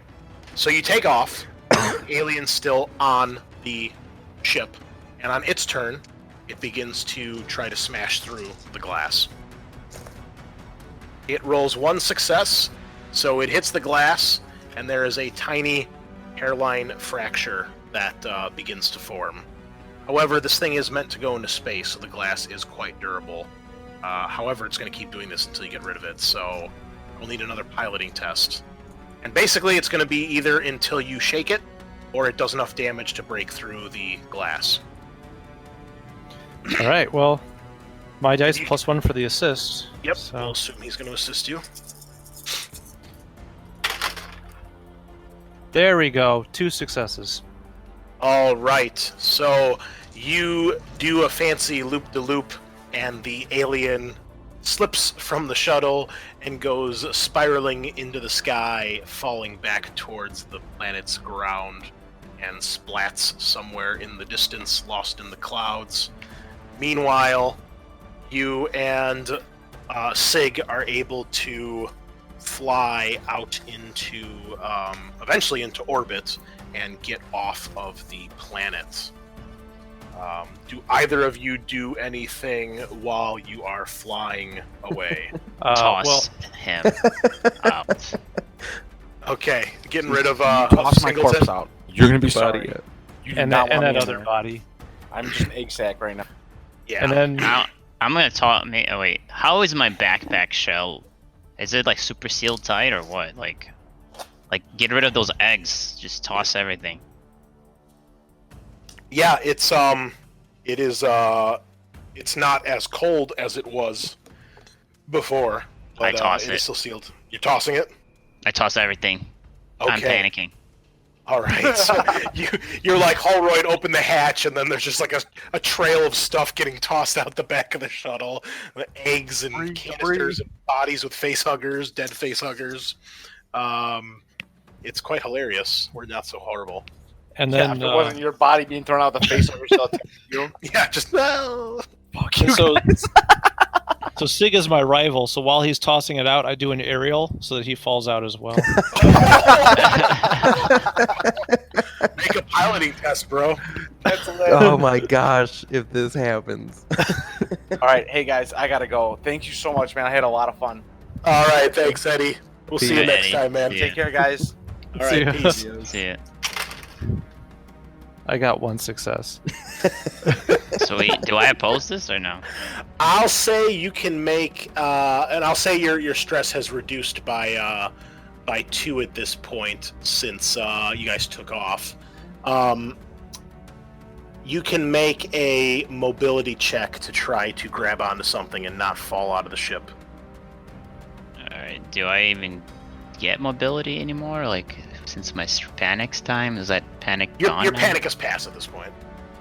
So you take off. Alien's still on the ship, and on its turn, it begins to try to smash through the glass. It rolls 1 success, so it hits the glass, and there is a tiny hairline fracture that begins to form. However, this thing is meant to go into space, so the glass is quite durable. However, it's going to keep doing this until you get rid of it, so we'll need another piloting test. And basically, it's going to be either until you shake it, or it does enough damage to break through the glass. All right, well, my dice +1 for the assist. Yep, So we'll assume he's going to assist you. there we go, 2 successes. All right, so you do a fancy loop-de-loop, and the alien slips from the shuttle and goes spiraling into the sky, falling back towards the planet's ground, and splats somewhere in the distance, lost in the clouds. Meanwhile, you and Sig are able to fly out into, eventually into orbit, and get off of the planet. Do either of you do anything while you are flying away? Toss him out. Okay, getting rid of Toss my Singleton. corpse out. You're gonna be Body sorry. it. You do and not that, and want me that in other there. body. I'm just an egg sack right now. Yeah. And then Now, I'm gonna talk. Oh wait, how is my backpack shell? Is it like super sealed tight or what? Like get rid of those eggs. Just toss everything. Yeah, it's not as cold as it was before, I but toss it it. is still sealed. You're tossing it? I toss everything. Okay. I'm panicking. All right. So you're like Holroyd, open the hatch, and then there's just like a trail of stuff getting tossed out the back of the shuttle. The eggs and canisters and bodies with face huggers, dead face huggers. It's quite hilarious. We're not so horrible. and Yeah, then if it wasn't your body being thrown out the face of yourself, you. Yeah, just no. Fuck you. so so Sig is my rival. So while he's tossing it out, I do an aerial so that he falls out as well. Make a piloting test, bro. That's hilarious. Oh my gosh, if this happens. All right, hey guys, I gotta go. Thank you so much, man. I had a lot of fun. All right, thanks, Eddie. We'll see you Eddie. next time, man. Yeah. Take care, guys. All right, See ya. peace. See it. I got 1 success. So wait, do I oppose this or no? I'll say you can make, and I'll say your stress has reduced by 2 at this point since you guys took off. You can make a mobility check to try to grab onto something and not fall out of the ship. Alright, do I even get mobility anymore? Like, since my panic's time? Is that panic gone Your now? panic is past at this point.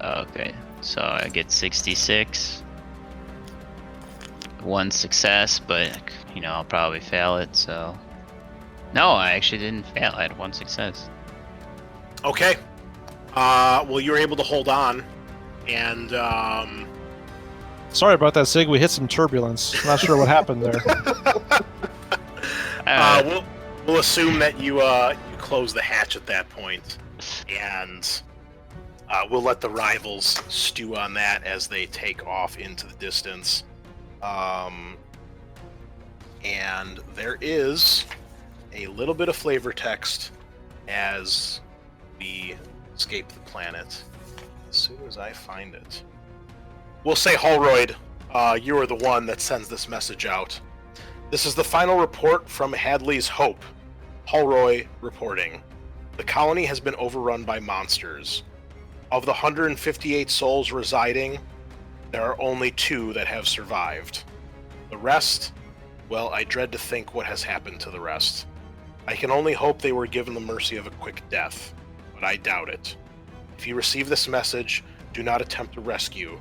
Okay, so I get 66. 1 success, but, you know, I'll probably fail it, so... No, I actually didn't fail. I had 1 success. Okay. Well, you were able to hold on, And Sorry about that, Sig. We hit some turbulence. Not sure what happened there. we'll assume that you close the hatch at that point, and we'll let the rivals stew on that as they take off into the distance. And there is a little bit of flavor text as we escape the planet. As soon as I find it, we'll say Holroyd, you are the one that sends this message out. This is the final report from Hadley's Hope. Holroyd reporting. The colony has been overrun by monsters. Of the 158 souls residing, there are only 2 that have survived. The rest, well, I dread to think what has happened to the rest. I can only hope they were given the mercy of a quick death, but I doubt it. If you receive this message, do not attempt to rescue.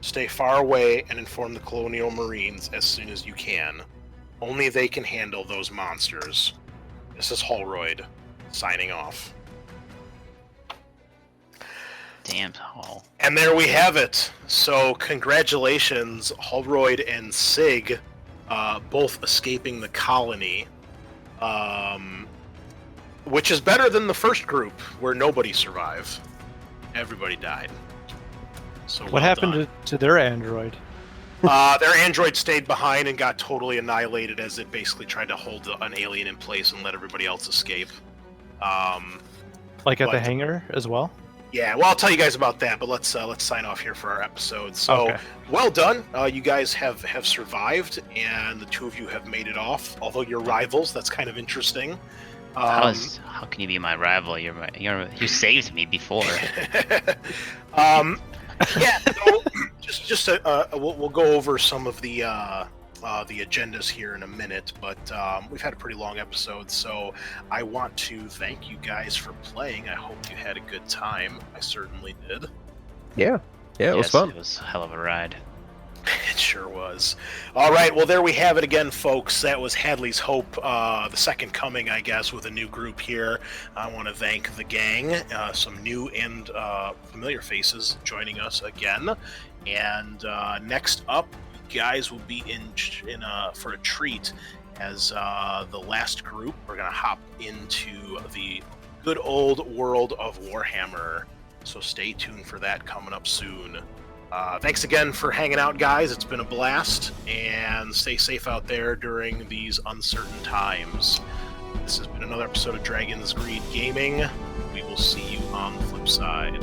Stay far away and inform the Colonial Marines as soon as you can. Only they can handle those monsters. This is Holroyd, signing off. Damn, Hall. And there we have it. So congratulations, Holroyd and Sig, both escaping the colony, which is better than the first group where nobody survived. Everybody died. So What happened to their android? Their android stayed behind and got totally annihilated as it basically tried to hold an alien in place and let everybody else escape. Like at the hangar as well? Yeah, well, I'll tell you guys about that, but let's sign off here for our episode. So, Okay. Well done. You guys have survived, and the 2 of you have made it off. Although you're rivals, that's kind of interesting. How can you be my rival? You saved me before. Yeah. So just we'll go over some of the agendas here in a minute, but we've had a pretty long episode, so I want to thank you guys for playing. I hope you had a good time. I certainly did. Yeah, it was fun. It was a hell of a ride. It sure was. All right, well, there we have it again, folks. That was Hadley's Hope, the second coming, I guess, with a new group here. I want to thank the gang, some new and familiar faces joining us again. And next up, you guys will be in for a treat as the last group. We're going to hop into the good old world of Warhammer. So stay tuned for that coming up soon. Thanks again for hanging out, guys. It's been a blast, and stay safe out there during these uncertain times. This has been another episode of Dragon's Greed Gaming. We will see you on the flip side.